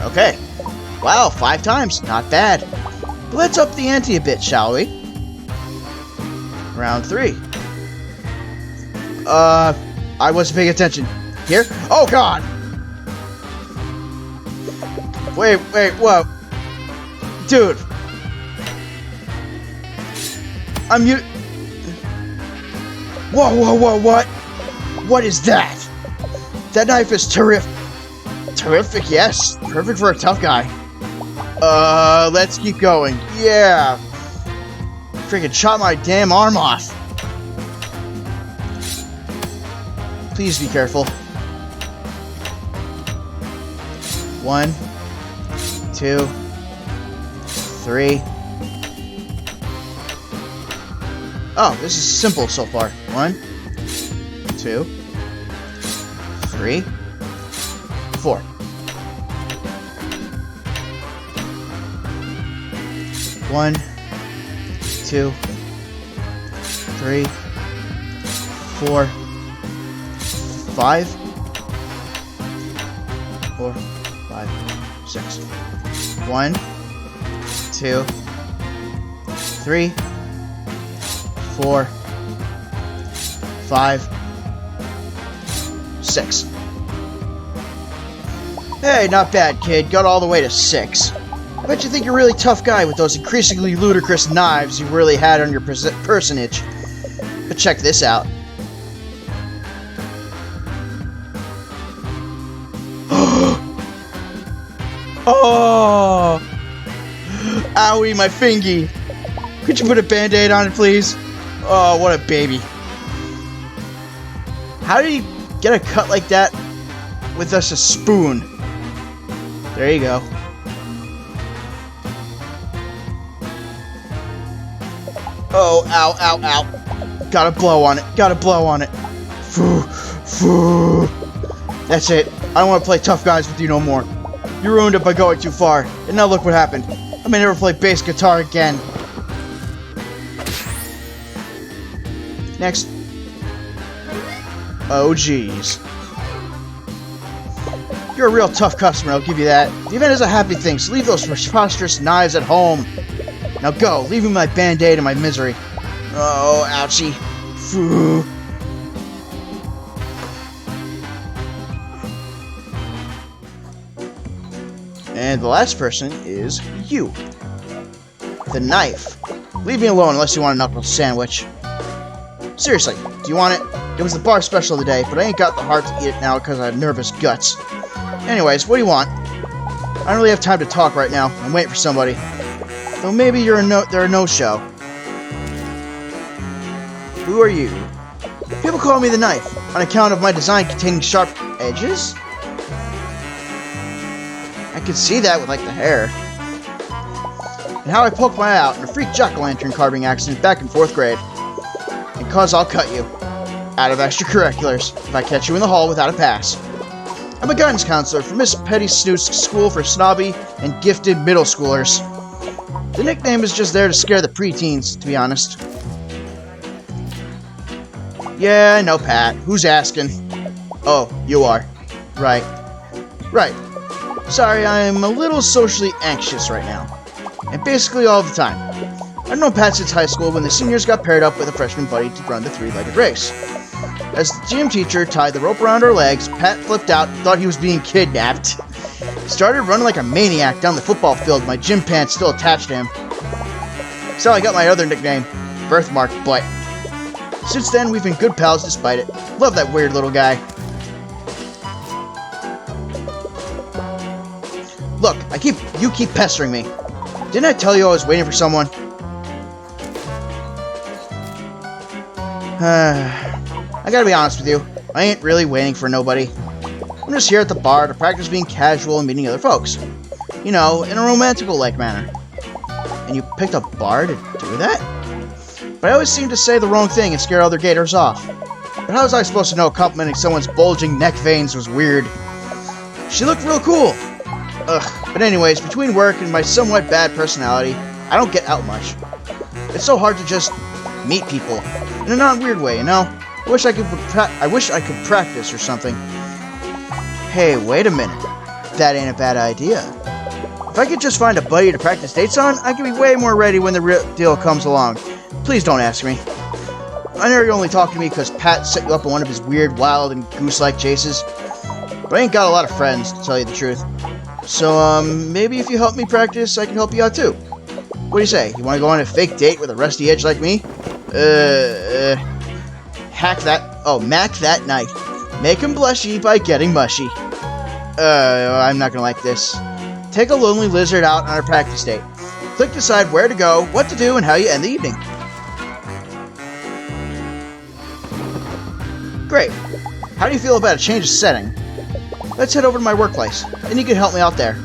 Okay. Wow, 5 times. Not bad. But let's up the ante a bit, shall we? Round 3. I wasn't paying attention. Here? Oh, God! Wait, whoa. Dude. Whoa, what? What is that? That knife is terrific. Terrific, yes. Perfect for a tough guy. Let's keep going. Yeah. Freaking chop my damn arm off. Please be careful. 1, 2, 3. Oh, this is simple so far. 1, 2, 3, 4. 1, 2, 3, 4, 5, 4, 5, 6. 1, 2, 3, 4, 5, 6. Hey, not bad, kid. Got all the way to 6. I bet you think you're a really tough guy with those increasingly ludicrous knives you really had on your personage. But check this out. Oh! Owie, my fingy. Could you put a band-aid on it, please? Oh, what a baby. How did he get a cut like that with just a spoon? There you go. Oh, ow, ow, ow. Gotta blow on it. Gotta blow on it. Foo, foo. That's it. I don't want to play tough guys with you no more. You ruined it by going too far. And now look what happened. I may never play bass guitar again. Next. Oh, jeez. You're a real tough customer, I'll give you that. The event is a happy thing, so leave those preposterous knives at home. Now go, leave me my band-aid and my misery. Oh, ouchie. Foo. And the last person is you. The knife. Leave me alone unless you want a knuckle sandwich. Seriously, do you want it? It was the bar special today, but I ain't got the heart to eat it now because I have nervous guts. Anyways, what do you want? I don't really have time to talk right now. I'm waiting for somebody. Though maybe they're a no-show. Who are you? People call me the Knife, on account of my design containing sharp edges? I could see that with, like, the hair. And how I poked my eye out in a freak jack-o'-lantern carving accident back in 4th grade. And cause I'll cut you. Out of extracurriculars, if I catch you in the hall without a pass. I'm a guidance counselor for Miss Petty Snoot's School for Snobby and Gifted Middle Schoolers. The nickname is just there to scare the preteens, to be honest. Yeah, I know, Pat. Who's asking? Oh, you are. Right. Right. Sorry, I'm a little socially anxious right now. And basically all the time. I've known Pat since high school when the seniors got paired up with a freshman buddy to run the three-legged race. As the gym teacher tied the rope around our legs, Pat flipped out and thought he was being kidnapped. He started running like a maniac down the football field with my gym pants still attached to him. So I got my other nickname, Birthmark Butt. Since then, we've been good pals despite it. Love that weird little guy. Look, you keep pestering me. Didn't I tell you I was waiting for someone? I gotta be honest with you. I ain't really waiting for nobody. I'm just here at the bar to practice being casual and meeting other folks. You know, in a romantical-like manner. And you picked a bar to do that? But I always seem to say the wrong thing and scare other gators off. But how was I supposed to know complimenting someone's bulging neck veins was weird? She looked real cool. Ugh. But anyways, between work and my somewhat bad personality, I don't get out much. It's so hard to just meet people. In a non-weird way, you know? I wish I could practice or something. Hey, wait a minute. That ain't a bad idea. If I could just find a buddy to practice dates on, I could be way more ready when the real deal comes along. Please don't ask me. I know you're only talking to me because Pat set you up on one of his weird, wild, and goose-like chases. But I ain't got a lot of friends, to tell you the truth. So, maybe if you help me practice, I can help you out too. What do you say? You want to go on a fake date with a rusty edge like me? Mac that knife. Make him blushy by getting mushy. I'm not gonna like this. Take a lonely lizard out on a practice date. Click decide where to go, what to do, and how you end the evening. Great. How do you feel about a change of setting? Let's head over to my workplace, and you can help me out there.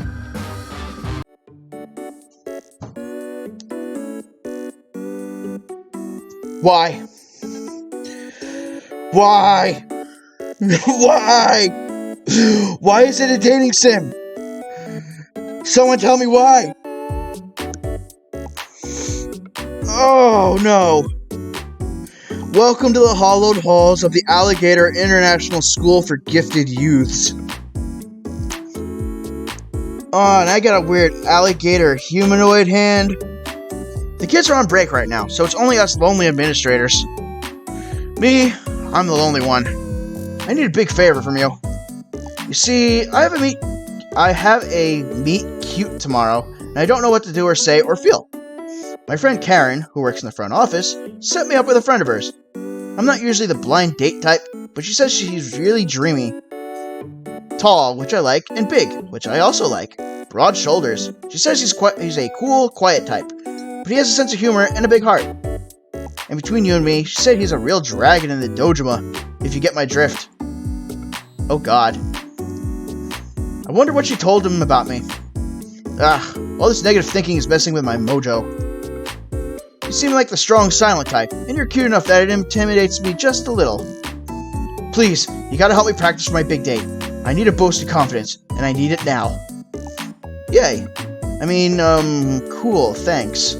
Why? Why? Why? Why is it a dating sim? Someone tell me why. Oh no. Welcome to the hollowed halls of the Alligator International School for Gifted Youths. Oh, and I got a weird alligator humanoid hand. The kids are on break right now, so it's only us lonely administrators. Me, I'm the lonely one. I need a big favor from you. You see, I have a meet cute tomorrow, and I don't know what to do or say or feel. My friend Karen, who works in the front office, set me up with a friend of hers. I'm not usually the blind date type, but she says she's really dreamy. Tall, which I like, and big, which I also like. Broad shoulders. She says he's a cool, quiet type, but he has a sense of humor and a big heart. And between you and me, she said he's a real dragon in the dojima, if you get my drift. Oh god. I wonder what she told him about me. All this negative thinking is messing with my mojo. You seem like the strong, silent type, and you're cute enough that it intimidates me just a little. Please, you gotta help me practice for my big date. I need a boost of confidence, and I need it now. Yay. I mean, cool, thanks.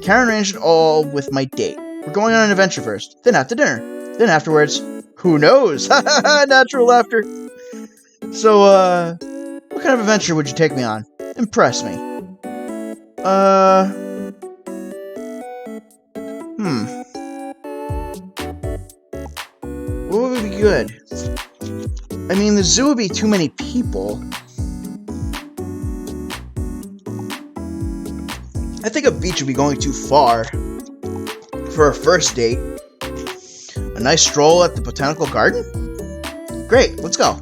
Karen arranged it all with my date. We're going on an adventure first, then out to dinner. Then afterwards, who knows? Natural laughter. So, what kind of adventure would you take me on? Impress me. What would be good? I mean, the zoo would be too many people. I think a beach would be going too far for a first date. A nice stroll at the botanical garden? Great, let's go.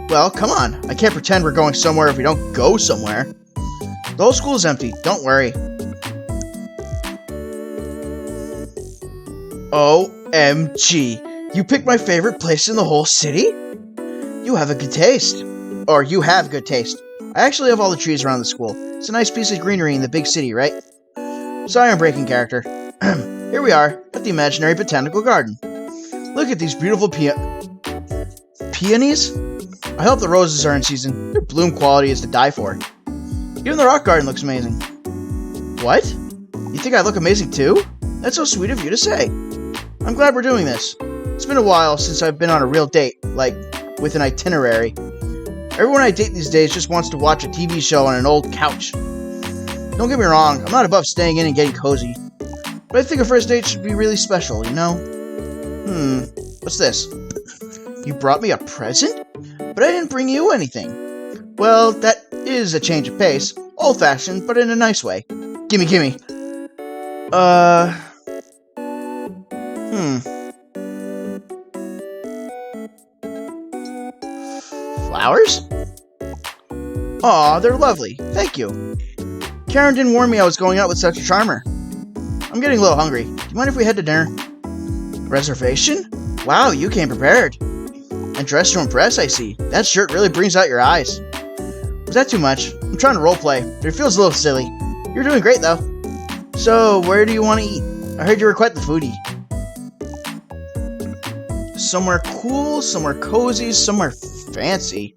Well, come on. I can't pretend we're going somewhere if we don't go somewhere. The whole school is empty. Don't worry. OMG. You picked my favorite place in the whole city? You have a good taste. Or you have good taste. I actually have all the trees around the school. It's a nice piece of greenery in the big city, right? Sorry I'm breaking character. Here we are, at the imaginary botanical garden. Look at these beautiful peonies? I hope the roses are in season. Their bloom quality is to die for. Even the rock garden looks amazing. What? You think I look amazing too? That's so sweet of you to say. I'm glad we're doing this. It's been a while since I've been on a real date, like, with an itinerary. Everyone I date these days just wants to watch a TV show on an old couch. Don't get me wrong, I'm not above staying in and getting cozy. But I think a first date should be really special, you know? What's this? You brought me a present? But I didn't bring you anything. Well, that is a change of pace. Old-fashioned, but in a nice way. Gimme. Flowers? Aw, they're lovely. Thank you. Karen didn't warn me I was going out with such a charmer. I'm getting a little hungry. Do you mind if we head to dinner? Reservation? Wow, you came prepared. And dressed to impress, I see. That shirt really brings out your eyes. Was that too much? I'm trying to roleplay, but it feels a little silly. You're doing great, though. So, where do you want to eat? I heard you were quite the foodie. Somewhere cool, somewhere cozy, somewhere fancy.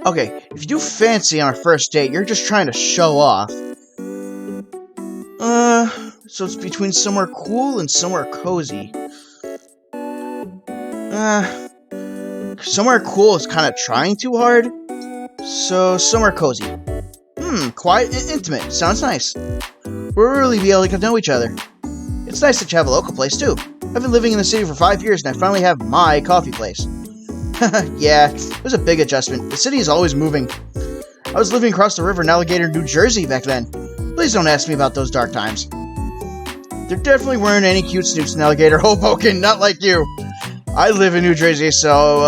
Okay, if you do fancy on our first date, you're just trying to show off. So it's between somewhere cool and somewhere cozy. Somewhere cool is kind of trying too hard. So, somewhere cozy. Quiet and intimate. Sounds nice. We'll really be able to get to know each other. It's nice that you have a local place, too. I've been living in the city for 5 years, and I finally have my coffee place. Yeah, it was a big adjustment. The city is always moving. I was living across the river in Alligator, New Jersey back then. Please don't ask me about those dark times. There definitely weren't any cute snoops in Alligator, Hoboken, not like you. I live in New Jersey, so,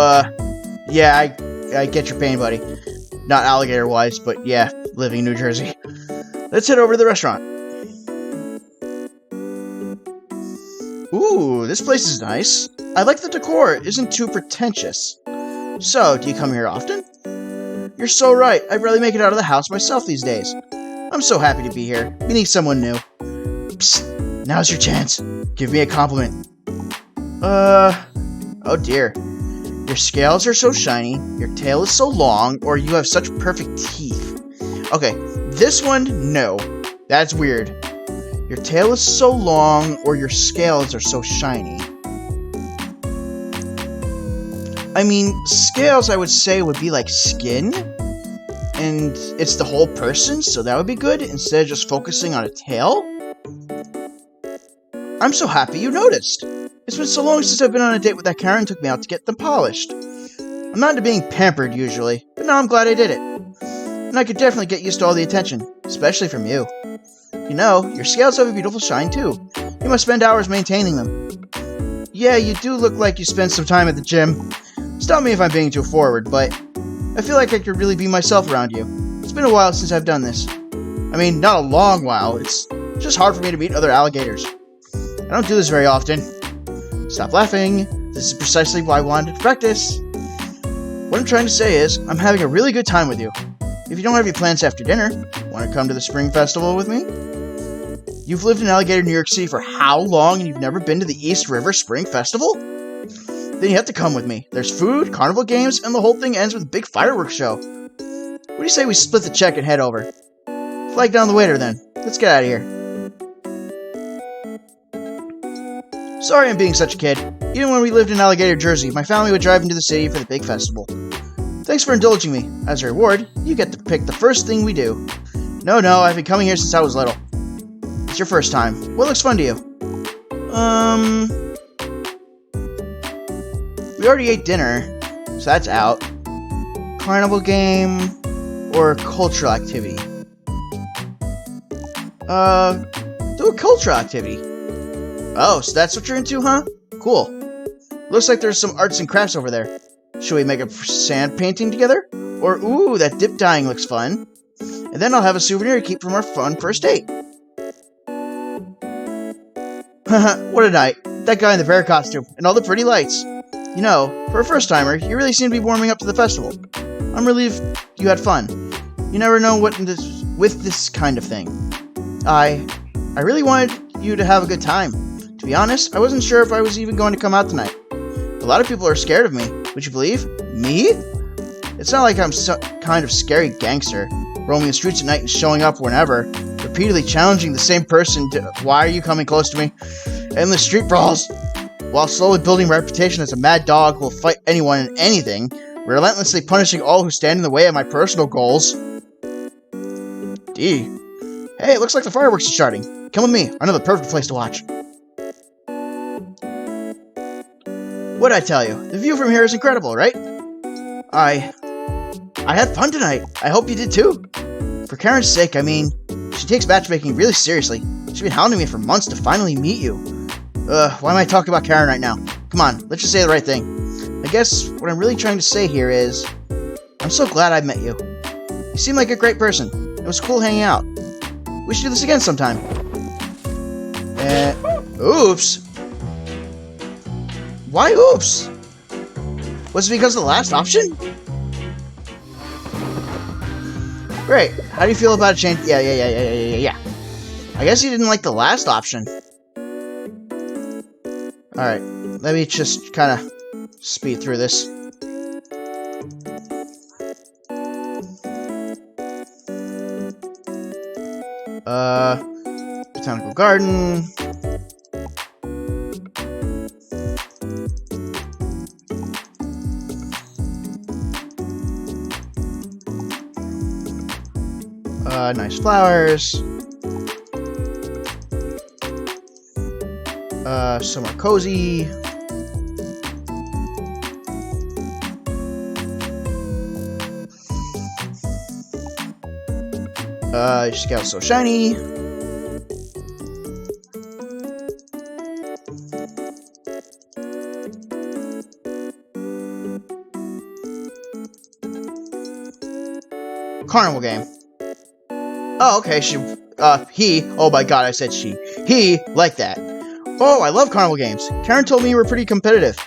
yeah, I get your pain, buddy. Not alligator-wise, but yeah, living in New Jersey. Let's head over to the restaurant. Ooh, this place is nice. I like the decor. It isn't too pretentious. So, do you come here often? You're so right. I rarely make it out of the house myself these days. I'm so happy to be here, meeting someone new. Psst, now's your chance. Give me a compliment. Oh dear. Your scales are so shiny, your tail is so long, or you have such perfect teeth. Okay, this one, no. That's weird. Your tail is so long, or your scales are so shiny. I mean, scales I would say would be like skin, and it's the whole person, so that would be good, instead of just focusing on a tail. I'm so happy you noticed. It's been so long since I've been on a date with that Karen took me out to get them polished. I'm not into being pampered usually, but now I'm glad I did it. And I could definitely get used to all the attention, especially from you. You know, your scales have a beautiful shine too. You must spend hours maintaining them. Yeah, you do look like you spend some time at the gym. Stop me if I'm being too forward, but I feel like I could really be myself around you. It's been a while since I've done this. I mean, not a long while. It's just hard for me to meet other alligators. I don't do this very often. Stop laughing. This is precisely why I wanted to practice. What I'm trying to say is, I'm having a really good time with you. If you don't have any plans after dinner, want to come to the Spring Festival with me? You've lived in Alligator, New York City for how long and you've never been to the East River Spring Festival? Then you have to come with me. There's food, carnival games, and the whole thing ends with a big fireworks show. What do you say we split the check and head over? Flag down the waiter then. Let's get out of here. Sorry I'm being such a kid. Even when we lived in Alligator, Jersey, my family would drive into the city for the big festival. Thanks for indulging me. As a reward, you get to pick the first thing we do. No, I've been coming here since I was little. It's your first time. What looks fun to you? We already ate dinner, so that's out. Carnival game or cultural activity? Do a cultural activity. Oh, so that's what you're into, huh? Cool. Looks like there's some arts and crafts over there. Should we make a sand painting together? Or, ooh, that dip dyeing looks fun. And then I'll have a souvenir to keep from our fun first date. Haha, what a night. That guy in the bear costume, and all the pretty lights. You know, for a first-timer, you really seem to be warming up to the festival. I'm relieved you had fun. You never know what with this kind of thing. I really wanted you to have a good time. To be honest, I wasn't sure if I was even going to come out tonight. A lot of people are scared of me. Would you believe? Me? It's not like I'm some kind of scary gangster, roaming the streets at night and showing up whenever, repeatedly challenging the same person to, why are you coming close to me? Endless street brawls, while slowly building a reputation as a mad dog who will fight anyone and anything, relentlessly punishing all who stand in the way of my personal goals. D. Hey, it looks like the fireworks are starting. Come with me, I know the perfect place to watch. What'd I tell you? The view from here is incredible, right? I had fun tonight. I hope you did too. For Karen's sake, I mean, she takes matchmaking really seriously. She's been hounding me for months to finally meet you. Why am I talking about Karen right now? Come on, let's just say the right thing. I guess what I'm really trying to say here is, I'm so glad I met you. You seem like a great person. It was cool hanging out. We should do this again sometime. Oops. Why oops? Was it because of the last option? Great. How do you feel about a change? Yeah. I guess you didn't like the last option. Alright. Let me just kind of speed through this. Botanical garden. Nice flowers. Somewhere cozy. Your scalp's so shiny. Carnival game. Oh, okay, he, oh my god, I said she. He liked that. Oh, I love carnival games. Karen told me you were pretty competitive.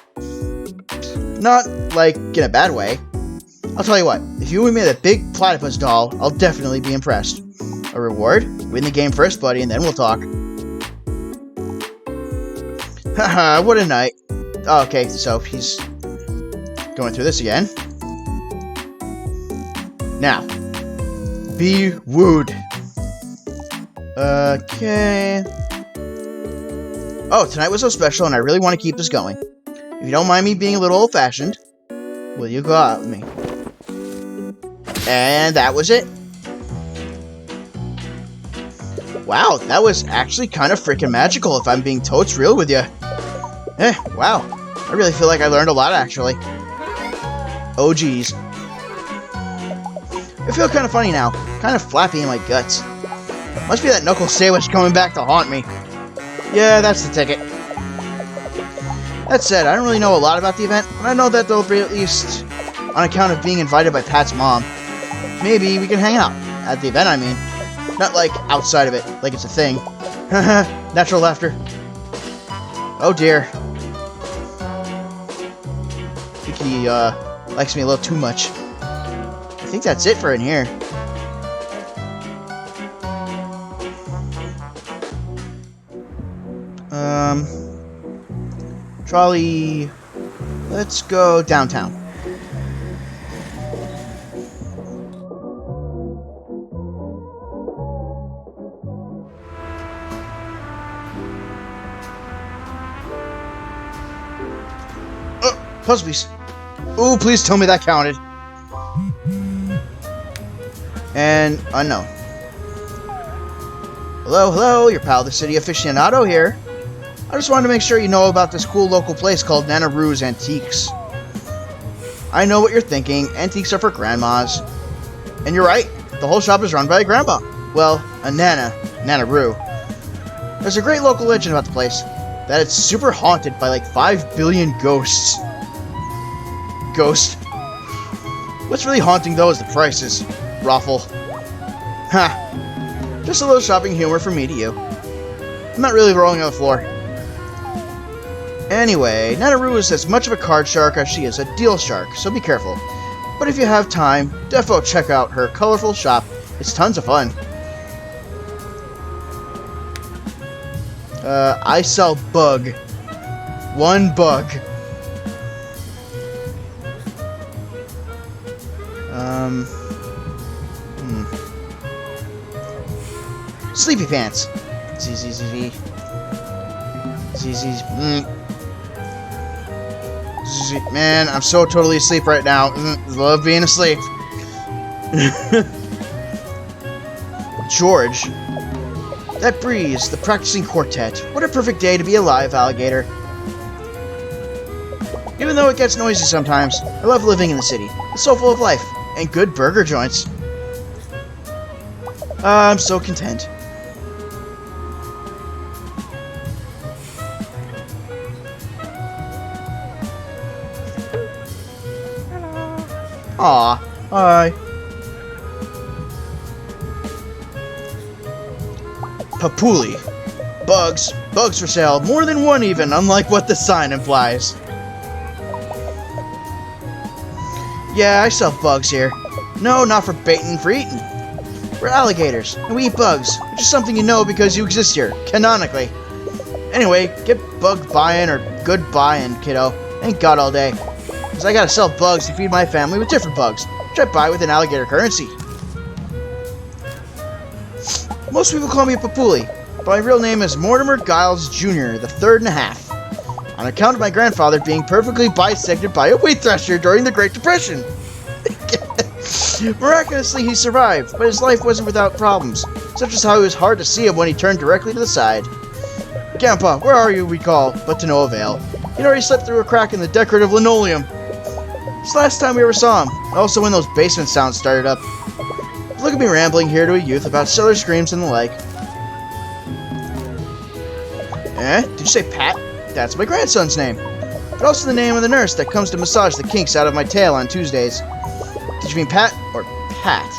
Not, like, in a bad way. I'll tell you what, if you win me that big platypus doll, I'll definitely be impressed. A reward? Win the game first, buddy, and then we'll talk. Haha, what a night. Oh, okay, so he's going through this again. Now. Be wooed. Okay. Oh, tonight was so special and I really want to keep this going. If you don't mind me being a little old-fashioned, will you go out with me? And that was it. Wow, that was actually kind of freaking magical if I'm being totes real with you. Wow. I really feel like I learned a lot actually. Oh geez. I feel kind of funny now. Kind of flappy in my guts. Must be that knuckle sandwich coming back to haunt me. Yeah, that's the ticket. That said, I don't really know a lot about the event, but I know that there'll be at least on account of being invited by Pat's mom. Maybe we can hang out. At the event, I mean. Not like outside of it, like it's a thing. Natural laughter. Oh dear. I think he, likes me a little too much. I think that's it for in here. Trolley. Let's go downtown. Puzzle piece. Ooh, please tell me that counted. And unknown. Hello, your pal, the city aficionado here. I just wanted to make sure you know about this cool local place called Nana Roos Antiques. I know what you're thinking, antiques are for grandmas. And you're right, the whole shop is run by a grandma. Well, a Nana Roo. There's a great local legend about the place. that it's super haunted by like 5 billion ghosts. Ghost. What's really haunting though is the prices. Raffle. Ha. Just a little shopping humor from me to you. I'm not really rolling on the floor. Anyway, Nanaru is as much of a card shark as she is a deal shark, so be careful. But if you have time, defo check out her colorful shop. It's tons of fun. I sell bug. 1 bug. Sleepy pants. ZZZV. Man, I'm so totally asleep right now. Love being asleep. George. That breeze, the practicing quartet. What a perfect day to be alive, alligator. Even though it gets noisy sometimes, I love living in the city. It's so full of life, and good burger joints. I'm so content. Aw, hi. Papuli. Bugs. Bugs for sale. More than 1 even, unlike what the sign implies. Yeah, I sell bugs here. No, not for baiting, for eating. We're alligators, and we eat bugs, which is something you know because you exist here, canonically. Anyway, get bug buying or good buying, kiddo. Ain't got all day. Because I gotta sell bugs to feed my family with different bugs, which I buy with an alligator currency. Most people call me a Papuli, but my real name is Mortimer Giles Jr., the 3rd and a half, on account of my grandfather being perfectly bisected by a wheat thresher during the Great Depression. Miraculously, he survived, but his life wasn't without problems, such as how it was hard to see him when he turned directly to the side. Grandpa, where are you, we call, but to no avail. He'd already slipped through a crack in the decorative linoleum. It's the last time we ever saw him, also when those basement sounds started up. Look at me rambling here to a youth about cellar screams and the like. Did you say Pat? That's my grandson's name. But also the name of the nurse that comes to massage the kinks out of my tail on Tuesdays. Did you mean Pat or Pat?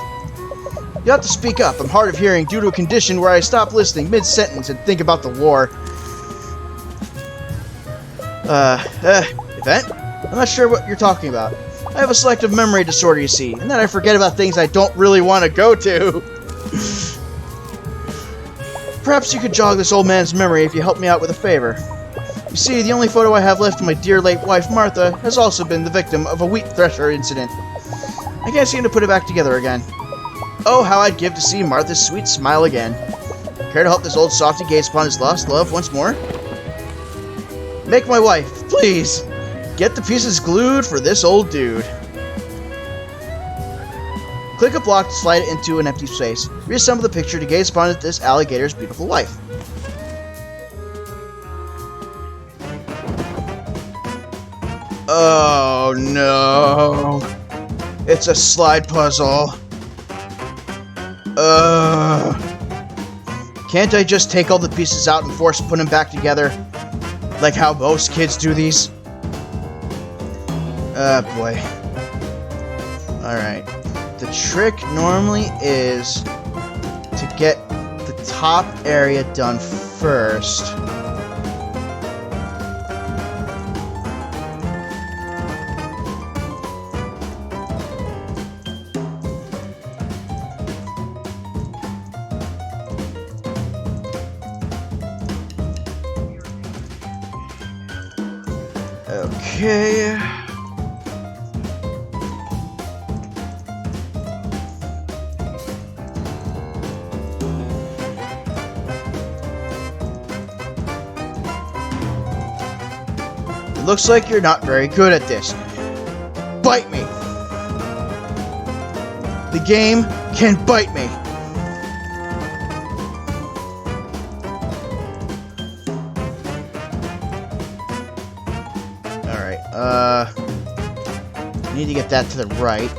You have to speak up. I'm hard of hearing due to a condition where I stop listening mid-sentence and think about the war. Event? I'm not sure what you're talking about. I have a selective memory disorder, you see, and then I forget about things I don't really want to go to. Perhaps you could jog this old man's memory if you help me out with a favor. You see, the only photo I have left of my dear late wife, Martha, has also been the victim of a wheat thresher incident. I can't seem to put it back together again. Oh, how I'd give to see Martha's sweet smile again. Care to help this old softy gaze upon his lost love once more? Make my wife, please! Get the pieces glued for this old dude. Click a block to slide it into an empty space. Reassemble the picture to gaze upon this alligator's beautiful wife. Oh no. It's a slide puzzle. Can't I just take all the pieces out and force put them back together? Like how most kids do these? Boy. Alright. The trick normally is to get the top area done first. Okay. It looks like you're not very good at this. Bite me. The game can bite me. Alright, need to get that to the right.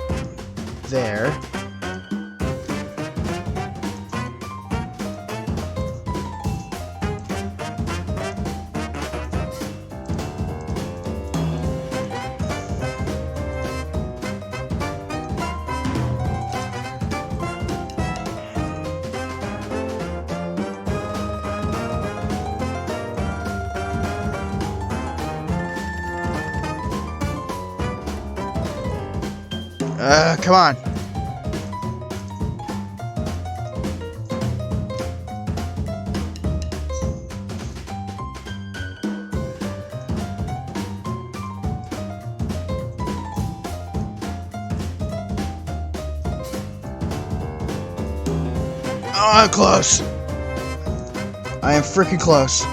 There. Come on. Oh, I'm close. I am freaking close.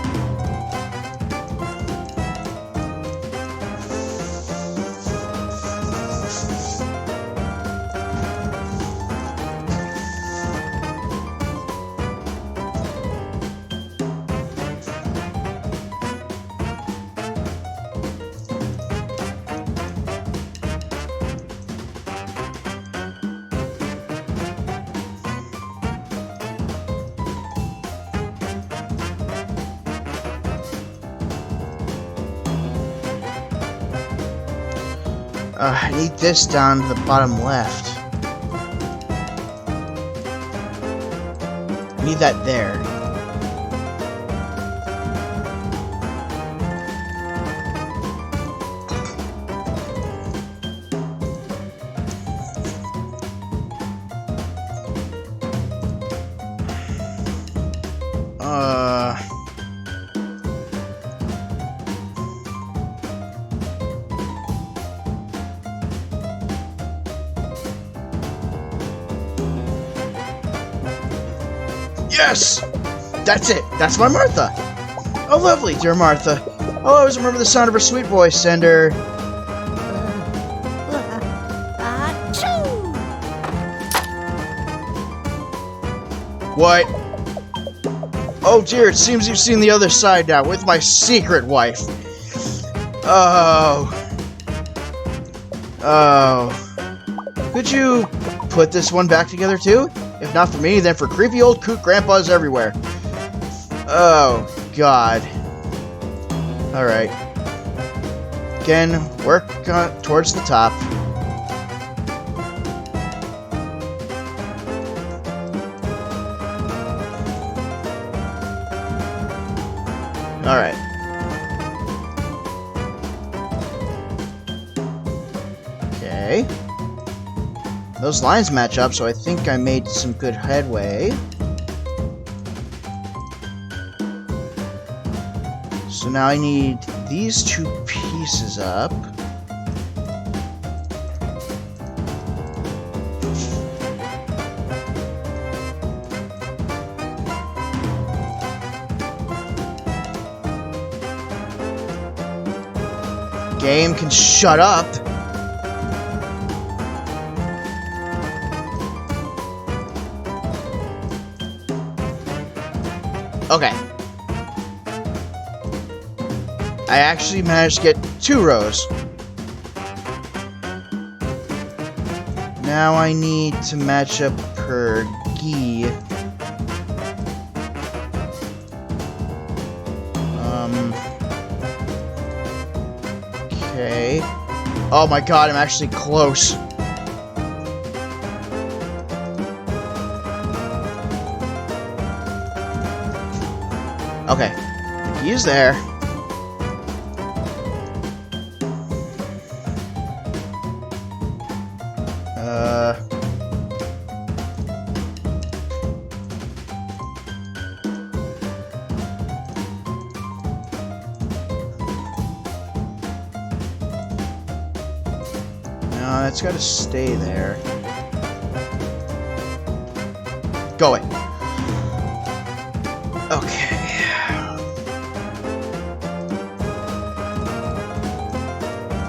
I need this down to the bottom left. I need that there. Yes! That's it! That's my Martha! Oh, lovely, dear Martha. I'll always remember the sound of her sweet voice and her... What? Oh dear, it seems you've seen the other side now, with my secret wife. Oh. Oh. Could you put this one back together too? If not for me, then for creepy old kook grandpas everywhere. Oh, God. Alright. Again, work towards the top. Alright. Okay. Those lines match up, so I think I made some good headway. So now I need these two pieces up. Game can shut up. Okay. I actually managed to get 2 rows. Now I need to match up per gi. Okay. Oh my god, I'm actually close. Okay. The key is there. No, it's gotta stay there. Going. Okay.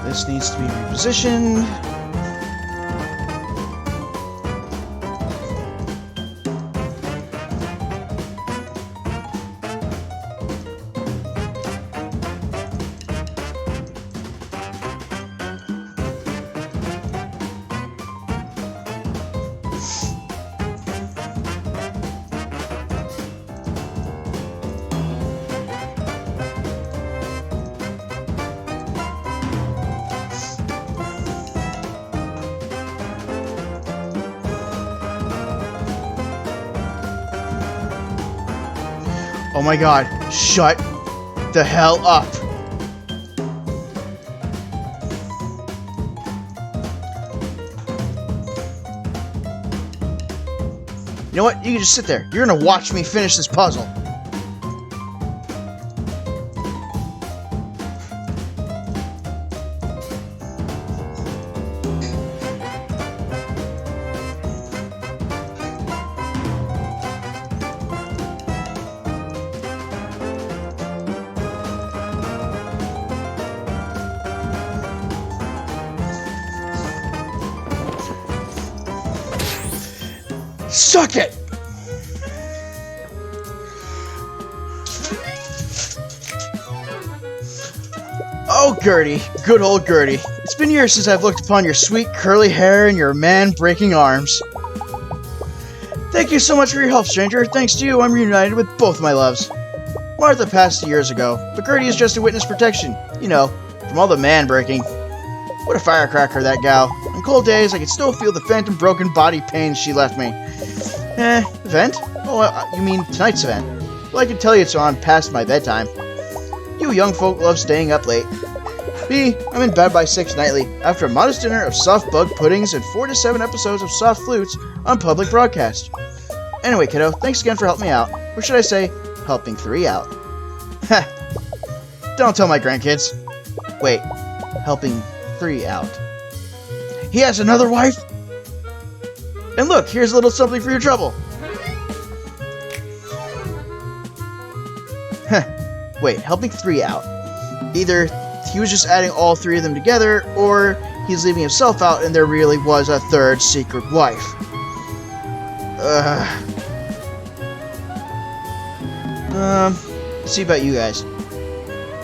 This needs to be repositioned. Oh my god, shut the hell up. You know what? You can just sit there. You're gonna watch me finish this puzzle. Suck it! Oh, Gertie. Good old Gertie. It's been years since I've looked upon your sweet curly hair and your man-breaking arms. Thank you so much for your help, stranger. Thanks to you, I'm reunited with both my loves. Martha passed years ago, but Gertie is just a witness protection. You know, from all the man-breaking. What a firecracker, that gal. On cold days, I can still feel the phantom broken body pain she left me. Event? Oh, you mean tonight's event. Well, I can tell you it's on past my bedtime. You young folk love staying up late. Me, I'm in bed by 6 nightly, after a modest dinner of soft bug puddings and 4 to 7 episodes of soft flutes on public broadcast. Anyway, kiddo, thanks again for helping me out. Or should I say, helping 3 out. Heh. Don't tell my grandkids. Wait, helping 3 out. He has another wife? And look, here's a little something for your trouble. Wait, helping 3 out. Either he was just adding all 3 of them together, or he's leaving himself out and there really was a 3rd secret wife. Let's see about you guys.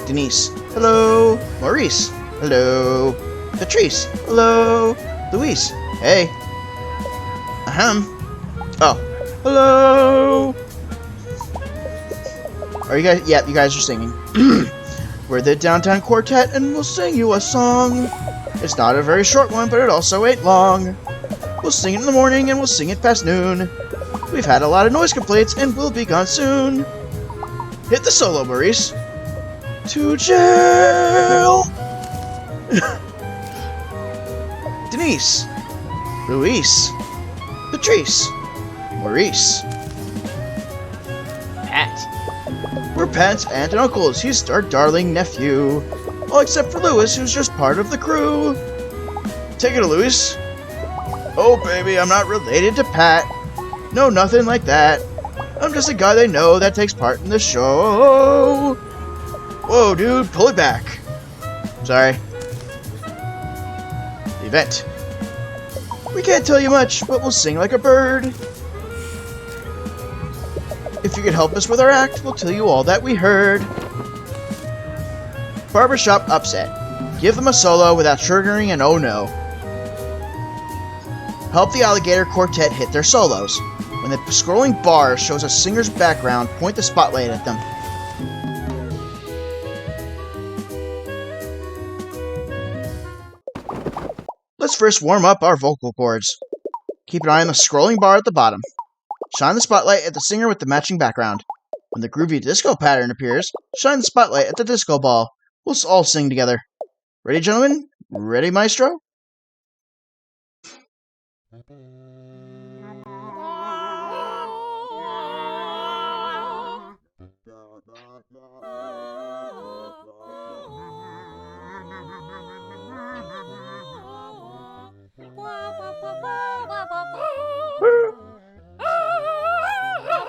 Denise. Hello. Maurice. Hello. Patrice. Hello. Luis. Hey. Oh. Hello. Are you guys? Yeah, you guys are singing. We're the Downtown Quartet, and we'll sing you a song. It's not a very short one, but it also ain't long. We'll sing it in the morning, and we'll sing it past noon. We've had a lot of noise complaints, and we'll be gone soon. Hit the solo, Maurice. To jail. Denise. Luis. Patrice. Maurice. Pat. We're Pat's aunt and uncles. He's our darling nephew. All except for Louis, who's just part of the crew. Take it, Louis. Oh, baby, I'm not related to Pat. No, nothing like that. I'm just a guy they know that takes part in the show. Whoa, dude, pull it back. Sorry. The event. We can't tell you much, but we'll sing like a bird. If you could help us with our act, we'll tell you all that we heard. Barbershop upset. Give them a solo without triggering an oh no. Help the Alligator Quartet hit their solos. When the scrolling bar shows a singer's background, point the spotlight at them. Let's first warm up our vocal cords. Keep an eye on the scrolling bar at the bottom. Shine the spotlight at the singer with the matching background. When the groovy disco pattern appears, shine the spotlight at the disco ball. We'll all sing together. Ready, gentlemen? Ready, maestro?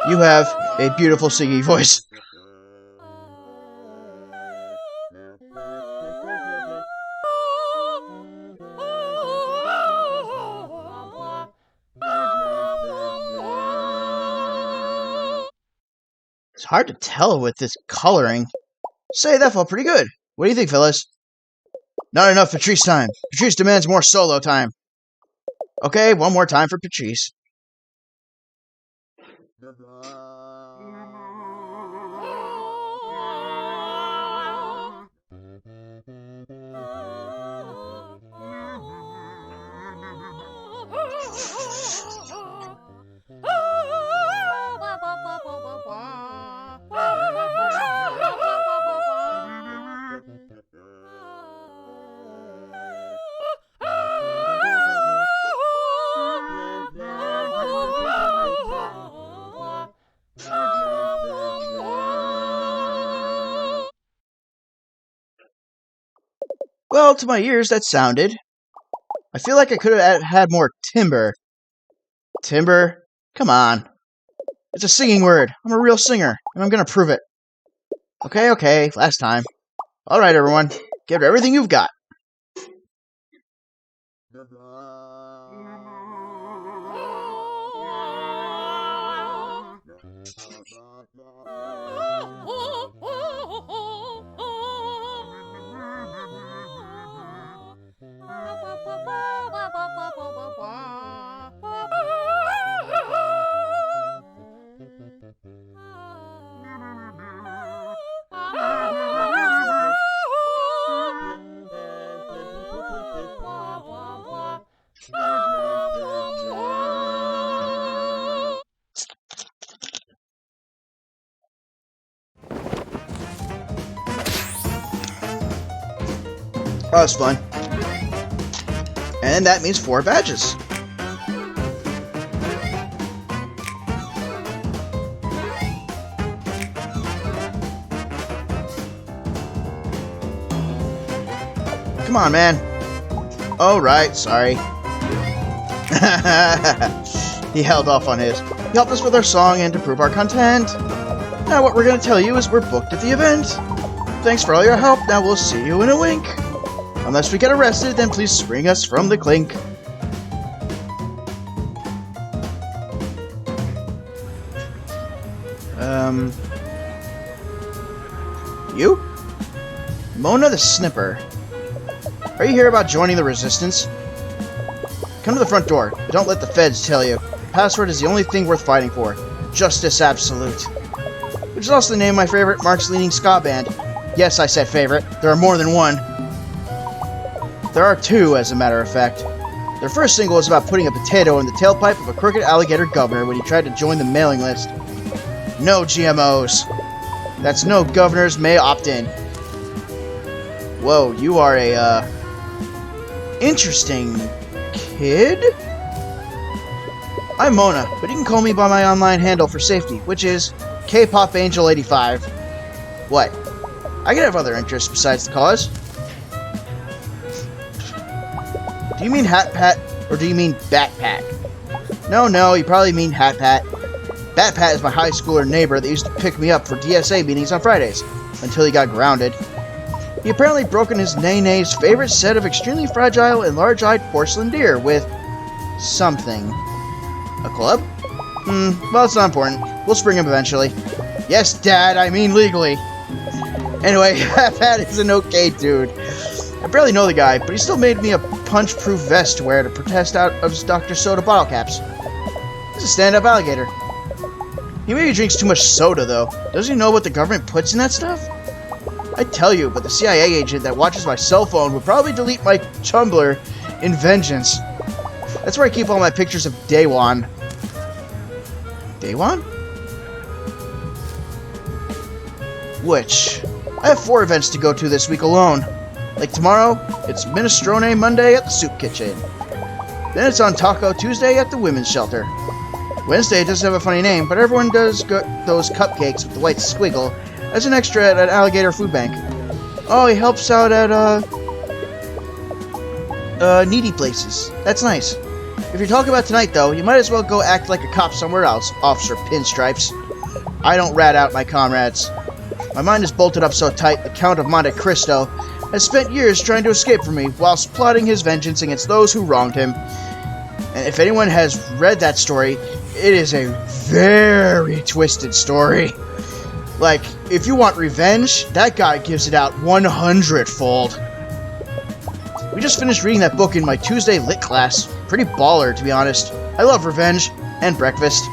You have a beautiful singing voice. It's hard to tell with this coloring. Say, that felt pretty good. What do you think, fellas? Not enough Patrice time. Patrice demands more solo time. Okay, one more time for Patrice. Well, to my ears, that sounded. I feel like I could have had more timber. Timber? Come on. It's a singing word. I'm a real singer, and I'm gonna prove it. Okay, last time. Alright, everyone. Give it everything you've got. Oh, that's fun. And that means 4 badges. Come on, man. Oh, right, sorry. He held off on his. He helped us with our song and to prove our content. Now what we're going to tell you is we're booked at the event. Thanks for all your help. Now we'll see you in a wink. Unless we get arrested, then please spring us from the clink. You? Mona the Snipper. Are you here about joining the Resistance? Come to the front door, but don't let the feds tell you. The password is the only thing worth fighting for. Justice Absolute. Which is also the name of my favorite Marx-leaning ska band. Yes, I said favorite. There are more than one. There are 2, as a matter of fact. Their first single was about putting a potato in the tailpipe of a crooked alligator governor when he tried to join the mailing list. No GMOs. That's no governors may opt in. Whoa, you are a, interesting kid? I'm Mona, but you can call me by my online handle for safety, which is KPopAngel85. What? I can have other interests besides the cause. Do you mean Hat Pat, or do you mean Bat Pat? No, you probably mean Hat Pat. Bat Pat is my high schooler neighbor that used to pick me up for DSA meetings on Fridays, until he got grounded. He apparently broken his Nene-Ne's favorite set of extremely fragile and large-eyed porcelain deer with something. A club? Well, it's not important. We'll spring him eventually. Yes, Dad, I mean legally. Anyway, Hat Pat is an okay dude. I barely know the guy, but he still made me a punch-proof vest to wear to protest out of his Dr. Soda bottle caps. He's a stand-up alligator. He maybe drinks too much soda, though. Doesn't he know what the government puts in that stuff? I'd tell you, but the CIA agent that watches my cell phone would probably delete my Tumblr in vengeance. That's where I keep all my pictures of Daywan. Daywan? Which? I have 4 events to go to this week alone. Like tomorrow, it's Minestrone Monday at the Soup Kitchen. Then it's on Taco Tuesday at the Women's Shelter. Wednesday doesn't have a funny name, but everyone does those cupcakes with the white squiggle as an extra at an alligator food bank. Oh, he helps out at, needy places. That's nice. If you're talking about tonight, though, you might as well go act like a cop somewhere else, Officer Pinstripes. I don't rat out my comrades. My mind is bolted up so tight, the Count of Monte Cristo has spent years trying to escape from me whilst plotting his vengeance against those who wronged him. And if anyone has read that story, it is a very twisted story. Like, if you want revenge, that guy gives it out 100-fold. We just finished reading that book in my Tuesday lit class. Pretty baller, to be honest. I love revenge and breakfast.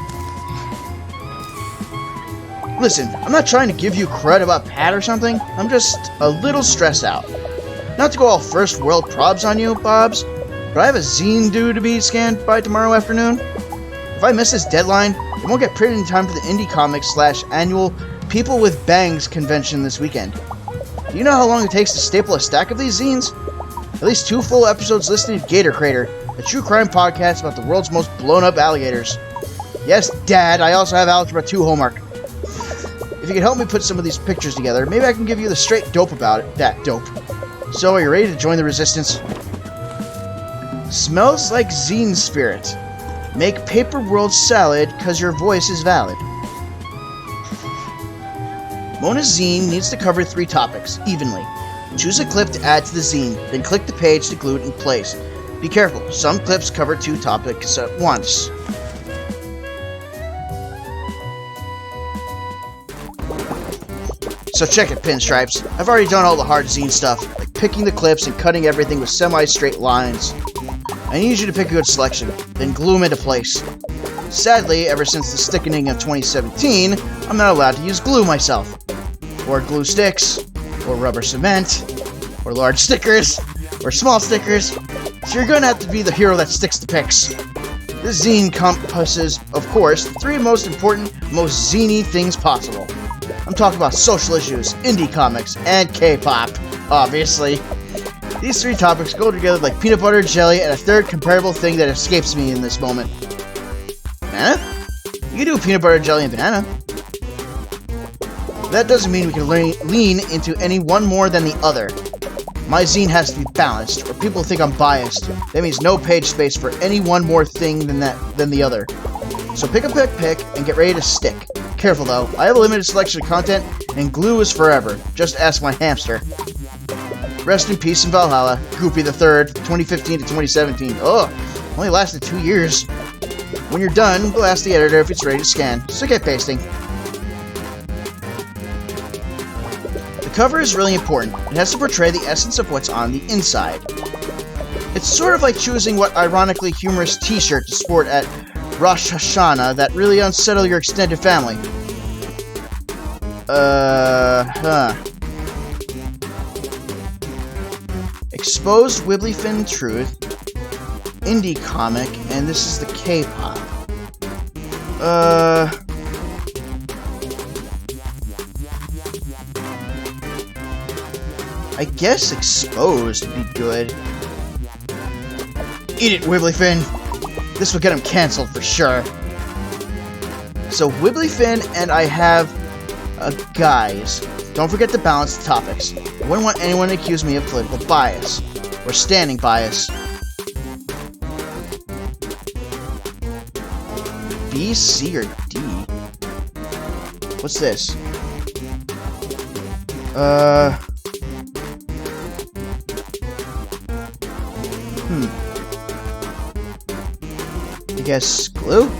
Listen, I'm not trying to give you cred about Pat or something. I'm just a little stressed out. Not to go all first world probs on you, Bobs, but I have a zine due to be scanned by tomorrow afternoon. If I miss this deadline, it won't get printed in time for the Indie Comics / annual People with Bangs convention this weekend. Do you know how long it takes to staple a stack of these zines? At least 2 full episodes listed in Gator Crater, a true crime podcast about the world's most blown-up alligators. Yes, Dad, I also have Algebra 2 homework. If you could help me put some of these pictures together, maybe I can give you the straight dope about it. That dope. So, are you ready to join the resistance? Smells like zine spirit. Make paper world salad, cause your voice is valid. Mona's zine needs to cover 3 topics, evenly. Choose a clip to add to the zine, then click the page to glue it in place. Be careful, some clips cover 2 topics at once. So check it, Pinstripes. I've already done all the hard zine stuff, like picking the clips and cutting everything with semi-straight lines. I need you to pick a good selection, then glue them into place. Sadly, ever since the stickening of 2017, I'm not allowed to use glue myself. Or glue sticks, or rubber cement, or large stickers, or small stickers, so you're gonna have to be the hero that sticks the pics. This zine encompasses, of course, the 3 most important, most ziny things possible. I'm talking about social issues, indie comics, and K-pop, obviously. These 3 topics go together like peanut butter, jelly, and a third comparable thing that escapes me in this moment. Banana? You can do peanut butter, jelly, and banana. That doesn't mean we can lean into any one more than the other. My zine has to be balanced, or people think I'm biased. That means no page space for any one more thing than the other. So pick, and get ready to stick. Careful though, I have a limited selection of content, and glue is forever. Just ask my hamster. Rest in peace in Valhalla, Goopy the 3rd, 2015 to 2017. Oh, only lasted 2 years. When you're done, we'll ask the editor if it's ready to scan, so get pasting. The cover is really important. It has to portray the essence of what's on the inside. It's sort of like choosing what ironically humorous t-shirt to sport at Rosh Hashanah that really unsettle your extended family. Exposed Wibblyfin Truth, Indie Comic, and this is the K-pop. I guess Exposed would be good. Eat it, Wibblyfin! This will get him cancelled for sure. So, Wibblyfin and I have guys. Don't forget to balance the topics. I wouldn't want anyone to accuse me of political bias. Or standing bias. B, C, or D? What's this? I guess glue?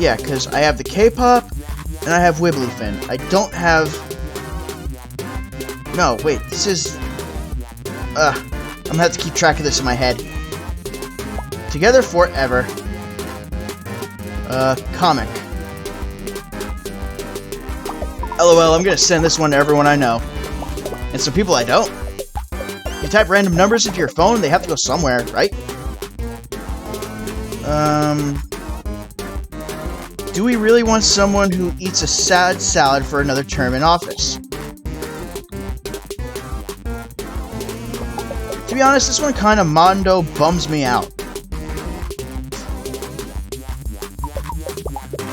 Yeah, because I have the K-pop, and I have Wibblyfin. I don't have... No, wait, this is... I'm gonna have to keep track of this in my head. Together forever. Comic. LOL, I'm gonna send this one to everyone I know. And some people I don't. You type random numbers into your phone, they have to go somewhere, right? Do we really want someone who eats a sad salad for another term in office? To be honest, this one kind of mondo bums me out.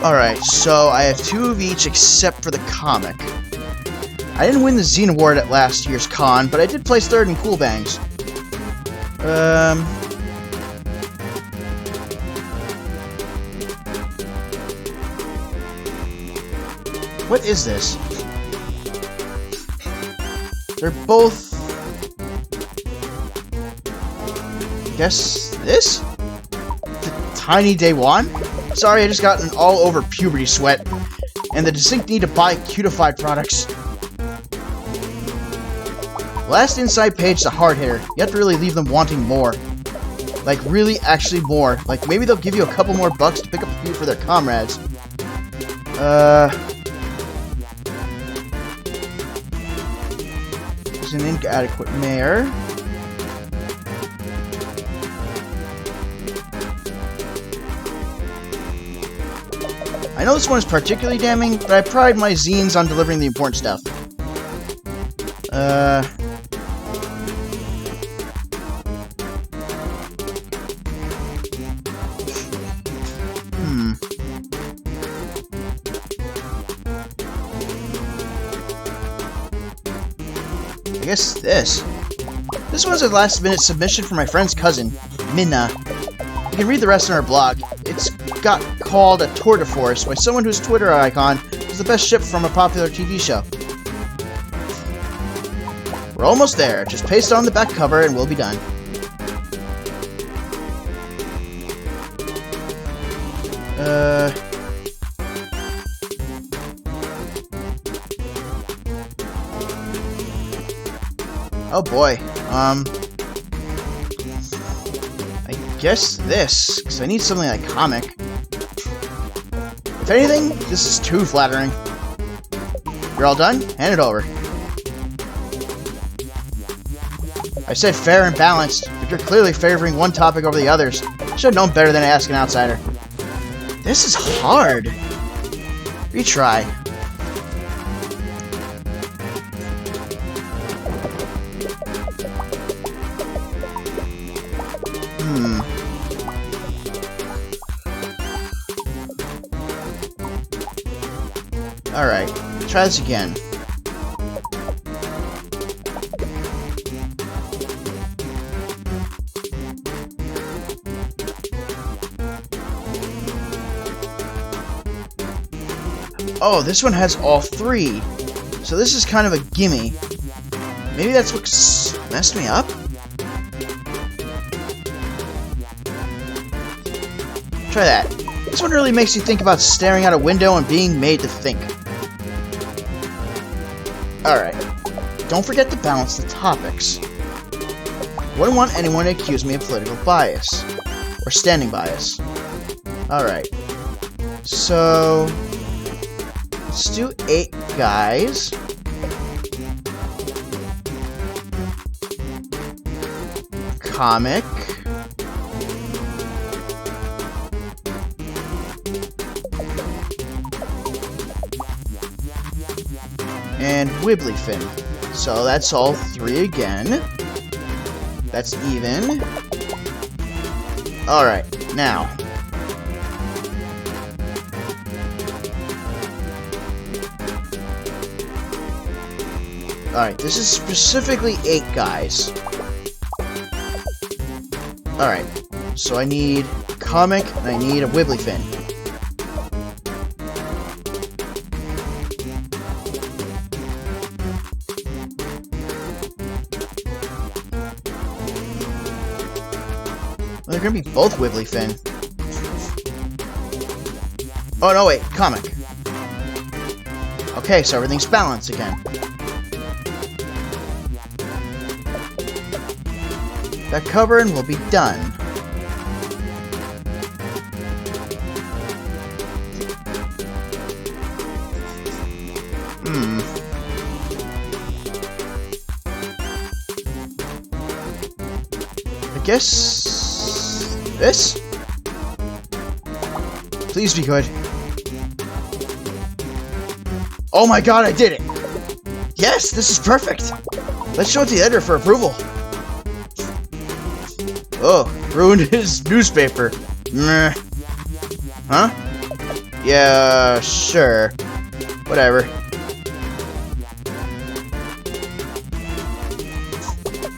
Alright, so I have 2 of each except for the comic. I didn't win the Zine Award at last year's con, but I did place 3rd in Cool Bangs. What is this? They're both... Guess this? The Tiny Day One? Sorry, I just got an all-over puberty sweat. And the distinct need to buy cutified products. Last inside page, the hard hitter. You have to really leave them wanting more. Like, really, actually more. Like, maybe they'll give you a couple more bucks to pick up a few for their comrades. There's an inadequate mayor. I know this one is particularly damning, but I pride my zines on delivering the important stuff. I guess this. This was a last-minute submission from my friend's cousin, Minna. You can read the rest on our blog. It's got called a tour de force by someone whose Twitter icon is the best ship from a popular TV show. We're almost there. Just paste on the back cover and we'll be done. Oh boy. I guess this, because I need something like comic. If anything, this is too flattering. You're all done? Hand it over. I said fair and balanced, but you're clearly favoring one topic over the others. I should have known better than to ask an outsider. This is hard. Retry. Alright, try this again. Oh, this one has all three. So this is kind of a gimme. Maybe that's what messed me up? Try that. This one really makes you think about staring out a window and being made to think. Alright. Don't forget to balance the topics. Wouldn't want anyone to accuse me of political bias. Or standing bias. Alright. So... let's do 8 guys. Comic. And Wibbly Fin. So that's all 3 again. That's even. Alright, now. Alright, this is specifically 8 guys. Alright, so I need comic and I need a Wibbly Fin. Well, they're gonna be both Wibbly Fin. Oh no, wait, comic. Okay, so everything's balanced again. That cover and we'll be done. I guess... this? Please be good. Oh my god, I did it! Yes, this is perfect! Let's show it to the editor for approval. Oh, ruined his newspaper. Meh. Huh? Yeah, sure. Whatever.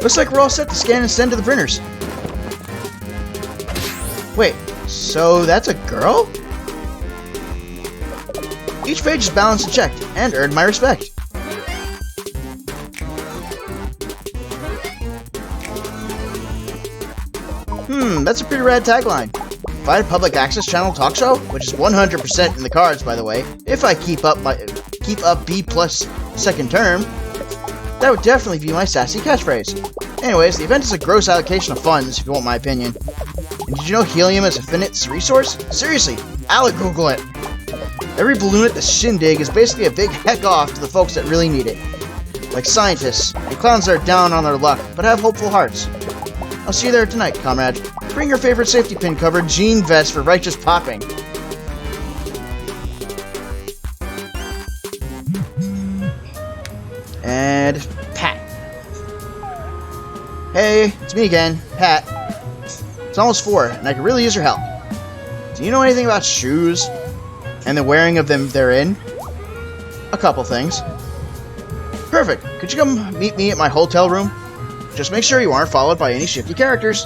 Looks like we're all set to scan and send to the printers. Wait, so that's a girl? Each page is balanced and checked, and earned my respect. That's a pretty rad tagline. If I had a public access channel talk show, which is 100% in the cards, by the way, if I keep up B+ second term, that would definitely be my sassy catchphrase. Anyways, the event is a gross allocation of funds, if you want my opinion. And did you know helium is a finite resource? Seriously, I'll Google it. Every balloon at the shindig is basically a big heck off to the folks that really need it. Like scientists, and clowns that are down on their luck, but have hopeful hearts. I'll see you there tonight, comrade. Bring your favorite safety pin covered jean vest for righteous popping. And Pat. Hey, it's me again, Pat. It's almost 4, and I could really use your help. Do you know anything about shoes? And the wearing of them therein? A couple things. Perfect. Could you come meet me at my hotel room? Just make sure you aren't followed by any shifty characters.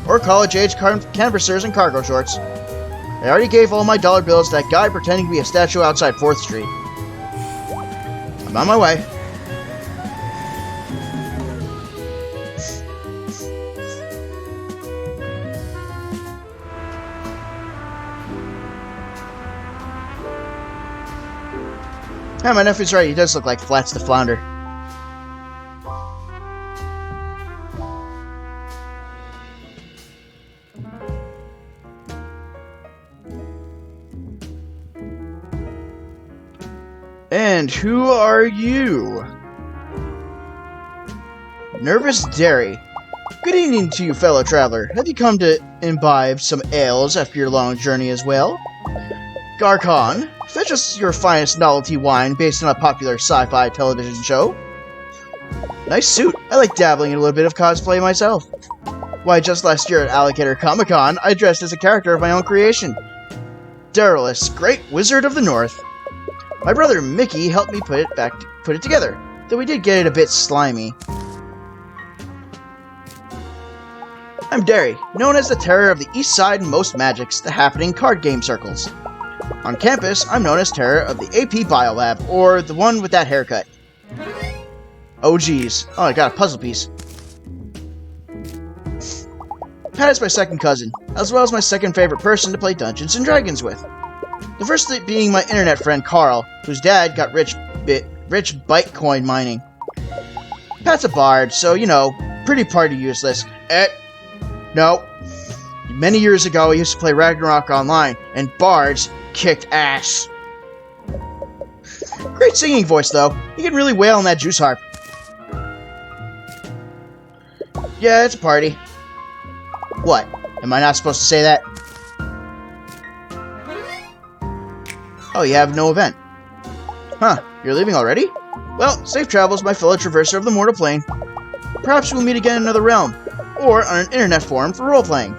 Or college-age canvassers in cargo shorts. I already gave all my dollar bills to that guy pretending to be a statue outside 4th Street. I'm on my way. Yeah, my nephew's right. He does look like Flats the Flounder. And who are you? Nervous Dairy. Good evening to you, fellow traveler. Have you come to imbibe some ales after your long journey as well? Garcon, fetch us your finest novelty wine based on a popular sci-fi television show. Nice suit. I like dabbling in a little bit of cosplay myself. Why, just last year at Alligator Comic-Con, I dressed as a character of my own creation. Darylis, Great Wizard of the North. My brother Mickey helped me put it together, though we did get it a bit slimy. I'm Derry, known as the terror of the East Side and most magics, the happening card game circles. On campus, I'm known as terror of the AP Biolab, or the one with that haircut. Oh geez. Oh, I got a puzzle piece. Pat is my second cousin, as well as my second favorite person to play Dungeons & Dragons with. The first being my internet friend Carl, whose dad got rich Bitcoin mining. Pat's a bard, so, you know, pretty party useless. No. Many years ago, I used to play Ragnarok online, and bards kicked ass. Great singing voice, though. He can really wail on that juice harp. Yeah, it's a party. What? Am I not supposed to say that? Oh, you have no event. Huh, you're leaving already? Well, safe travels, my fellow traverser of the mortal plane. Perhaps we'll meet again in another realm, or on an internet forum for role-playing.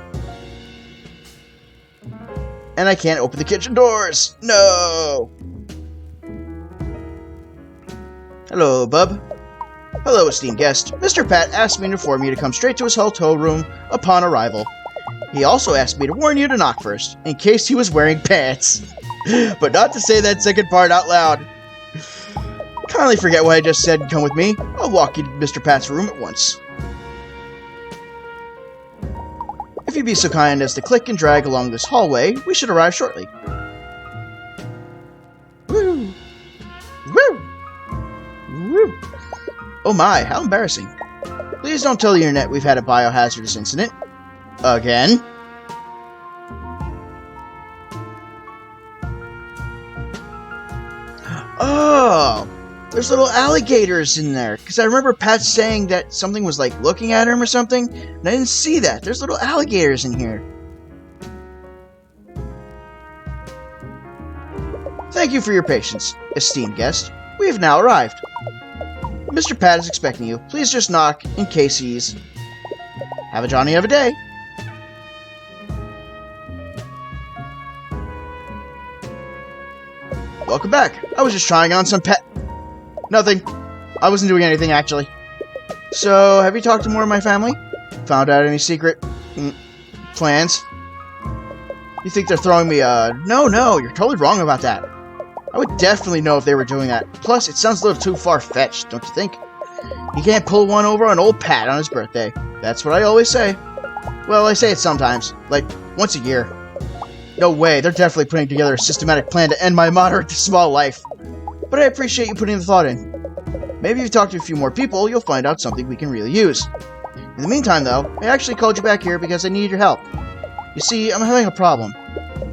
And I can't open the kitchen doors! No! Hello, bub. Hello, esteemed guest. Mr. Pat asked me to inform you to come straight to his hotel room upon arrival. He also asked me to warn you to knock first, in case he was wearing pants. But not to say that second part out loud. Kindly forget what I just said and come with me. I'll walk you to Mr. Pat's room at once. If you'd be so kind as to click and drag along this hallway, we should arrive shortly. Woo! Woo! Woo! Oh my, how embarrassing. Please don't tell the internet we've had a biohazardous incident. Again? Oh! There's little alligators in there. Because I remember Pat saying that something was like looking at him or something. And I didn't see that. There's little alligators in here. Thank you for your patience, esteemed guest. We have now arrived. Mr. Pat is expecting you. Please just knock in case he's... Have a Johnny of a day. Welcome back. I was just trying on some pet... Nothing. I wasn't doing anything, actually. So, have you talked to more of my family? Found out any secret... plans? You think they're throwing me a... No, you're totally wrong about that. I would definitely know if they were doing that. Plus, it sounds a little too far-fetched, don't you think? You can't pull one over on old Pat on his birthday. That's what I always say. Well, I say it sometimes. Like, once a year. No way, they're definitely putting together a systematic plan to end my moderate to small life. But I appreciate you putting the thought in. Maybe if you talk to a few more people, you'll find out something we can really use. In the meantime, though, I actually called you back here because I need your help. You see, I'm having a problem.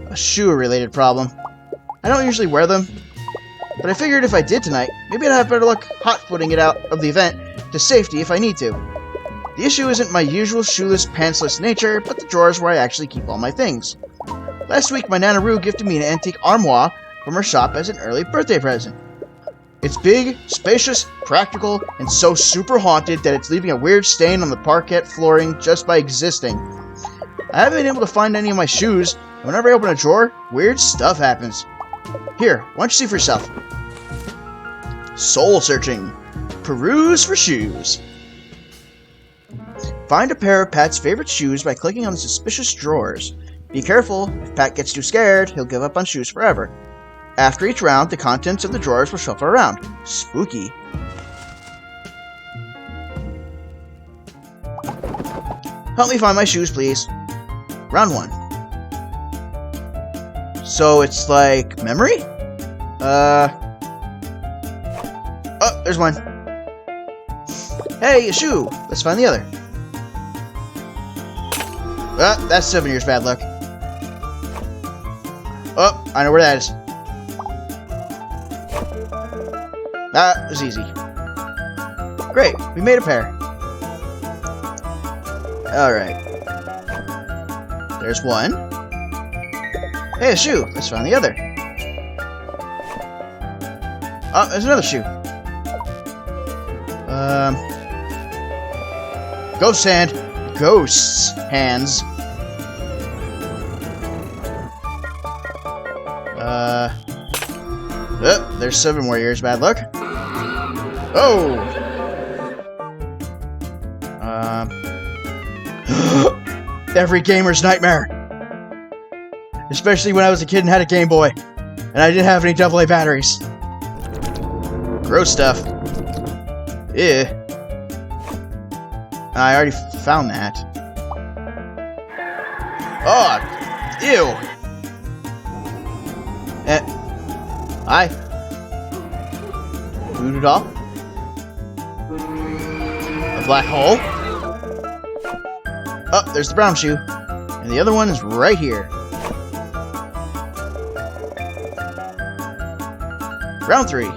A shoe-related problem. I don't usually wear them, but I figured if I did tonight, maybe I'd have better luck hot-footing it out of the event to safety if I need to. The issue isn't my usual shoeless, pantsless nature, but the drawers where I actually keep all my things. Last week, my Nana Roo gifted me an antique armoire from her shop as an early birthday present. It's big, spacious, practical, and so super haunted that it's leaving a weird stain on the parquet flooring just by existing. I haven't been able to find any of my shoes, and whenever I open a drawer, weird stuff happens. Here, why don't you see for yourself? Soul searching. Peruse for shoes. Find a pair of Pat's favorite shoes by clicking on the suspicious drawers. Be careful, if Pat gets too scared, he'll give up on shoes forever. After each round, the contents of the drawers will shuffle around. Spooky. Help me find my shoes, please. Round 1. So it's like memory? Oh, there's one. Hey, a shoe. Let's find the other. That's 7 years bad luck. Oh, I know where that is. That was easy. Great, we made a pair. Alright. There's one. Hey, a shoe. Let's find the other. Oh, there's another shoe. Ghost hand. Ghosts hands. Oh, there's 7 more years bad luck. Oh! Every gamer's nightmare. Especially when I was a kid and had a Game Boy. And I didn't have any AA batteries. Gross stuff. Ew. I already found that. Oh! Ew! Hi. Voodoo doll? A black hole? Oh, there's the brown shoe. And the other one is right here. Round 3.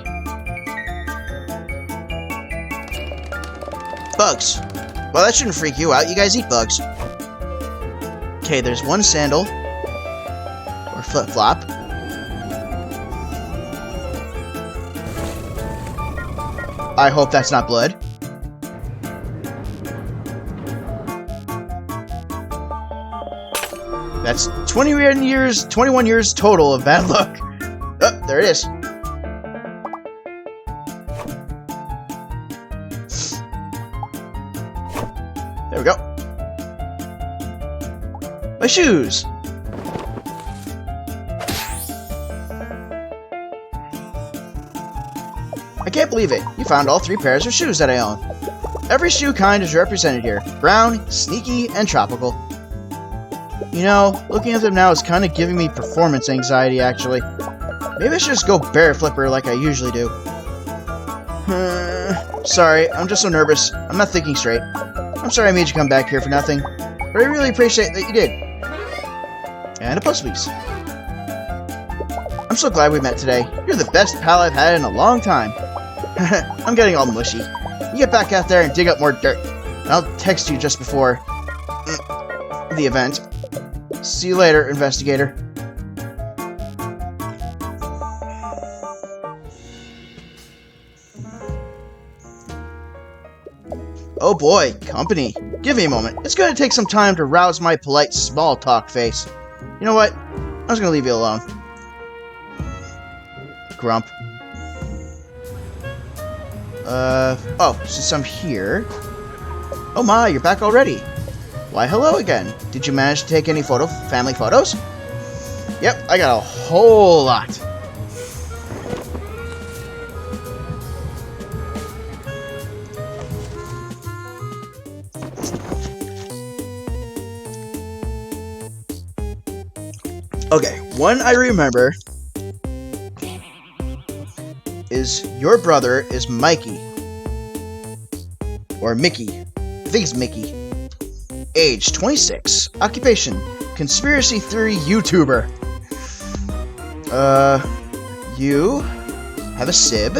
Bugs. Well, that shouldn't freak you out. You guys eat bugs. Okay, there's one sandal. Or flip-flop. I hope that's not blood. That's 21 years total of bad luck. Oh, there it is. There we go. My shoes. I can't believe it. You found all 3 pairs of shoes that I own. Every shoe kind is represented here. Brown, sneaky, and tropical. You know, looking at them now is kind of giving me performance anxiety, actually. Maybe I should just go bear flipper like I usually do. Sorry, I'm just so nervous. I'm not thinking straight. I'm sorry I made you come back here for nothing, but I really appreciate that you did. And a post, please. I'm so glad we met today. You're the best pal I've had in a long time. I'm getting all mushy. You get back out there and dig up more dirt. I'll text you just before the event. See you later, investigator. Oh boy, company. Give me a moment. It's going to take some time to rouse my polite small talk face. You know what? I'm just going to leave you alone. Grump. Oh, since I'm here... Oh my, you're back already. Why, hello again. Did you manage to take any family photos? Yep, I got a whole lot. Okay, one I remember is your brother is Mikey. Or Mickey. I think it's Mickey. Age 26. Occupation conspiracy theory YouTuber. You have a sib.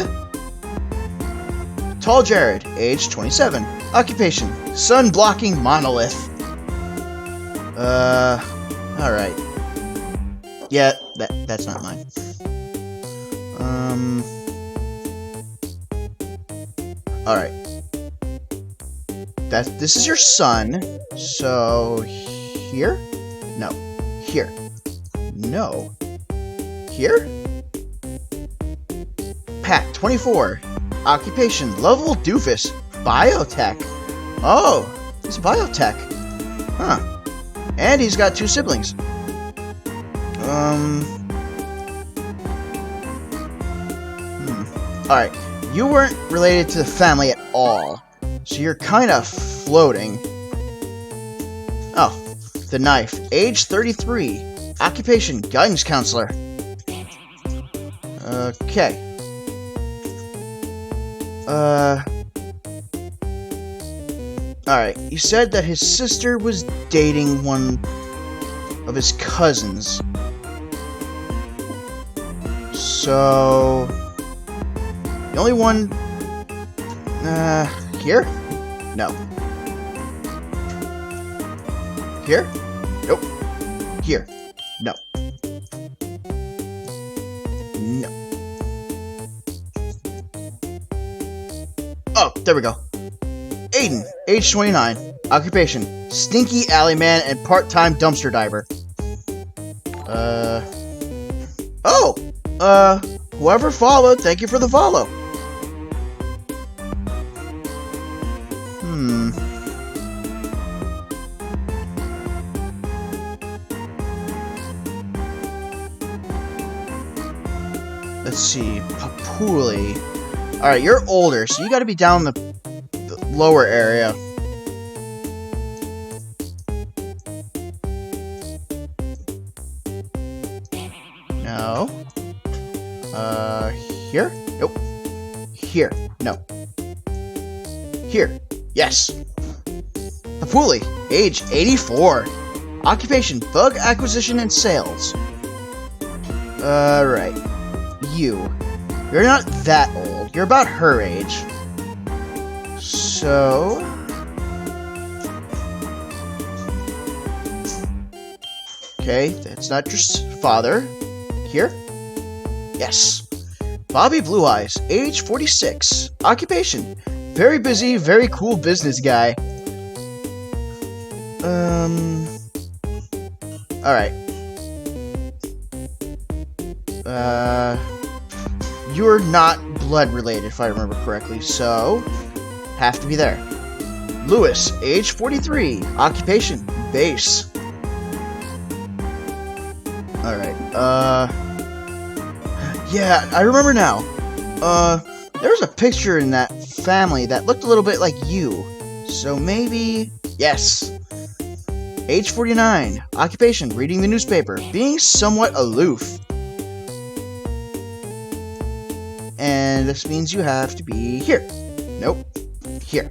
Tall Jared, age 27. Occupation sun blocking monolith. Alright. Yeah, that's not mine. Alright. This is your son. So here? No. Here. No. Here? Pat, 24. Occupation, lovable doofus. Biotech. Oh, He's a biotech. Huh. And he's got 2 siblings. Alright. You weren't related to the family at all. So you're kind of floating. Oh. The knife. Age 33. Occupation, guidance counselor. Okay. Alright, you said that his sister was dating one of his cousins. So... The only one... Here? No. Here? Nope. Here? No. No. Oh, there we go. Aiden, age 29. Occupation, stinky alley man and part-time dumpster diver. Whoever followed, thank you for the follow. Let's see, Papuli. Alright, you're older, so you gotta be down the lower area. No. Here? Nope. Here. No. Here. Yes. Papuli, age 84. Occupation, bug acquisition and sales. Right. You're not that old. You're about her age. So... Okay, that's not your father. Here? Yes. Bobby Blue Eyes, age 46. Occupation, very busy, very cool business guy. Alright. You're not blood related, if I remember correctly, so have to be there. Lewis, age 43. Occupation, base. Alright, yeah, I remember now. There was a picture in that family that looked a little bit like you. So maybe... Yes. Age 49. Occupation, reading the newspaper. Being somewhat aloof. And this means you have to be here. Nope. Here.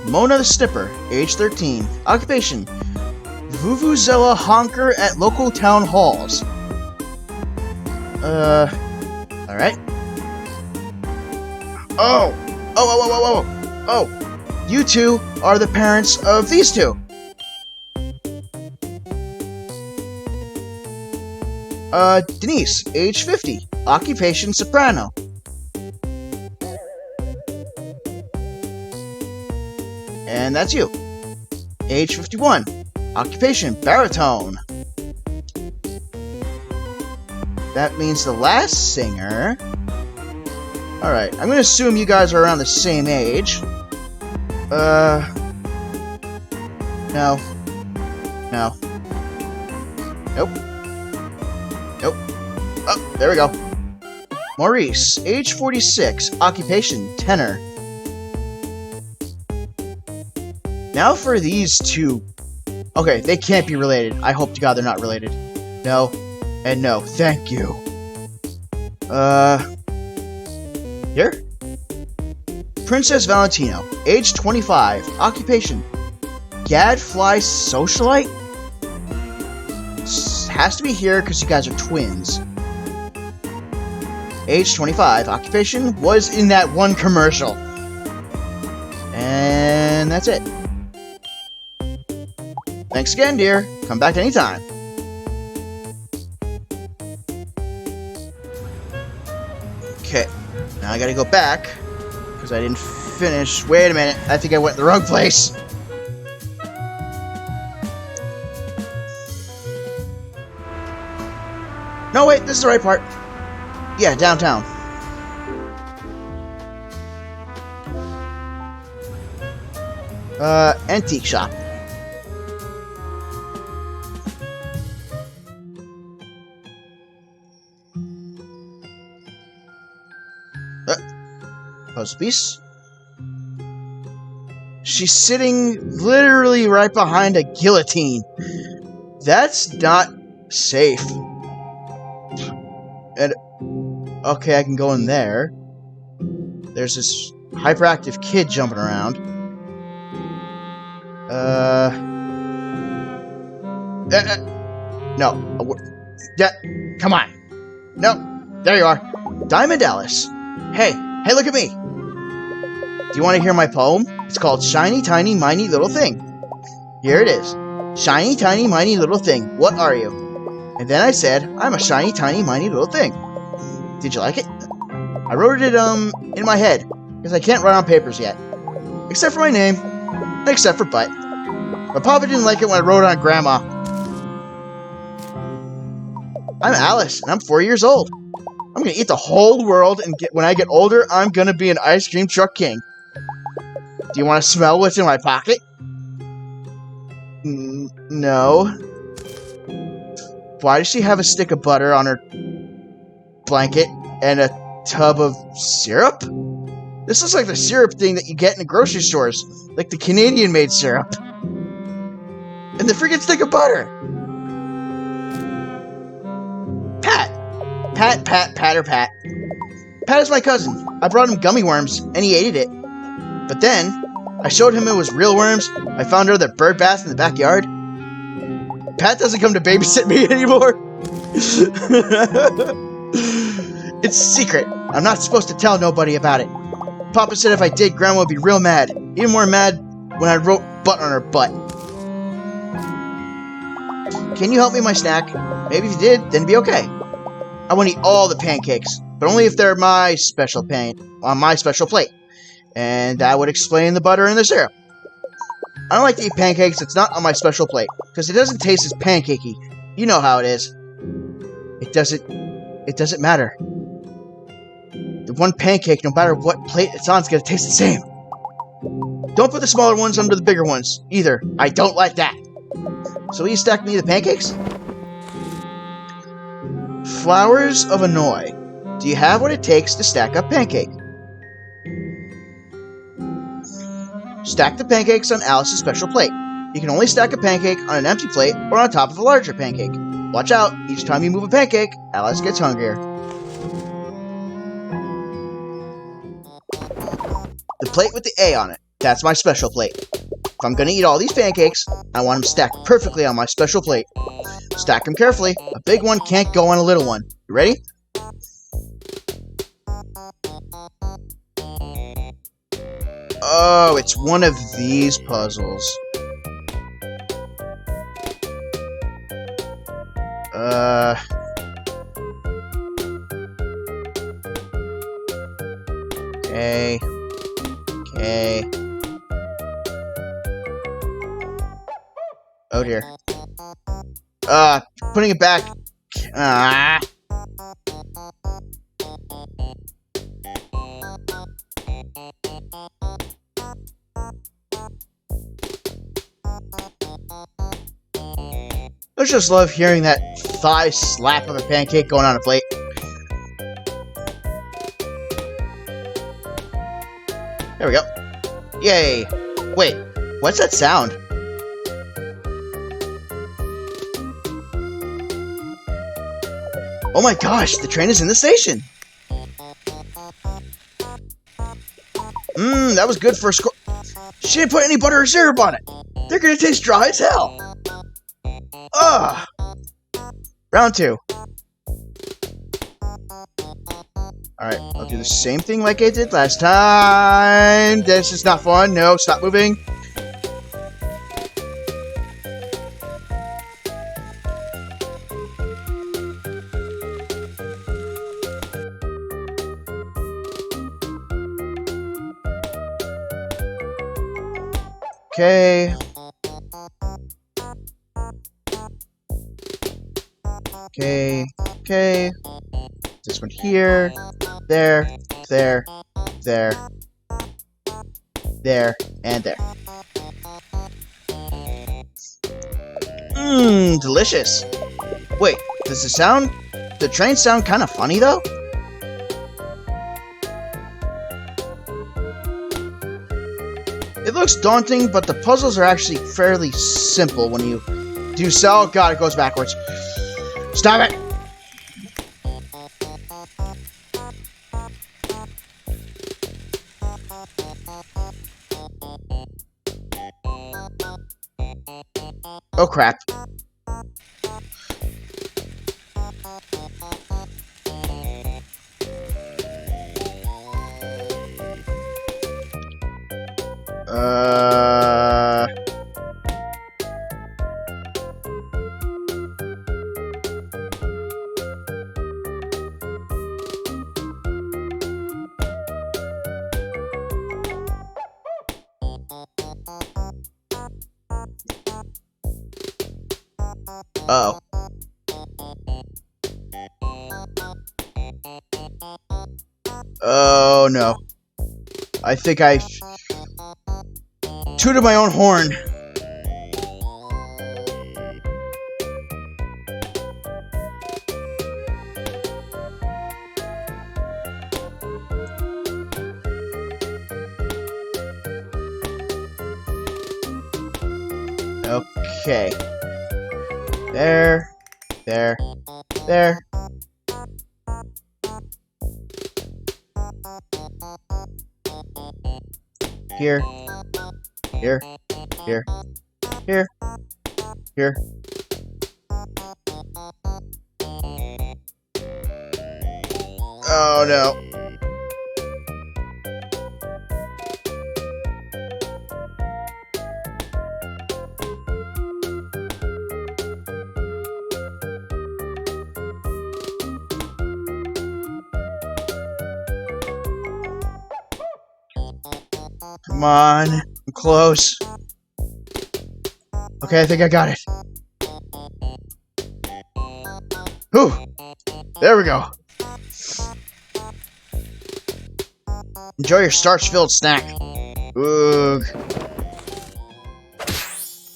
Mona the Snipper, age 13. Occupation, Vuvuzela honker at local town halls. Alright. Oh, you two are the parents of these two. Denise, age 50. Occupation, soprano. And that's you. Age 51. Occupation, baritone. That means the last singer... Alright, I'm gonna assume you guys are around the same age. No. No. Nope. Nope. Oh, there we go. Maurice, age 46, occupation, tenor. Now for these two... Okay, they can't be related. I hope to God they're not related. No. And no. Thank you. Here? Princess Valentino, age 25, occupation, gadfly socialite? Has to be here because you guys are twins. Age 25, occupation, was in that one commercial. And that's it. Thanks again, dear. Come back anytime. Okay, now I gotta go back, because I didn't finish. Wait a minute, I think I went in the wrong place. No, wait, this is the right part. Yeah, downtown. Antique shop. Puzzle piece. She's sitting literally right behind a guillotine. That's not safe. And okay, I can go in there. There's this hyperactive kid jumping around. No. Come on. No. There you are. Diamond Alice. Hey, look at me. Do you want to hear my poem? It's called Shiny, Tiny, Miny Little Thing. Here it is. Shiny, tiny, miny little thing. What are you? And then I said, I'm a shiny, tiny, miny little thing. Did you like it? I wrote it, in my head, because I can't write on papers yet. Except for my name. And except for butt. My papa didn't like it when I wrote it on grandma. I'm Alice, and I'm 4 years old. I'm gonna eat the whole world, and when I get older, I'm gonna be an ice cream truck king. Do you want to smell what's in my pocket? No. Why does she have a stick of butter on her blanket and a tub of syrup? This looks like the syrup thing that you get in the grocery stores. Like the Canadian-made syrup. And the freaking stick of butter. Pat. Pat. Pat is my cousin. I brought him gummy worms, and he ate it. But then, I showed him it was real worms. I found out that bird baths in the backyard. Pat doesn't come to babysit me anymore. It's a secret. I'm not supposed to tell nobody about it. Papa said if I did, Grandma would be real mad. Even more mad when I wrote butt on her butt. Can you help me with my snack? Maybe if you did, then it'd be okay. I want to eat all the pancakes, but only if they're my special on my special plate. And that would explain the butter and the syrup. I don't like to eat pancakes that's not on my special plate, because it doesn't taste as pancakey. You know how it is. It doesn't matter. The one pancake, no matter what plate it's on, is going to taste the same. Don't put the smaller ones under the bigger ones, either. I don't like that. So will you stack me the pancakes? Flowers of Annoy. Do you have what it takes to stack up pancake? Stack the pancakes on Alice's special plate. You can only stack a pancake on an empty plate or on top of a larger pancake. Watch out, each time you move a pancake, Alice gets hungrier. The plate with the A on it, that's my special plate. If I'm gonna eat all these pancakes, I want them stacked perfectly on my special plate. Stack them carefully. A big one can't go on a little one. You ready? Oh, it's one of these puzzles. Okay. Oh dear. Putting it back. I just love hearing that thigh slap of a pancake going on a plate. There we go. Yay. Wait, what's that sound? Oh my gosh, the train is in the station! That was good for a score. She didn't put any butter or syrup on it! They're gonna taste dry as hell! Ugh! Round 2. Alright, I'll do the same thing like I did last time. This is not fun. No, stop moving. Okay. Okay. This one here. There, and there. Mmm, delicious. Wait, does the train sound kind of funny though? It looks daunting, but the puzzles are actually fairly simple when you do so. Oh god, it goes backwards. Stop it! Oh crap. Uh-oh. Oh no. I think I tooted my own horn. Okay. There. Here. Oh no. Come on, I'm close. Okay, I think I got it. Whew! There we go. Enjoy your starch-filled snack. Ugh.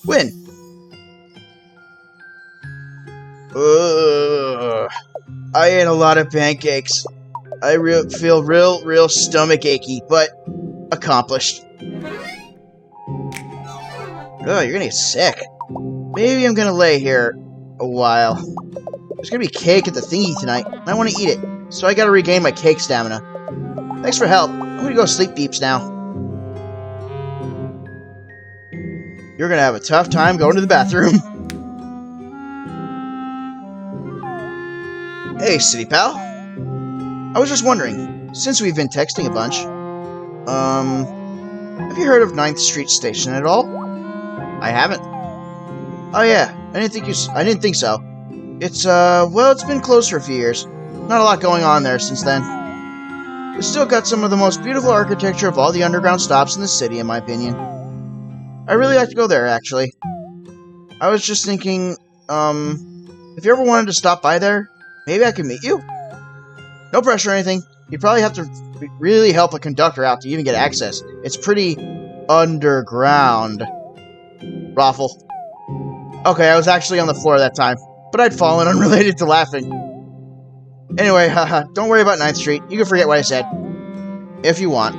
Win. Ugh. I ate a lot of pancakes. I feel real stomach achy, but accomplished. Oh, you're gonna get sick. Maybe I'm gonna lay here a while. There's gonna be cake at the thingy tonight, and I want to eat it, so I gotta regain my cake stamina. Thanks for help. I'm gonna go sleep deeps now. You're gonna have a tough time going to the bathroom. Hey, City Pal. I was just wondering, since we've been texting a bunch, have you heard of 9th Street Station at all? I haven't. Oh yeah, I didn't think so. It's, well, it's been closed for a few years. Not a lot going on there since then. We've still got some of the most beautiful architecture of all the underground stops in the city, in my opinion. I really like to go there, actually. I was just thinking, if you ever wanted to stop by there, maybe I could meet you? No pressure or anything. You'd probably have to really help a conductor out to even get access. It's pretty underground. Raffle. Okay, I was actually on the floor that time, but I'd fallen unrelated to laughing. Anyway, haha, don't worry about 9th Street. You can forget what I said. If you want.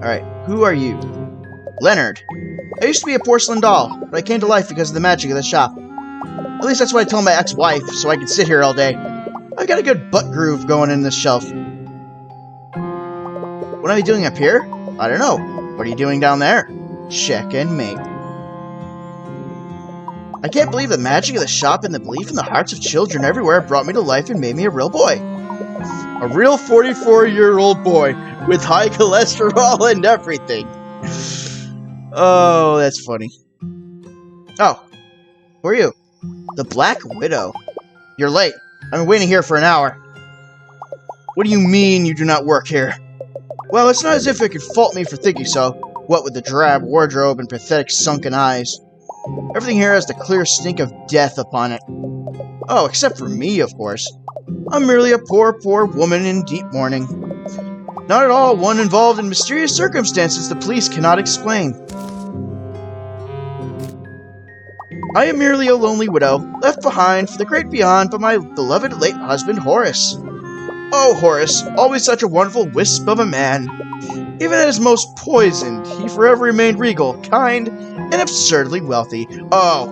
Alright, who are you? Leonard. I used to be a porcelain doll, but I came to life because of the magic of the shop. At least that's what I told my ex-wife, so I could sit here all day. I've got a good butt groove going in this shelf. What am I doing up here? I don't know. What are you doing down there? Check and mate. I can't believe the magic of the shop and the belief in the hearts of children everywhere brought me to life and made me a real boy. A real 44-year-old boy with high cholesterol and everything. Oh, that's funny. Oh, who are you? The Black Widow. You're late. I've been waiting here for an hour. What do you mean you do not work here? Well, it's not as if it could fault me for thinking so, what with the drab wardrobe and pathetic sunken eyes. Everything here has the clear stink of death upon it. Oh, except for me, of course. I'm merely a poor woman in deep mourning. Not at all one involved in mysterious circumstances the police cannot explain. I am merely a lonely widow, left behind for the great beyond by my beloved late husband Horace. Oh, Horace, always such a wonderful wisp of a man. Even at his most poisoned, he forever remained regal, kind, and absurdly wealthy. Oh,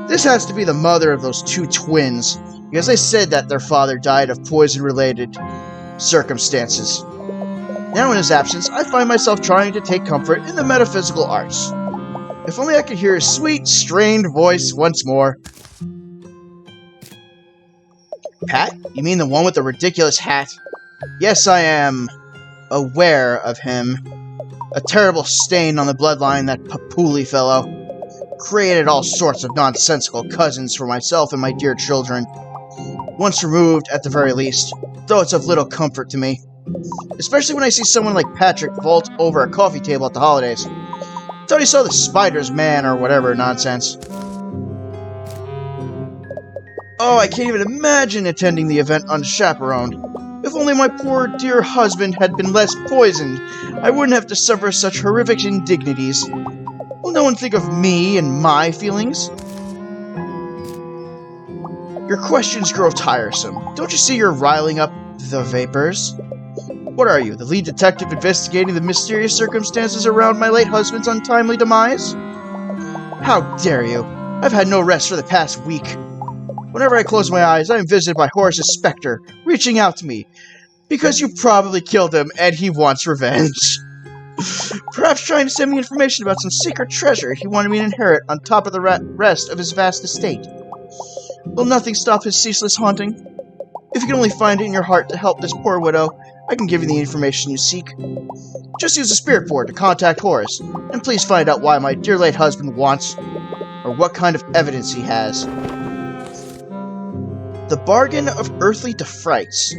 this has to be the mother of those two twins, because they said that their father died of poison-related circumstances. Now in his absence, I find myself trying to take comfort in the metaphysical arts. If only I could hear his sweet, strained voice once more. Pat? You mean the one with the ridiculous hat? Yes, I am aware of him. A terrible stain on the bloodline, that Papuli fellow. Created all sorts of nonsensical cousins for myself and my dear children. Once removed, at the very least, though it's of little comfort to me. Especially when I see someone like Patrick vault over a coffee table at the holidays. Thought he saw the Spider's Man or whatever nonsense. Oh, I can't even imagine attending the event unchaperoned. If only my poor dear husband had been less poisoned, I wouldn't have to suffer such horrific indignities. Will no one think of me and my feelings? Your questions grow tiresome. Don't you see you're riling up the vapors? What are you, the lead detective investigating the mysterious circumstances around my late husband's untimely demise? How dare you! I've had no rest for the past week. Whenever I close my eyes, I am visited by Horace's specter, reaching out to me. Because you probably killed him, and he wants revenge. Perhaps trying to send me information about some secret treasure he wanted me to inherit on top of the rest of his vast estate. Will nothing stop his ceaseless haunting? If you can only find it in your heart to help this poor widow, I can give you the information you seek. Just use the spirit board to contact Horace, and please find out why my dear late husband wants, or what kind of evidence he has. The bargain of earthly defrights.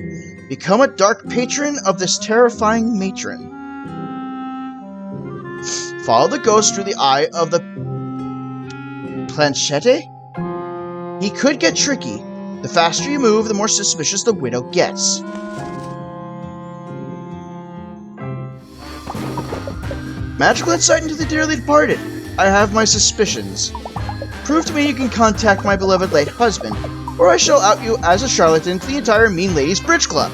Become a dark patron of this terrifying matron. Follow the ghost through the eye of the planchette? He could get tricky. The faster you move, the more suspicious the widow gets. Magical insight into the dearly departed. I have my suspicions. Prove to me you can contact my beloved late husband, or I shall out you as a charlatan to the entire Mean Ladies Bridge Club.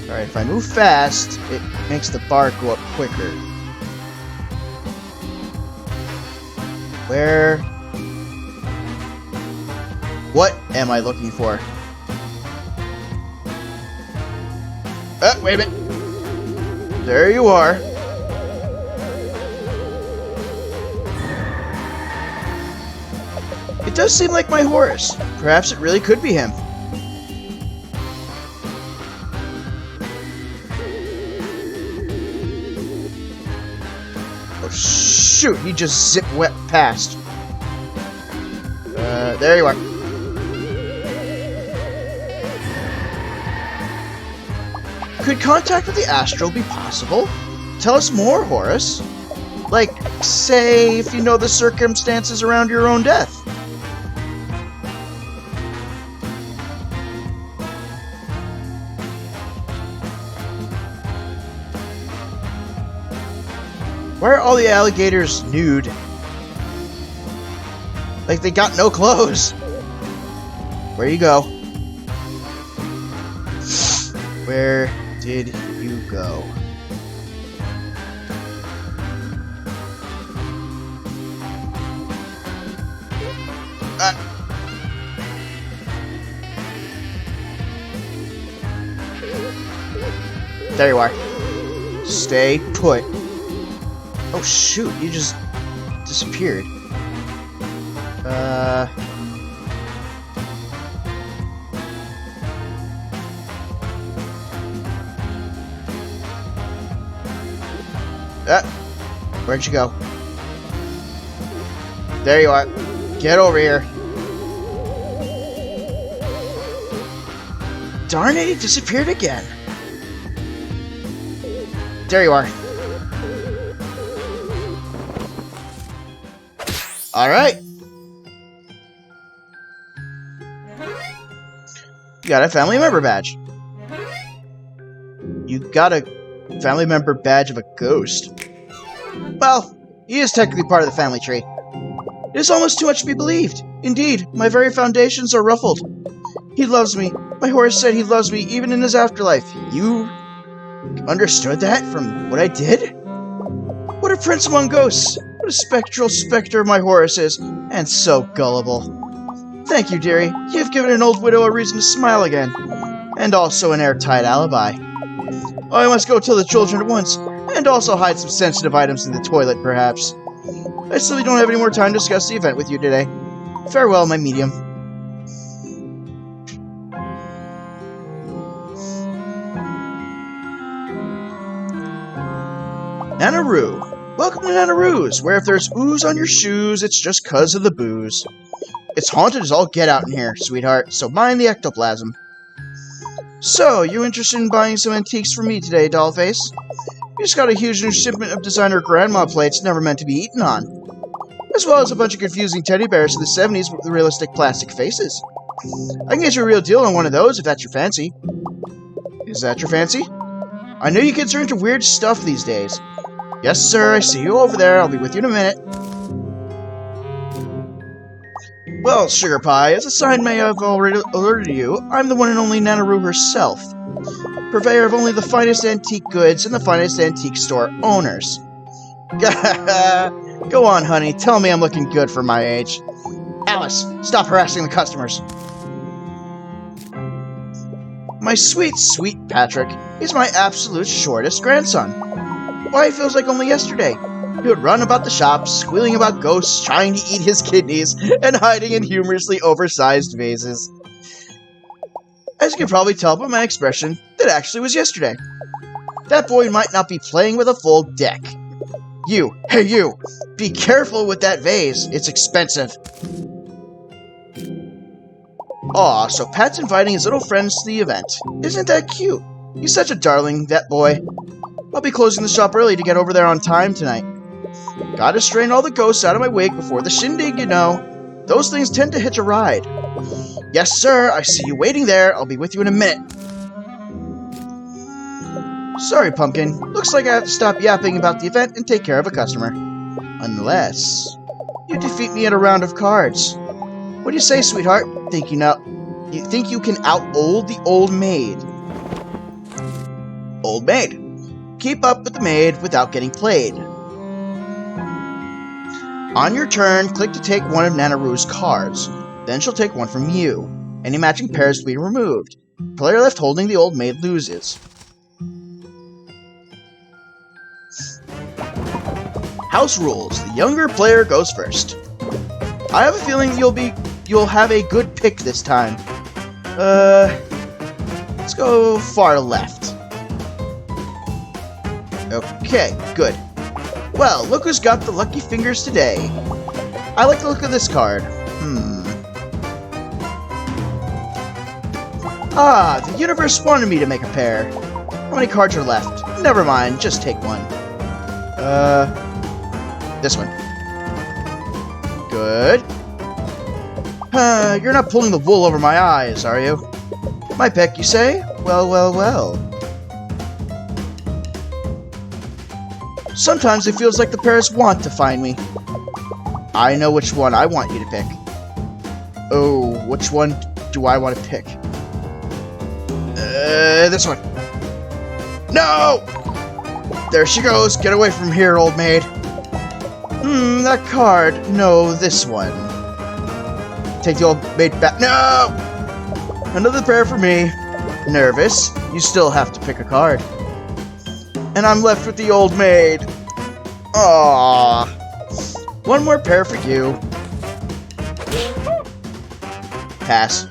Alright, if I move fast, it makes the bar go up quicker. Where? What am I looking for? Wait a minute. There you are. It does seem like my Horace. Perhaps it really could be him. Oh, shoot, he just zipped past. There you are. Could contact with the astral be possible? Tell us more, Horace. Like, say, if you know the circumstances around your own death. Why are all the alligators nude? Like they got no clothes. Where you go? Where did you go? There you are. Stay put. Oh shoot, you just disappeared. Where'd you go? There you are. Get over here. Darn it, he disappeared again. There you are. Alright. You got a family member badge. You got a family member badge of a ghost. Well, He is technically part of the family tree. It is almost too much to be believed. Indeed, my very foundations are ruffled. He loves me. My horse said he loves me even in his afterlife. You understood that from what I did? What a prince among ghosts! What a spectral specter my Horus is, and so gullible. Thank you, dearie. You have given an old widow a reason to smile again, and also an airtight alibi. I must go tell the children at once, and also hide some sensitive items in the toilet, perhaps. I simply don't have any more time to discuss the event with you today. Farewell, my medium. Nana Roo. Welcome to Nana Roos, where if there's ooze on your shoes, it's just 'cause of the booze. It's haunted as all get out in here, sweetheart, so mind the ectoplasm. So, you interested in buying some antiques from me today, Dollface? You just got a huge new shipment of designer grandma plates never meant to be eaten on. As well as a bunch of confusing teddy bears from the 70s with realistic plastic faces. I can get you a real deal on one of those if that's your fancy. Is that your fancy? I know you kids are into weird stuff these days. Yes, sir, I see you over there. I'll be with you in a minute. Well, Sugar Pie, as a sign may have already alerted you, I'm the one and only Nana Roo herself. Purveyor of only the finest antique goods and the finest antique store owners. Go on, honey. Tell me I'm looking good for my age. Alice, stop harassing the customers. My sweet, sweet Patrick is my absolute shortest grandson. Why, it feels like only yesterday. He would run about the shops, squealing about ghosts, trying to eat his kidneys, and hiding in humorously oversized vases. As you can probably tell by my expression, that actually was yesterday. That boy might not be playing with a full deck. You, hey you, be careful with that vase, it's expensive. Aw, so Pat's inviting his little friends to the event. Isn't that cute? He's such a darling, that boy. I'll be closing the shop early to get over there on time tonight. Gotta strain all the ghosts out of my wig before the shindig, you know. Those things tend to hitch a ride. Yes, sir, I see you waiting there. I'll be with you in a minute. Sorry, Pumpkin. Looks like I have to stop yapping about the event and take care of a customer. Unless you defeat me at a round of cards. What do you say, sweetheart? Think you can out-old the old maid? Old maid. Keep up with the maid without getting played. On your turn, click to take one of Nana Roo's cards. Then she'll take one from you. Any matching pairs will be removed. Player left holding the old maid loses. House rules. The younger player goes first. I have a feeling you'll have a good pick this time. Let's go far left. Okay, good. Well, look who's got the lucky fingers today. I like the look of this card. Ah, the universe wanted me to make a pair. How many cards are left? Never mind, just take one. This one. Good. You're not pulling the wool over my eyes, are you? My pick, you say? Well, well, well. Sometimes it feels like the pairs want to find me. I know which one I want you to pick. Oh, which one do I want to pick? This one. No! There she goes. Get away from here, old maid. That card. No, this one. Take the old maid back. No! Another pair for me. Nervous. You still have to pick a card. And I'm left with the old maid. Aww. One more pair for you. Pass.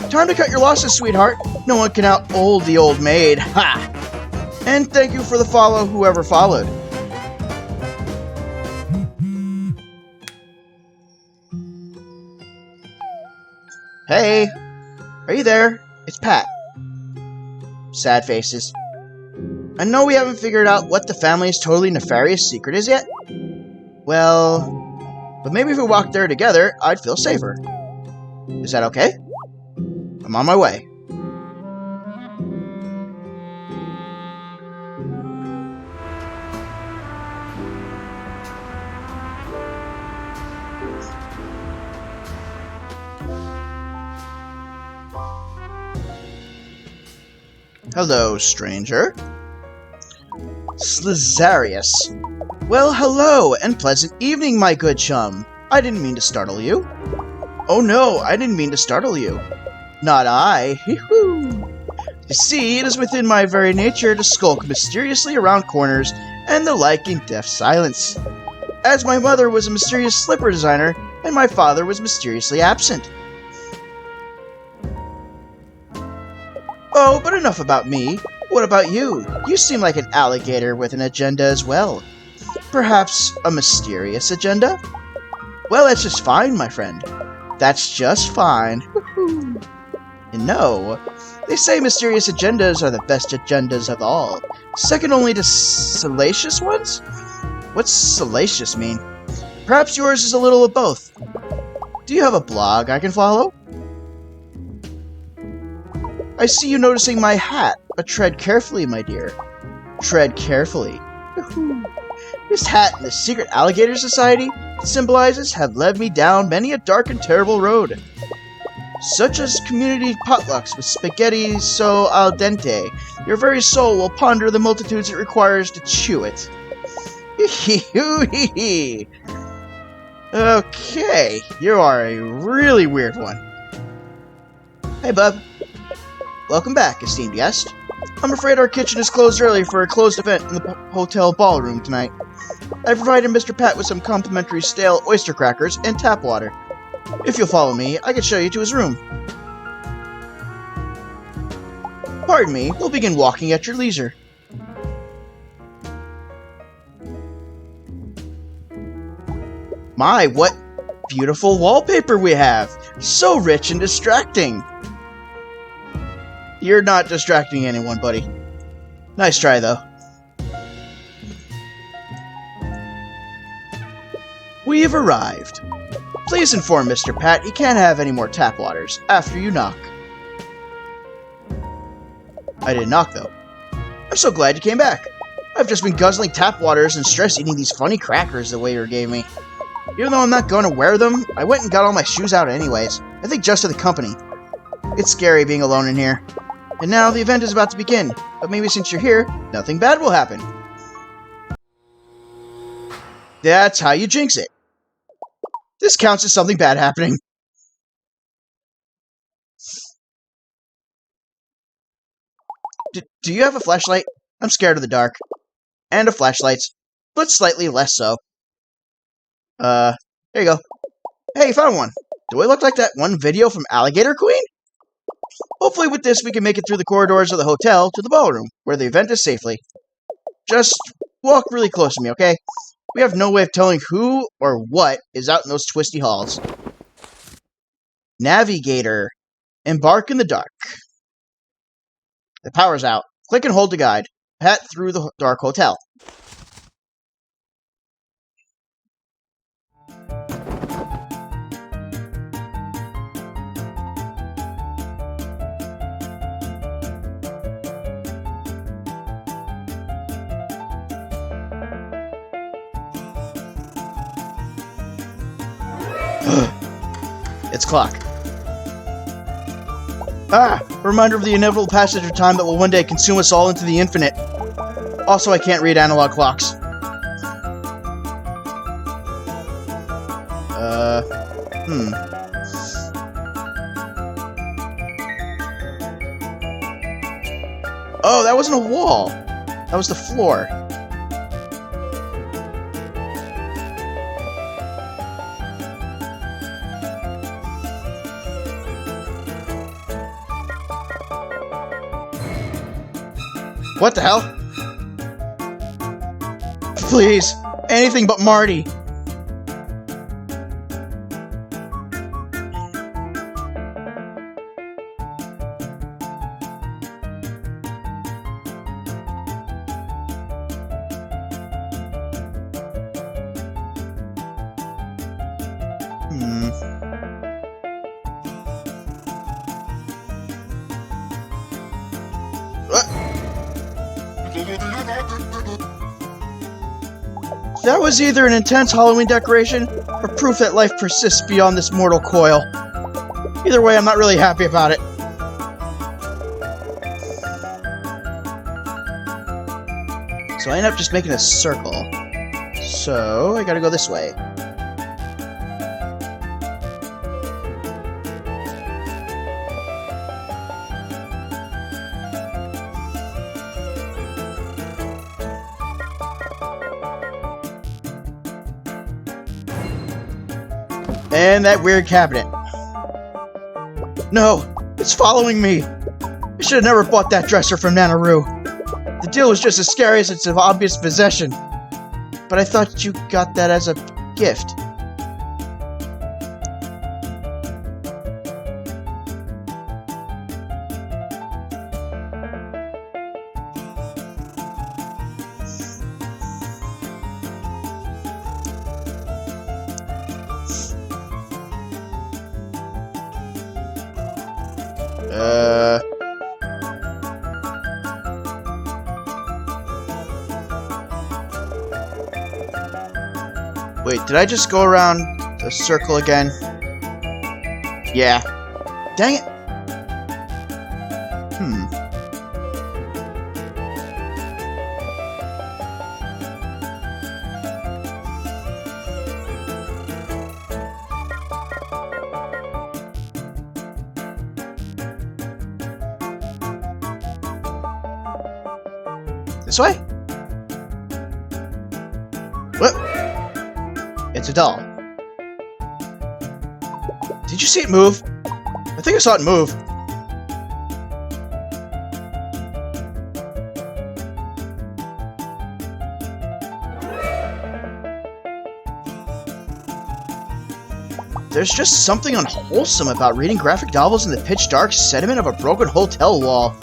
Time to cut your losses, sweetheart. No one can out-old the old maid. Ha! And thank you for the follow, whoever followed. Hey! Are you there? It's Pat. Sad faces. I know we haven't figured out what the family's totally nefarious secret is yet. Well, but maybe if we walked there together, I'd feel safer. Is that okay? I'm on my way. Hello, stranger. Slizarius. Well, hello, and pleasant evening, my good chum. I didn't mean to startle you. Oh no, I didn't mean to startle you. Not I. Hee-hoo. You see, it is within my very nature to skulk mysteriously around corners and the like in deaf silence, as my mother was a mysterious slipper designer and my father was mysteriously absent. Oh, but enough about me. What about you? You seem like an alligator with an agenda as well. Perhaps a mysterious agenda? Well, that's just fine, my friend. That's just fine. You know, they say mysterious agendas are the best agendas of all, second only to salacious ones? What's salacious mean? Perhaps yours is a little of both. Do you have a blog I can follow? I see you noticing my hat, but tread carefully, my dear. Tread carefully. This hat and the secret alligator society it symbolizes have led me down many a dark and terrible road. Such as community potlucks with spaghetti so al dente, your very soul will ponder the multitudes it requires to chew it. Okay, you are a really weird one. Hey, bub. Welcome back, esteemed guest. I'm afraid our kitchen is closed early for a closed event in the hotel ballroom tonight. I provided Mr. Pat with some complimentary stale oyster crackers and tap water. If you'll follow me, I can show you to his room. Pardon me, we'll begin walking at your leisure. My, what beautiful wallpaper we have! So rich and distracting! You're not distracting anyone, buddy. Nice try, though. We've arrived. Please inform Mr. Pat he can't have any more tap waters after you knock. I didn't knock, though. I'm so glad you came back. I've just been guzzling tap waters and stress eating these funny crackers the waiter gave me. Even though I'm not going to wear them, I went and got all my shoes out anyways. I think just for the company. It's scary being alone in here. And now the event is about to begin, but maybe since you're here, nothing bad will happen. That's how you jinx it. This counts as something bad happening. Do you have a flashlight? I'm scared of the dark. And of flashlights, but slightly less so. There you go. Hey, found one. Do I look like that one video from Alligator Queen? Hopefully with this we can make it through the corridors of the hotel to the ballroom, where the event is safely. Just walk really close to me, okay? We have no way of telling who or what is out in those twisty halls. Navigator. Embark in the dark. The power's out. Click and hold to guide. Pat through the dark hotel. It's clock. Ah! A reminder of the inevitable passage of time that will one day consume us all into the infinite. Also, I can't read analog clocks. Oh, that wasn't a wall. That was the floor. What the hell? Please, anything but Marty. That was either an intense Halloween decoration, or proof that life persists beyond this mortal coil. Either way, I'm not really happy about it. So I end up just making a circle. So I gotta go this way. And that weird cabinet. No, it's following me. I should have never bought that dresser from Nanaroo. The deal was just as scary as its obvious possession. But I thought you got that as a gift. Wait, did I just go around the circle again? Yeah. Dang it. This way? What? It's a doll. Did you see it move? I think I saw it move. There's just something unwholesome about reading graphic novels in the pitch-dark sediment of a broken hotel wall.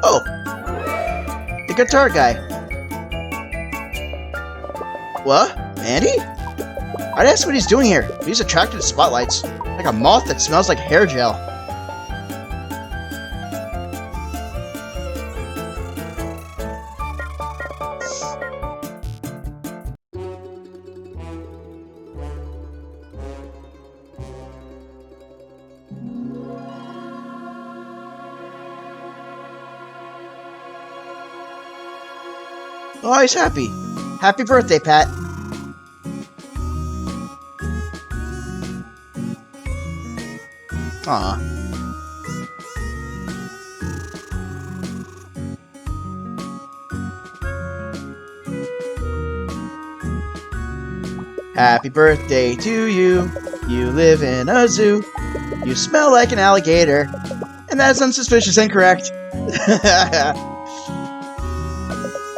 Oh! The guitar guy. What? Andy? I'd ask what he's doing here, but he's attracted to spotlights. Like a moth that smells like hair gel. Oh, he's happy. Happy birthday, Pat. Aw. Happy birthday to you. You live in a zoo. You smell like an alligator. And that's unsuspicious and correct.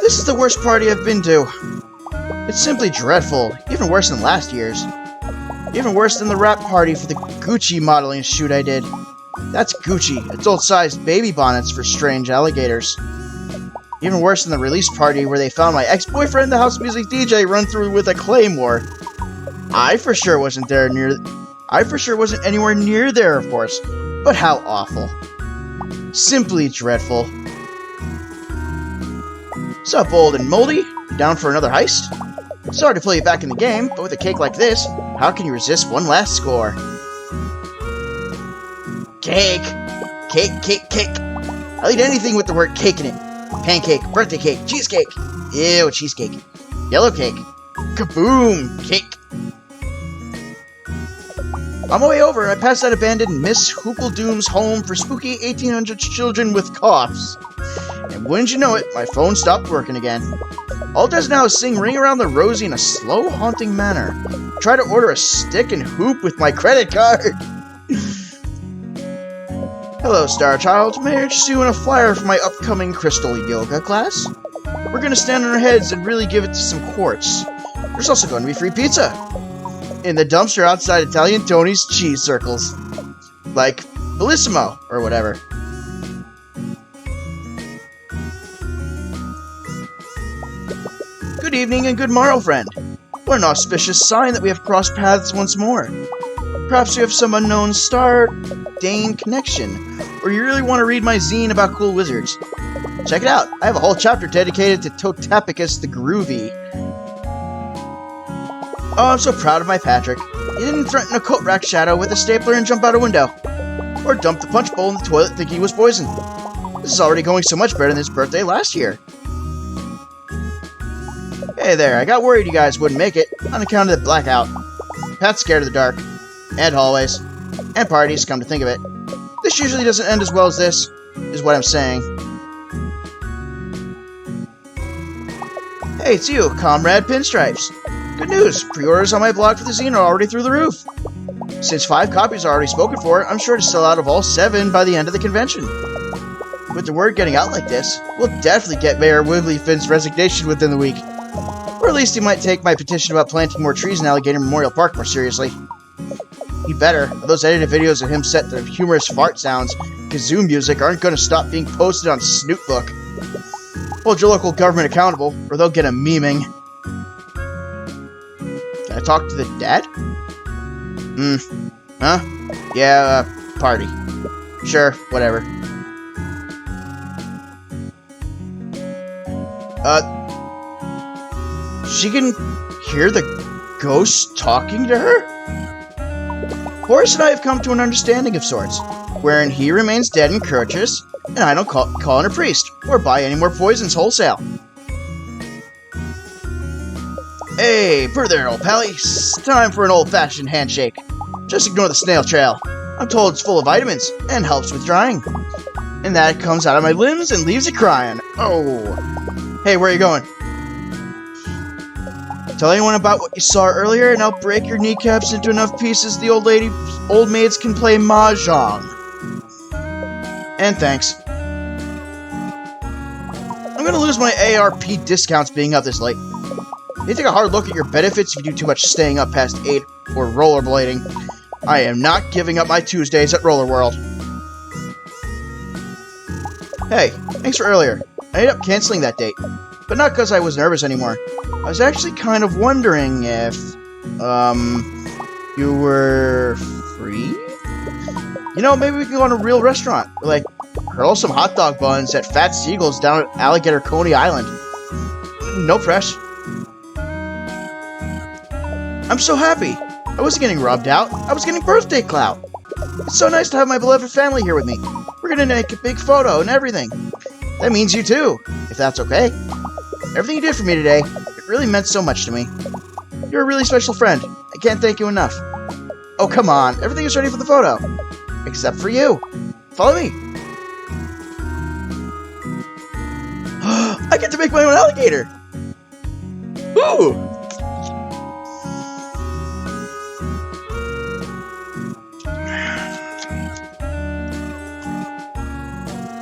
This is the worst party I've been to. It's simply dreadful, even worse than last year's. Even worse than the wrap party for the Gucci modeling shoot I did. That's Gucci, adult-sized baby bonnets for strange alligators. Even worse than the release party where they found my ex-boyfriend, the house music DJ, run through with a claymore. I for sure wasn't anywhere near there, of course. But how awful. Simply dreadful. Sup, old and moldy? You down for another heist? Sorry to pull you back in the game, but with a cake like this, how can you resist one last score? Cake! Cake, cake, cake! I'll eat anything with the word cake in it. Pancake, birthday cake, cheesecake! Ew, cheesecake. Yellow cake. Kaboom! Cake! On my way over, I passed that abandoned Miss Hoopledoom's home for spooky 1800s children with coughs. And wouldn't you know it, my phone stopped working again. All it does now is sing Ring Around the Rosie in a slow, haunting manner. Try to order a stick and hoop with my credit card. Hello, Star Child. May I interest you in a flyer for my upcoming crystal yoga class? We're going to stand on our heads and really give it to some quartz. There's also going to be free pizza. In the dumpster outside Italian Tony's cheese circles. Like Bellissimo, or whatever. Good evening and good morrow, friend. What an auspicious sign that we have crossed paths once more. Perhaps you have some unknown star-Dane connection, or you really want to read my zine about cool wizards. Check it out. I have a whole chapter dedicated to Totapicus the Groovy. Oh, I'm so proud of my Patrick. He didn't threaten a coat rack shadow with a stapler and jump out a window. Or dump the punch bowl in the toilet thinking he was poisoned. This is already going so much better than his birthday last year. Hey there, I got worried you guys wouldn't make it on account of the blackout. Pat's scared of the dark. And hallways. And parties, come to think of it. This usually doesn't end as well as this, is what I'm saying. Hey, it's you, Comrade Pinstripes. Good news, pre-orders on my blog for the zine are already through the roof. Since 5 copies are already spoken for, I'm sure to sell out of all 7 by the end of the convention. With the word getting out like this, we'll definitely get Mayor Wigglyfin's resignation within the week. Or at least he might take my petition about planting more trees in Alligator Memorial Park more seriously. He better, or those edited videos of him set to humorous fart sounds, kazoo music aren't going to stop being posted on Snootbook. Hold your local government accountable, or they'll get a memeing. Can I talk to the dad? Huh? Yeah, party. Sure, whatever. She can hear the ghost talking to her? Horace and I have come to an understanding of sorts, wherein he remains dead and courteous, and I don't call in a priest, or buy any more poisons wholesale. Hey, per there, old pally. It's time for an old-fashioned handshake. Just ignore the snail trail. I'm told it's full of vitamins, and helps with drying. And that comes out of my limbs and leaves you crying. Oh. Hey, where are you going? Tell anyone about what you saw earlier, and I'll break your kneecaps into enough pieces the old maids can play mahjong. And thanks. I'm gonna lose my ARP discounts being up this late. You take a hard look at your benefits if you do too much staying up past 8 or rollerblading. I am not giving up my Tuesdays at Roller World. Hey, thanks for earlier. I ended up canceling that date, but not because I was nervous anymore. I was actually kind of wondering if, you were free? You know, maybe we can go on a real restaurant, or like, hurl some hot dog buns at Fat Seagulls down at Alligator Coney Island. No press. I'm so happy. I wasn't getting rubbed out. I was getting birthday clout. It's so nice to have my beloved family here with me. We're gonna make a big photo and everything. That means you too, if that's okay. Everything you did for me today, it really meant so much to me. You're a really special friend. I can't thank you enough. Oh, come on. Everything is ready for the photo. Except for you. Follow me. I get to make my own alligator. Ooh.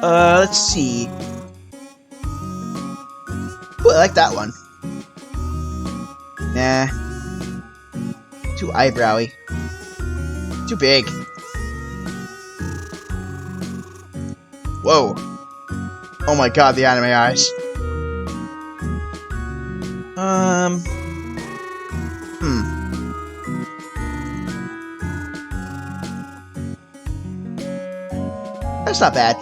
Let's see. Ooh, I like that one. Nah. Too eyebrowy. Too big. Whoa. Oh my god, the anime eyes. That's not bad.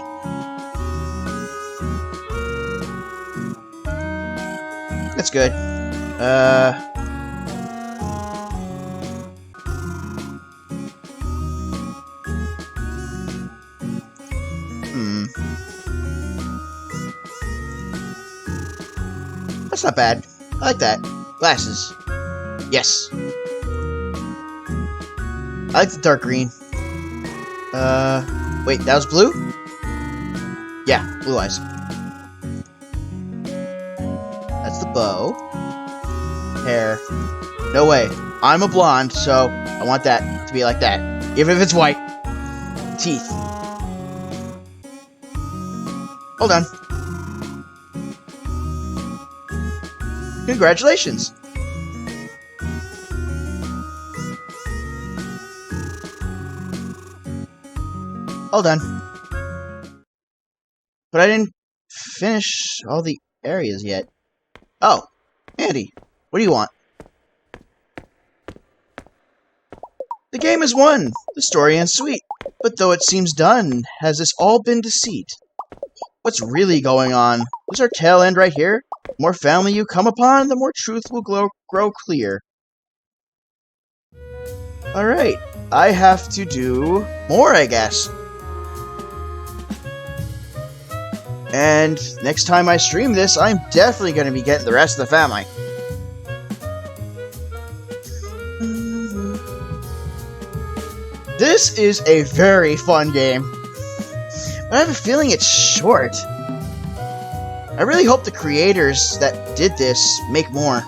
That's good. That's not bad. I like that. Glasses. Yes. I like the dark green. Wait, that was blue? Yeah, blue eyes. That's the bow. Hair. No way. I'm a blonde, so I want that to be like that. Even if it's white. Teeth. Hold on. Congratulations. All done. But I didn't finish all the areas yet. Oh, Andy, what do you want? The game is won. The story ends sweet. But though it seems done, has this all been deceit? What's really going on? Does our tale end right here? The more family you come upon, the more truth will grow clear. Alright, I have to do more, I guess. And next time I stream this, I'm definitely going to be getting the rest of the family. This is a very fun game, but I have a feeling it's short. I really hope the creators that did this make more.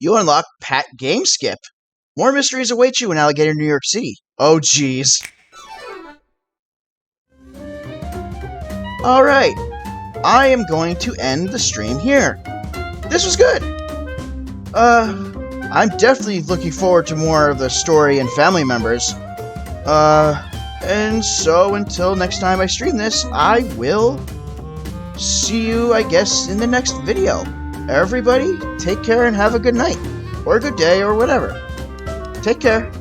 You unlock Pat Game Skip. More mysteries await you in Alligator, New York City. Oh, jeez. Alright, I am going to end the stream here. This was good. I'm definitely looking forward to more of the story and family members. And so until next time I stream this, I will see you, I guess, in the next video. Everybody, take care and have a good night. Or a good day, or whatever. Take care.